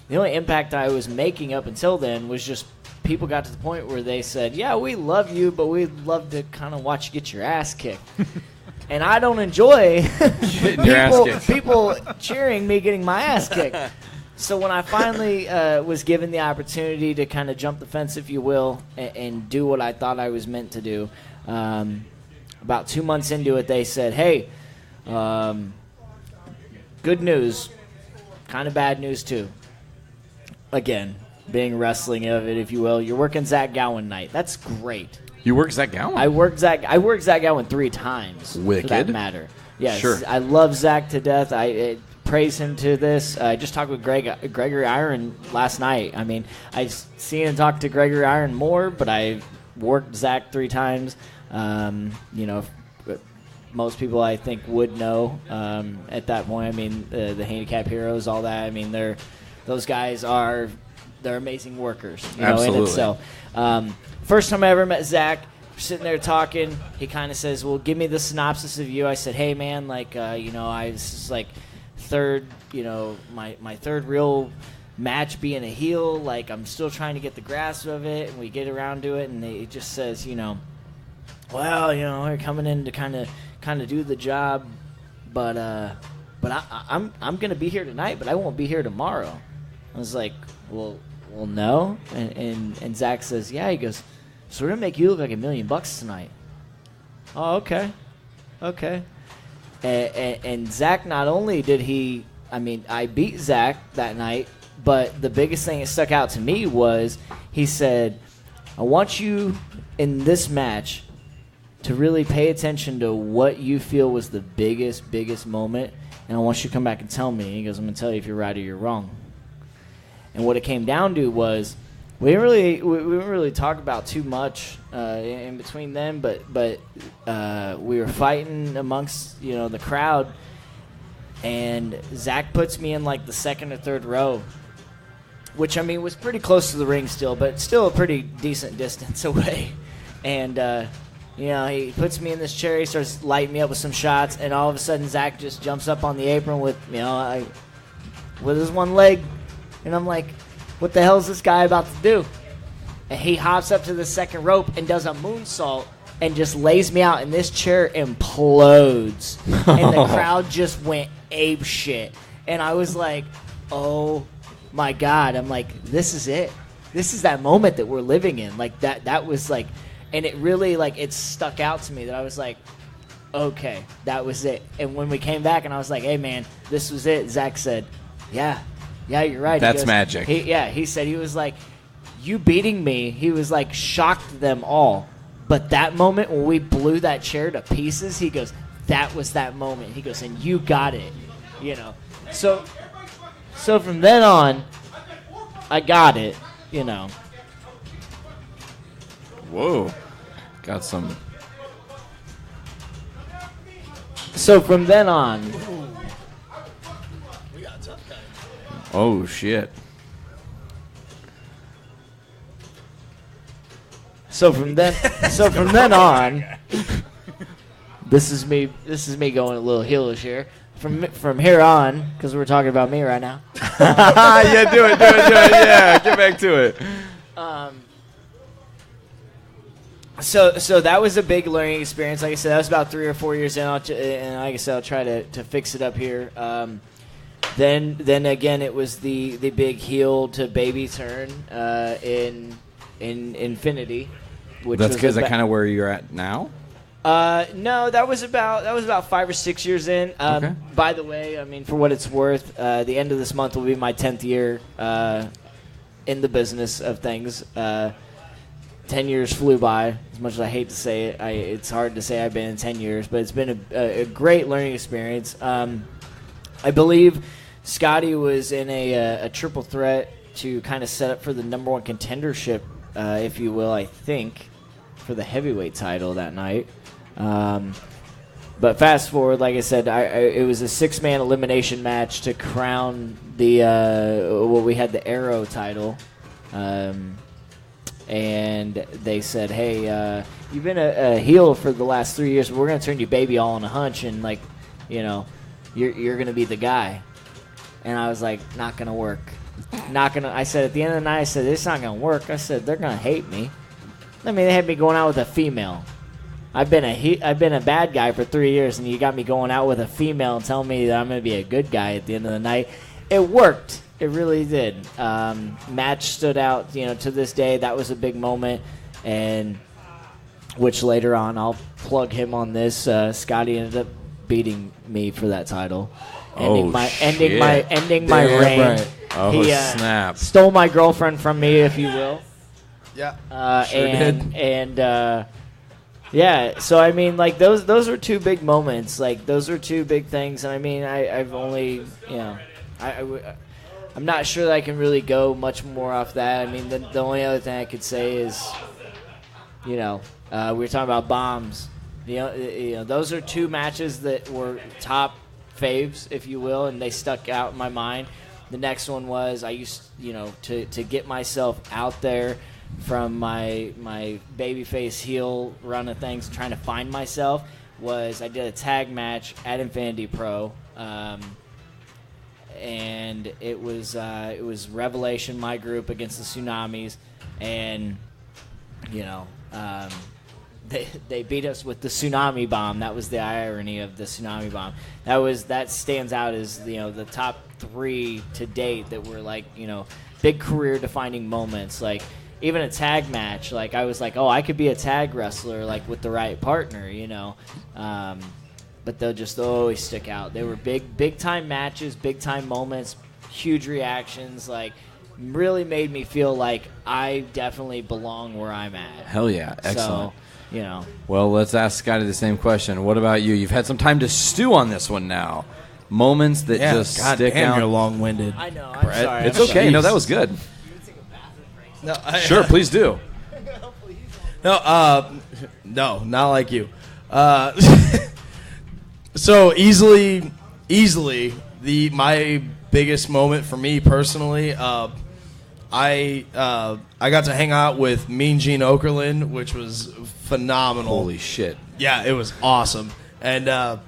The only impact I was making up until then was just people got to the point where they said, yeah, we love you, but we'd love to kind of watch you get your ass kicked. And I don't enjoy people cheering me getting my ass kicked. So when I finally was given the opportunity to kind of jump the fence, if you will, and do what I thought I was meant to do, about 2 months into it, they said, hey, good news, kind of bad news too. Again, being wrestling of it, if you will, you're working Zach Gowen night. That's great. You work Zach Gowen? I worked Zach Gowen 3 times. Wicked. For that matter. Yes, sure. I love Zach to death. I praise him to this. I just talked with Gregory Iron last night. I mean, I've seen and talked to Gregory Iron more, but I worked Zach 3 times. You know, most people I think would know at that point. I mean, the Handicap Heroes, all that. I mean, those guys they're amazing workers. You know, in itself. First time I ever met Zach, sitting there talking, he kind of says, well, give me the synopsis of you. I said, hey, man, like, you know, this is like third, you know, my third real match being a heel. Like, I'm still trying to get the grasp of it, and we get around to it, and he just says, you know, well, you know, we're coming in to kind of do the job, but I'm going to be here tonight, but I won't be here tomorrow. I was like, well, no. And Zach says, yeah. He goes, so we're going to make you look like $1 million tonight. Oh, okay. And Zach, not only did I beat Zach that night, But the biggest thing that stuck out to me was he said, I want you in this match to really pay attention to what you feel was the biggest moment, and I want you to come back and tell me. He goes, I'm going to tell you if you're right or you're wrong. And what it came down to was we didn't really talk about too much in between them, but we were fighting amongst the crowd, and Zach puts me in like the second or third row, which I mean was pretty close to the ring still, but still a pretty decent distance away. And he puts me in this chair, he starts lighting me up with some shots, and all of a sudden Zach just jumps up on the apron with with his one leg, and I'm like, what the hell is this guy about to do? And he hops up to the second rope and does a moonsault and just lays me out, and this chair implodes. And the crowd just went ape shit. And I was like, oh my God. I'm like, this is it. This is that moment that we're living in. Like that was like, and it really it stuck out to me that I was like, okay, that was it. And when we came back and I was like, hey man, this was it, Zach said, yeah, you're right. That's magic. He said, he was like, you beating me, he was like, shocked them all. But that moment when we blew that chair to pieces, he goes, that was that moment. He goes, and you got it. So from then on, I got it, Whoa. Got some. So from then on. Oh, shit. So from then on, this is me going a little heelish here. From here on, because we're talking about me right now. Yeah, do it. Yeah, get back to it. So that was a big learning experience. Like I said, that was about 3 or 4 years in, and like I said, I'll try to fix it up here. Then again, it was the big heel to baby turn in Infinity. Which That's because kind of where you're at now. No, that was about 5 or 6 years in. Okay. By the way, I mean, for what it's worth, the end of this month will be my 10th year in the business of things. 10 years flew by. As much as I hate to say it, it's hard to say I've been in 10 years, but it's been a great learning experience. I believe Scotty was in a triple threat to kind of set up for the number one contendership, if you will, I think, for the heavyweight title that night. But fast forward, like I said, it was a 6-man elimination match to crown the we had the Arrow title. And they said, hey, you've been a heel for the last 3 years, but we're going to turn you baby all on a hunch, and you're going to be the guy. And I was like, not going to work. I said, at the end of the night, I said, it's not going to work. I said, they're going to hate me. I mean, they had me going out with a female. I've been a bad guy for 3 years, and you got me going out with a female and telling me that I'm going to be a good guy at the end of the night. It worked. It really did. Match stood out, to this day. That was a big moment, and which later on I'll plug him on this. Scotty ended up beating me for that title, ending my reign. Right. Oh, he snap! Stole my girlfriend from me, if you will. Yeah, did. And yeah, so I mean, like those are two big moments. Like those are two big things, and I mean, I've only, I'm not sure that I can really go much more off that. I mean, the only other thing I could say is, we were talking about bombs. Those are two matches that were top faves, if you will, and they stuck out in my mind. The next one was I used, to get myself out there from my babyface heel run of things, trying to find myself. Was I did a tag match at Infinity Pro. And it was Revelation, my group, against the Tsunamis, and they beat us with the Tsunami Bomb. That was the irony of the Tsunami Bomb. That stands out as the top 3 to date that were like big career defining moments. Like even a tag match, like I was like, oh, I could be a tag wrestler like with the right partner, But they'll just always stick out. They were big time matches, big time moments, huge reactions, like really made me feel like I definitely belong where I'm at. Hell yeah. Excellent. So, Well, let's ask Scotty the same question. What about you? You've had some time to stew on this one now. Moments that just stick out. You're long-winded. I know. I'm Brett. sorry. It's I'm okay. sorry. No, that was good. No, Sure, please do. No, not like you. So easily, my biggest moment for me personally, I got to hang out with Mean Gene Okerlund, which was phenomenal. Holy shit. Yeah, it was awesome. And I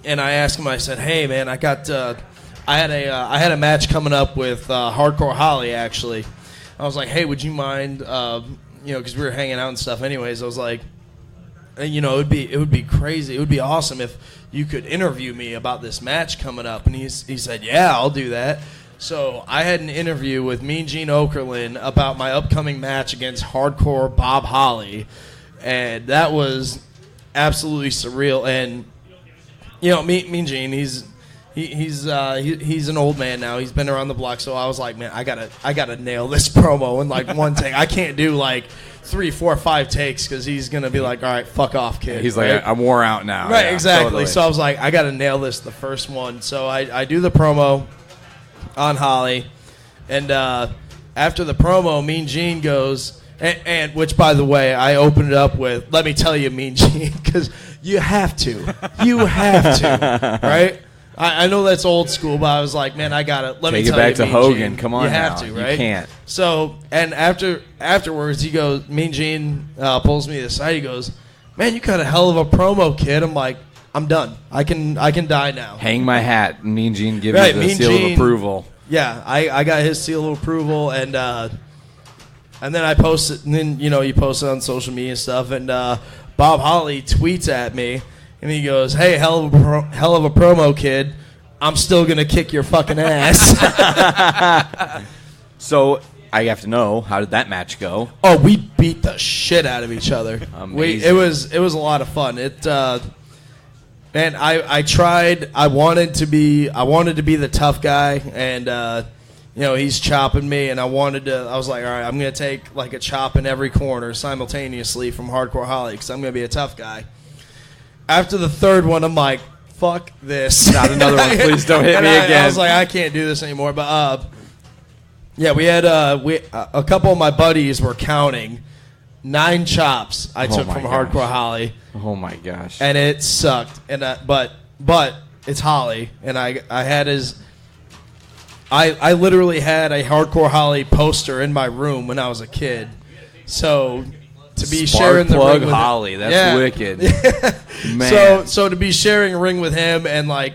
asked him, I said, "Hey man, I had a match coming up with Hardcore Holly actually." I was like, "Hey, would you mind because we were hanging out and stuff anyways." I was like, it would be crazy. It would be awesome if you could interview me about this match coming up. And he said, "Yeah, I'll do that." So I had an interview with Mean Gene Okerlund about my upcoming match against Hardcore Bob Holly, and that was absolutely surreal. And Mean Gene, he's an old man now. He's been around the block, so I was like, man, I gotta nail this promo in like one take. I can't do like 3, 4, 5 takes because he's gonna be like, all right, fuck off, kid. He's right? like, I'm wore out now. Right, Yeah, exactly. totally. So I was like, I gotta nail this the first one. So I do the promo on Holly, and after the promo, Mean Gene goes, and which, by the way, I opened it up with, "Let me tell you, Mean Gene," because you have to, right? I know that's old school, but I was like, man, I gotta let me Take it tell back you, to Mean Hogan. Gene, Come on you have now. to, You right? can't. So, and afterwards, he goes, Mean Gene pulls me aside. He goes, "Man, you got a hell of a promo, kid." I'm like, I'm done. I can die now. Hang my hat. Mean Gene give Right, you the Mean seal Gene- of approval. Yeah, I got his seal of approval, and then I posted, and then you post it on social media and stuff, and Bob Holly tweets at me, and he goes, "Hey, hell of a promo, kid. I'm still gonna kick your fucking ass." So I have to know, how did that match go? Oh, we beat the shit out of each other. Amazing. It was a lot of fun. Man, I tried. I wanted to be the tough guy, and he's chopping me, and I was like, all right, I'm gonna take like a chop in every corner simultaneously from Hardcore Holly because I'm gonna be a tough guy. After the third one, I'm like, fuck this. Not another one. Please don't hit me again. I was like, I can't do this anymore. But yeah, we had a couple of my buddies were counting 9 chops I took from gosh. Hardcore Holly. Oh my gosh. And it sucked. And but it's Holly, and I had his. I literally had a Hardcore Holly poster in my room when I was a kid. So to be sharing the Spark ring plug with Holly, that's wicked. Man. So to be sharing a ring with him, and like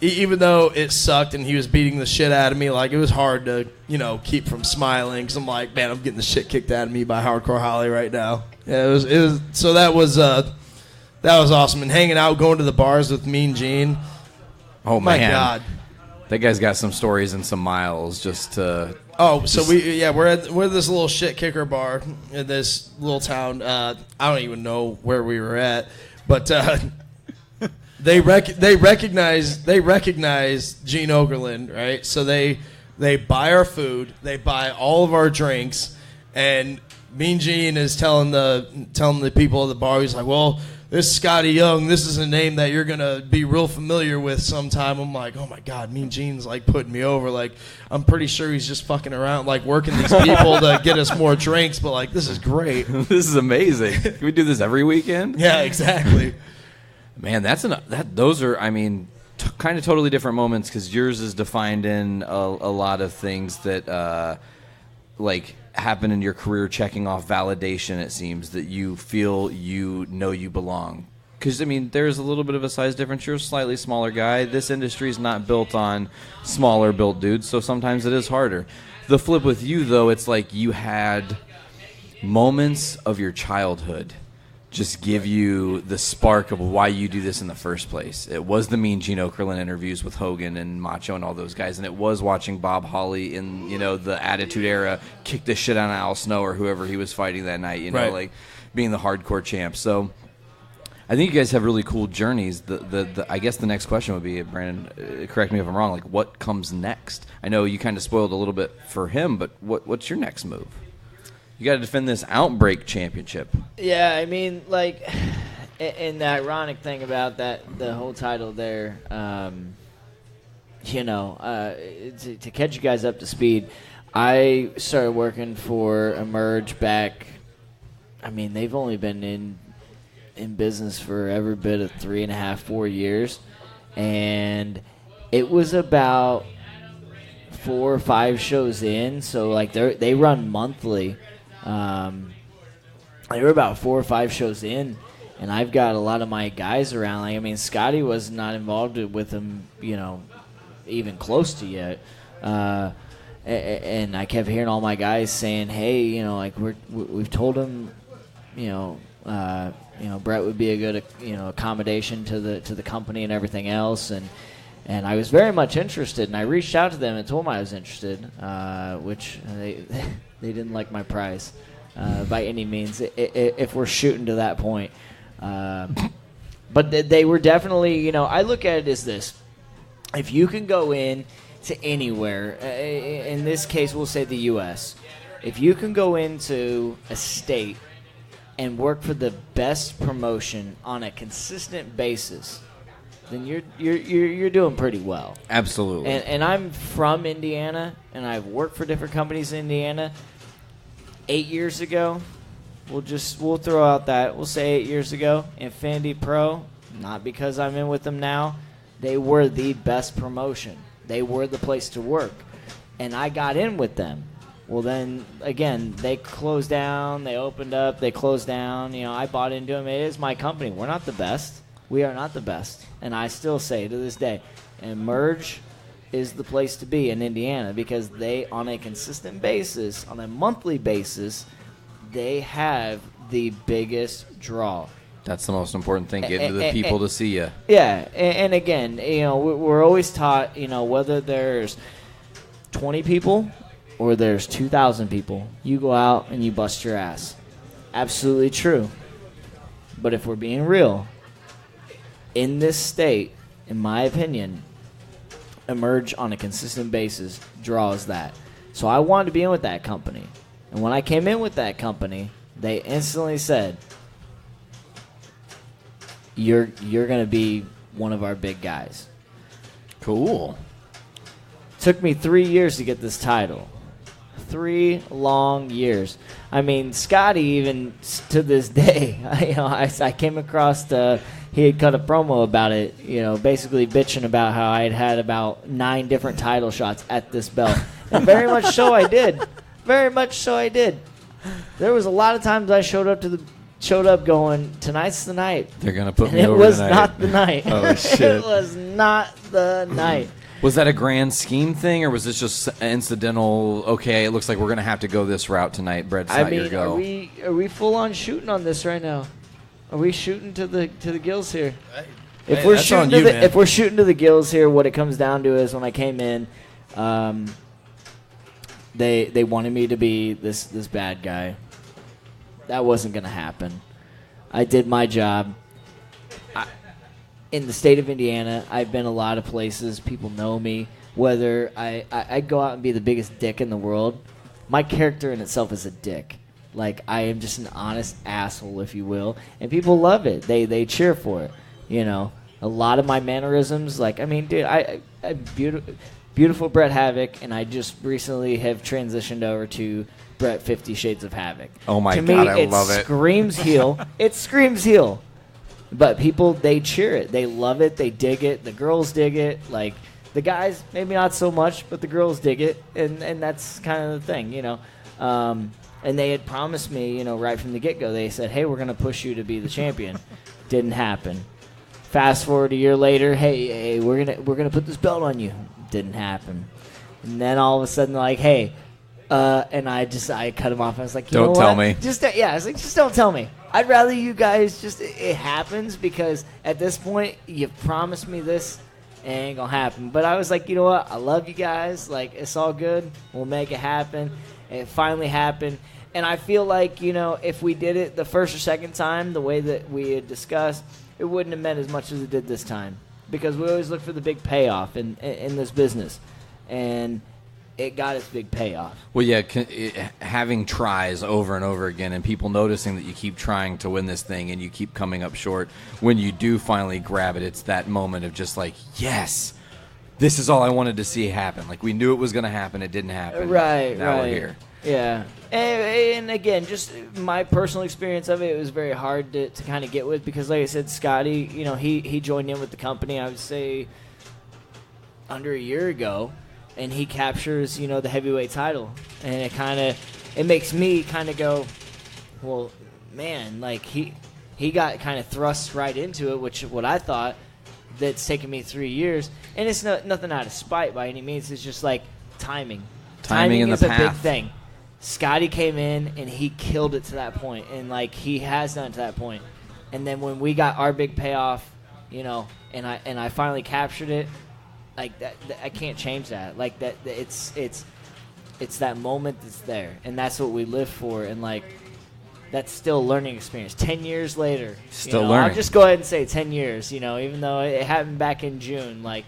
even though it sucked and he was beating the shit out of me, like it was hard to keep from smiling because I'm like, man, I'm getting the shit kicked out of me by Hardcore Holly right now. Yeah, it was. So that was awesome, and hanging out, going to the bars with Mean Gene. Oh my man. God, that guy's got some stories and some miles just to. Oh, so we're at this little shit kicker bar in this little town. I don't even know where we were at, but they recognize Gene Okerlund, right? So they buy our food, they buy all of our drinks, and Mean Gene is telling the people at the bar, he's like, well, this is Scotty Young. This is a name that you're gonna be real familiar with sometime. I'm like, oh my God, Mean Gene's like putting me over. Like, I'm pretty sure he's just fucking around, like working these people to get us more drinks. But like, this is great. This is amazing. Can we do this every weekend? Yeah, exactly. Man, those are, I mean, kind of totally different moments because yours is defined in a lot of things that like happen in your career, checking off validation. It seems that you feel you belong. Because, I mean, there's a little bit of a size difference. You're a slightly smaller guy. This industry is not built on smaller built dudes, so sometimes it is harder. The flip with you, though, it's like you had moments of your childhood just give you the spark of why you do this in the first place. It was the Mean Gene Okerlund interviews with Hogan and Macho and all those guys, and it was watching Bob Holly in, the Attitude Era kick the shit out of Al Snow or whoever he was fighting that night, right. like being the hardcore champ. So I think you guys have really cool journeys. I guess the next question would be, Brandon, correct me if I'm wrong, like what comes next? I know you kind of spoiled a little bit for him, but what's your next move? You got to defend this Outbreak Championship. Yeah, I mean, like, and the ironic thing about the whole title there, to catch you guys up to speed, I started working for Emerge back. I mean, they've only been in business for every bit of 3.5, 4 years, and it was about 4 or 5 shows in. So like they run monthly. They were about 4 or 5 shows in, and I've got a lot of my guys around. Like, I mean, Scotty was not involved with them, even close to yet. And I kept hearing all my guys saying, "Hey, like we've told him, Brett would be a good, accommodation to the company and everything else." And I was very much interested, and I reached out to them and told them I was interested, which they didn't like my price by any means, if we're shooting to that point. But they were definitely, I look at it as this. If you can go in to anywhere, in this case we'll say the U.S., if you can go into a state and work for the best promotion on a consistent basis, then you're doing pretty well. Absolutely. And I'm from Indiana, and I've worked for different companies in Indiana. 8 years ago, we'll throw out that. We'll say 8 years ago, Infinity Pro, not because I'm in with them now, they were the best promotion. They were the place to work. And I got in with them. Well, then, again, they closed down, they opened up, they closed down. I bought into them. It is my company. We're not the best. We are not the best. And I still say to this day, Emerge is the place to be in Indiana because they, on a consistent basis, on a monthly basis, they have the biggest draw. That's the most important thing, getting the people to see you. Yeah, and again, we're always taught, whether there's 20 people or there's 2,000 people, you go out and you bust your ass. Absolutely true. But if we're being real, in this state, in my opinion, Emerge on a consistent basis draws that. So I wanted to be in with that company. And when I came in with that company, they instantly said, You're going to be one of our big guys. Cool. Took me 3 years to get this title. 3 long years. I mean, Scotty, even to this day, I came across he had cut a promo about it, basically bitching about how I had about 9 different title shots at this belt. And very much so I did. Very much so I did. There was a lot of times I showed up going, tonight's the night. They're going to put me over tonight. It was not the night. Oh, shit. It was not the night. Was that a grand scheme thing, or was this just incidental, okay, it looks like we're going to have to go this route tonight, Brett's not your go? Are we full on shooting on this right now? Are we shooting to the gills here? If we're shooting to the gills here, what it comes down to is when I came in, they wanted me to be this bad guy. That wasn't going to happen. I did my job. In the state of Indiana, I've been a lot of places. People know me. Whether I go out and be the biggest dick in the world, my character in itself is a dick. Like, I am just an honest asshole, if you will. And people love it. They cheer for it. A lot of my mannerisms, like, I mean, dude, I beautiful Brett Havoc, and I just recently have transitioned over to Brett 50 Shades of Havoc. Oh, my God, I love it. It screams heel. It screams heel. But people, they cheer it. They love it. They dig it. The girls dig it. Like, the guys, maybe not so much, but the girls dig it. And that's kind of the thing, And they had promised me, right from the get-go, they said, hey, we're going to push you to be the champion. Didn't happen. Fast forward a year later, hey, we're gonna put this belt on you. Didn't happen. And then all of a sudden, like, hey, and I cut him off. I was like, don't tell me. I was like, just don't tell me. I'd rather you guys it happens, because at this point, you've promised me this, it ain't gonna happen. But I was like, you know what? I love you guys. Like, it's all good. We'll make it happen. And it finally happened. And I feel like, if we did it the first or second time, the way that we had discussed, it wouldn't have meant as much as it did this time. Because we always look for the big payoff in this business. And it got its big payoff. Well, yeah, having tries over and over again and people noticing that you keep trying to win this thing and you keep coming up short, when you do finally grab it, it's that moment of just like, yes, this is all I wanted to see happen. Like, we knew it was going to happen. It didn't happen. Right, now right. we're here. Yeah. And again, just my personal experience of it was very hard to kind of get with because, like I said, Scotty, he joined in with the company, I would say, under a year ago, and he captures, the heavyweight title. And it makes me kind of go, well, man, like he got kind of thrust right into it, which what I thought that's taken me 3 years. And it's nothing out of spite by any means. It's just like timing. Timing in is the a path. big thing. Scotty came in and he killed it to that point, and like he has done it to that point. And then when we got our big payoff, and I finally captured it, like that I can't change that. Like that it's that moment that's there, and that's what we live for. And like that's still a learning experience. 10 years later, Still learning. I'll just go ahead and say 10 years. Even though it happened back in June, like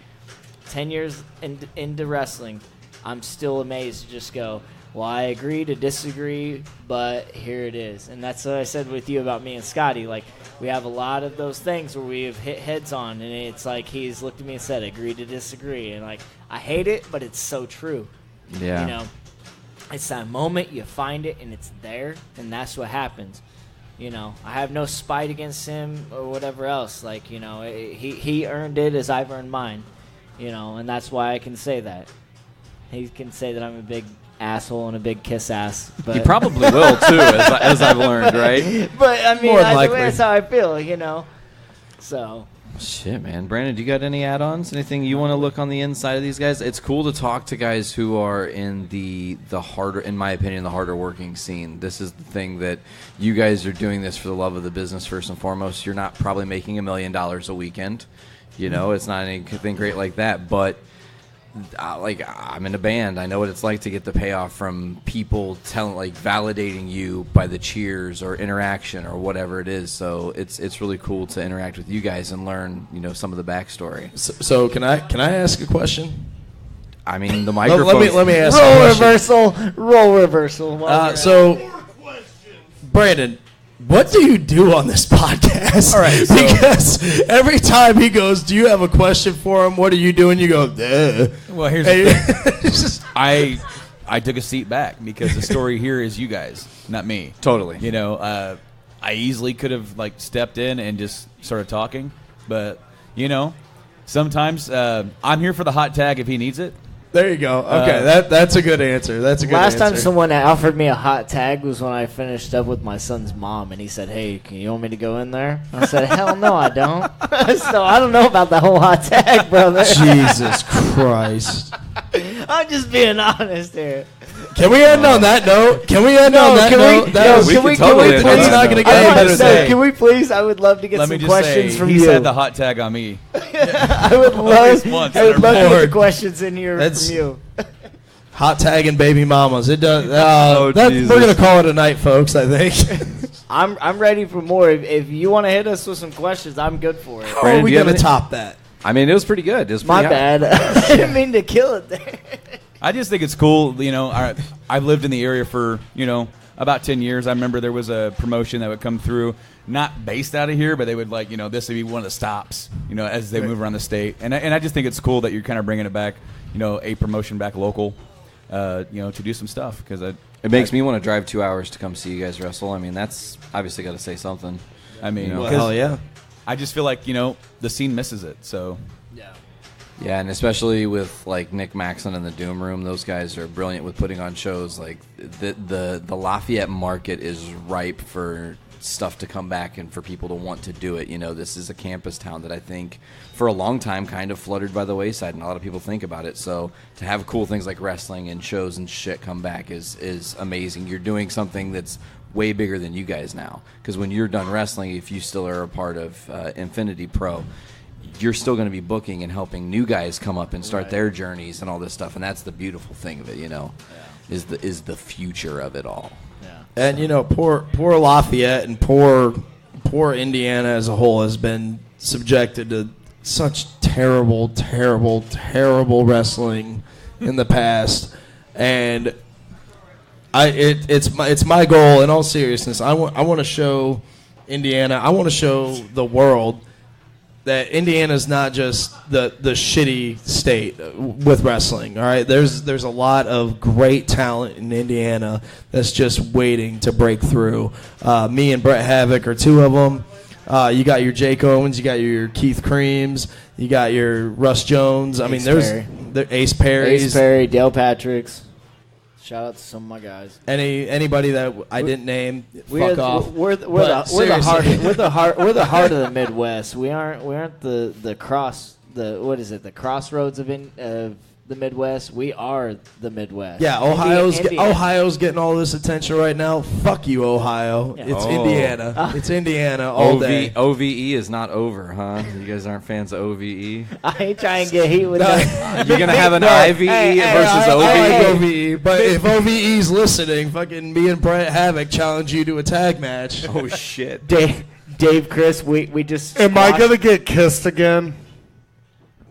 10 years into wrestling, I'm still amazed to just go, well, I agree to disagree, but here it is. And that's what I said with you about me and Scotty. Like, we have a lot of those things where we have hit heads on, and it's like he's looked at me and said, agree to disagree. And, like, I hate it, but it's so true. Yeah. It's that moment, you find it, and it's there, and that's what happens. I have no spite against him or whatever else. Like, he earned it as I've earned mine, and that's why I can say that. He can say that I'm a big asshole and a big kiss ass. But You probably will, too, as I've learned, right? But, I mean, that's how I feel, So. Shit, man. Brandon, do you got any add-ons? Anything you want to look on the inside of these guys? It's cool to talk to guys who are in the harder, in my opinion, the harder working scene. This is the thing that you guys are doing this for the love of the business first and foremost. You're not probably making $1 million a weekend. It's not anything great like that, but I'm in a band. I know what it's like to get the payoff from people validating you by the cheers or interaction or whatever it is. So it's really cool to interact with you guys and learn, some of the backstory. So can I ask a question? I mean, the microphone. Let me ask. Roll reversal. So, Brandon, what do you do on this podcast? All right, so because every time he goes, do you have a question for him? What are you doing? You go, duh. Well, here's the thing. I took a seat back because the story here is you guys, not me. Totally. I easily could have stepped in and just started talking, but sometimes I'm here for the hot tag if he needs it. There you go. Okay, that's a good answer. That's a good Last answer. time someone offered me a hot tag was when I finished up with my son's mom, and he said, hey, you want me to go in there? I said, hell no, I don't. So I don't know about the whole hot tag, brother. Jesus Christ. I'm just being honest here. Can we end on that note? Can we please? Not going to get any better than that. Can we please? I would love to get some questions from you. He's had the hot tag on me. I would love to get the questions in here from you. Hot tag and baby mamas. It does. We're going to call it a night, folks, I think. I'm ready for more. If you want to hit us with some questions, I'm good for it. How are we going to top that? I mean, it was pretty good. It was My bad. I didn't mean to kill it there. I just think it's cool. I've lived in the area for, about 10 years. I remember there was a promotion that would come through, not based out of here, but they would this would be one of the stops, as they move around the state. And I just think it's cool that you're kind of bringing it back, a promotion back local, to do some stuff. Because it makes me want to drive 2 hours to come see you guys wrestle. I mean, that's obviously got to say something. I mean, hell yeah. I just feel like, the scene misses it. So, yeah, and especially with Nick Maxon and the Doom Room, those guys are brilliant with putting on shows. The Lafayette market is ripe for stuff to come back and for people to want to do it. This is a campus town that I think for a long time kind of fluttered by the wayside, and a lot of people think about it. So to have cool things like wrestling and shows and shit come back is amazing. You're doing something that's way bigger than you guys now, because when you're done wrestling, if you still are a part of Infinity Pro, you're still going to be booking and helping new guys come up and start their journeys and all this stuff, and that's the beautiful thing of it, is the future of it all. And poor Lafayette and poor Indiana as a whole has been subjected to such terrible, terrible, terrible wrestling in the past, and it's my goal. In all seriousness, I want to show Indiana. I want to show the world that Indiana's not just the shitty state with wrestling. All right, there's a lot of great talent in Indiana that's just waiting to break through. Me and Brett Havoc are two of them. You got your Jake Owens, you got your Keith Creams, you got your Russ Jones. I mean, there's Ace Perry, Dale Patricks. Shout out to some of my guys. Anybody that I didn't name, fuck off. We're the heart of the Midwest. We aren't the crossroads of the Midwest. We are the Midwest. Yeah, Ohio's getting all this attention right now. Fuck you, Ohio. Yeah. It's Indiana. It's Indiana all day. OVE is not over, huh? You guys aren't fans of OVE? I ain't trying to get heat with that. You're gonna have an IVE versus OVE. I like OVE, but if OVE's listening, fucking me and Brett Havoc challenge you to a tag match. Oh shit, Dave, Chris, we just. Am I gonna get kissed again?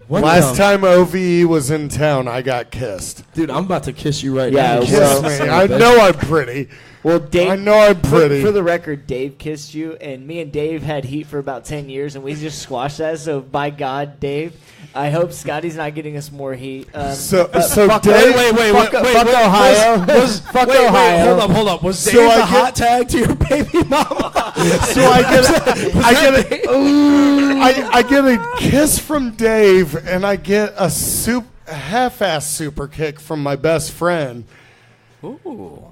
Last time OVE was in town, I got kissed. Dude, I'm about to kiss you right now. Kiss me. I know I'm pretty. Well, Dave, I know I'm pretty. For the record, Dave kissed you, and me and Dave had heat for about 10 years, and we just squashed that. So, by God, Dave, I hope Scotty's not getting us more heat. So fuck Dave, fuck Ohio. Fuck Ohio. Hold up. Was Dave the hot tag to your baby mama? So I get a kiss from Dave, and I get a half-ass super kick from my best friend. Ooh.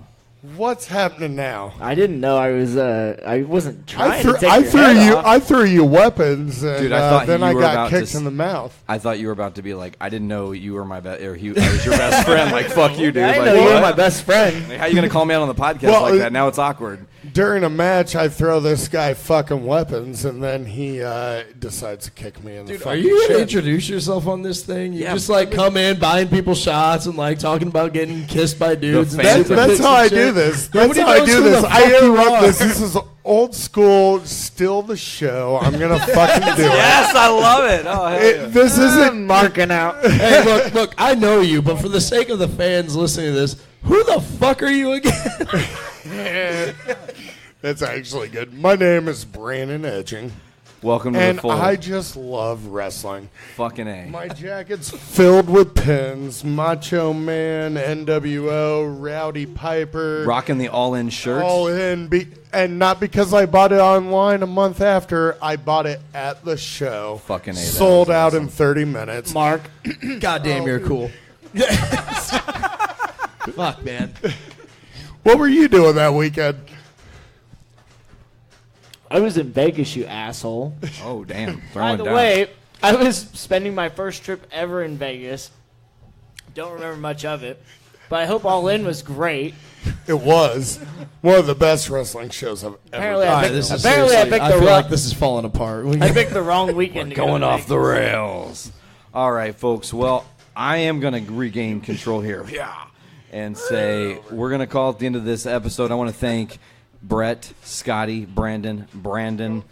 What's happening now? I didn't know I wasn't trying to take your head off. I threw you weapons, and dude, I then I got kicked in the mouth. I thought you were about to be like, I didn't know you were my best, or I was your best friend. Like, fuck you, dude. I like, know you were my best friend. Like, how you gonna call me out on the podcast like that? Now it's awkward. During a match, I throw this guy fucking weapons, and then he decides to kick me in the fucking Are you shit. gonna introduce yourself on this thing? You just come in, buying people shots, and talking about getting kissed by dudes. That's how I do this. That's how I do this. I interrupt this. This is old school, still the show. I'm gonna fucking do it. Yes, I love it. Oh, hell yeah. This isn't marking out. Hey, look, I know you, but for the sake of the fans listening to this, who the fuck are you again? That's actually good. My name is Brandon Edging. Welcome to the fold. And I just love wrestling. Fucking A. My jacket's filled with pins. Macho Man, NWO, Rowdy Piper. Rocking the all-in shirt. All in. And not because I bought it online a month after. I bought it at the show. Fucking A. Sold out in 30 minutes. Mark. Goddamn, you're cool. Fuck, man. What were you doing that weekend? I was in Vegas, you asshole. Oh, damn. By the way, I was spending my first trip ever in Vegas. Don't remember much of it, but I hope All In was great. It was one of the best wrestling shows I've ever done. I picked I feel like this is falling apart. I picked the wrong weekend. Going off the rails. All right, folks. Well, I am going to regain control here. Yeah. And say we're going to call it the end of this episode. I want to thank Brett, Scotty, Brandon,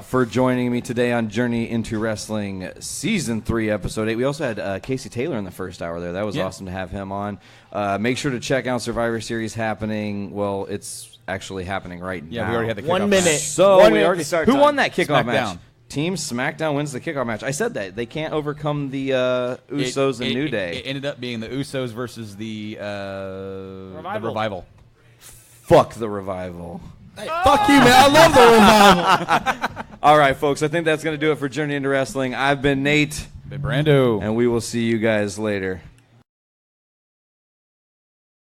for joining me today on Journey into Wrestling Season 3, Episode 8. We also had Casey Taylor in the first hour there. That was awesome to have him on. Make sure to check out Survivor Series happening. Well, it's actually happening right now. Yeah, we already had the kickoff 1 minute. Match. So One we minute already to start Who time. won that kickoff SmackDown. match? Team SmackDown wins the kickoff match. I said that. They can't overcome the Usos and New Day. It ended up being the Usos versus the Revival. Fuck the Revival. Hey, fuck you, man. I love the Revival. All right, folks. I think that's going to do it for Journey into Wrestling. I've been Nate. Been Brando. And we will see you guys later.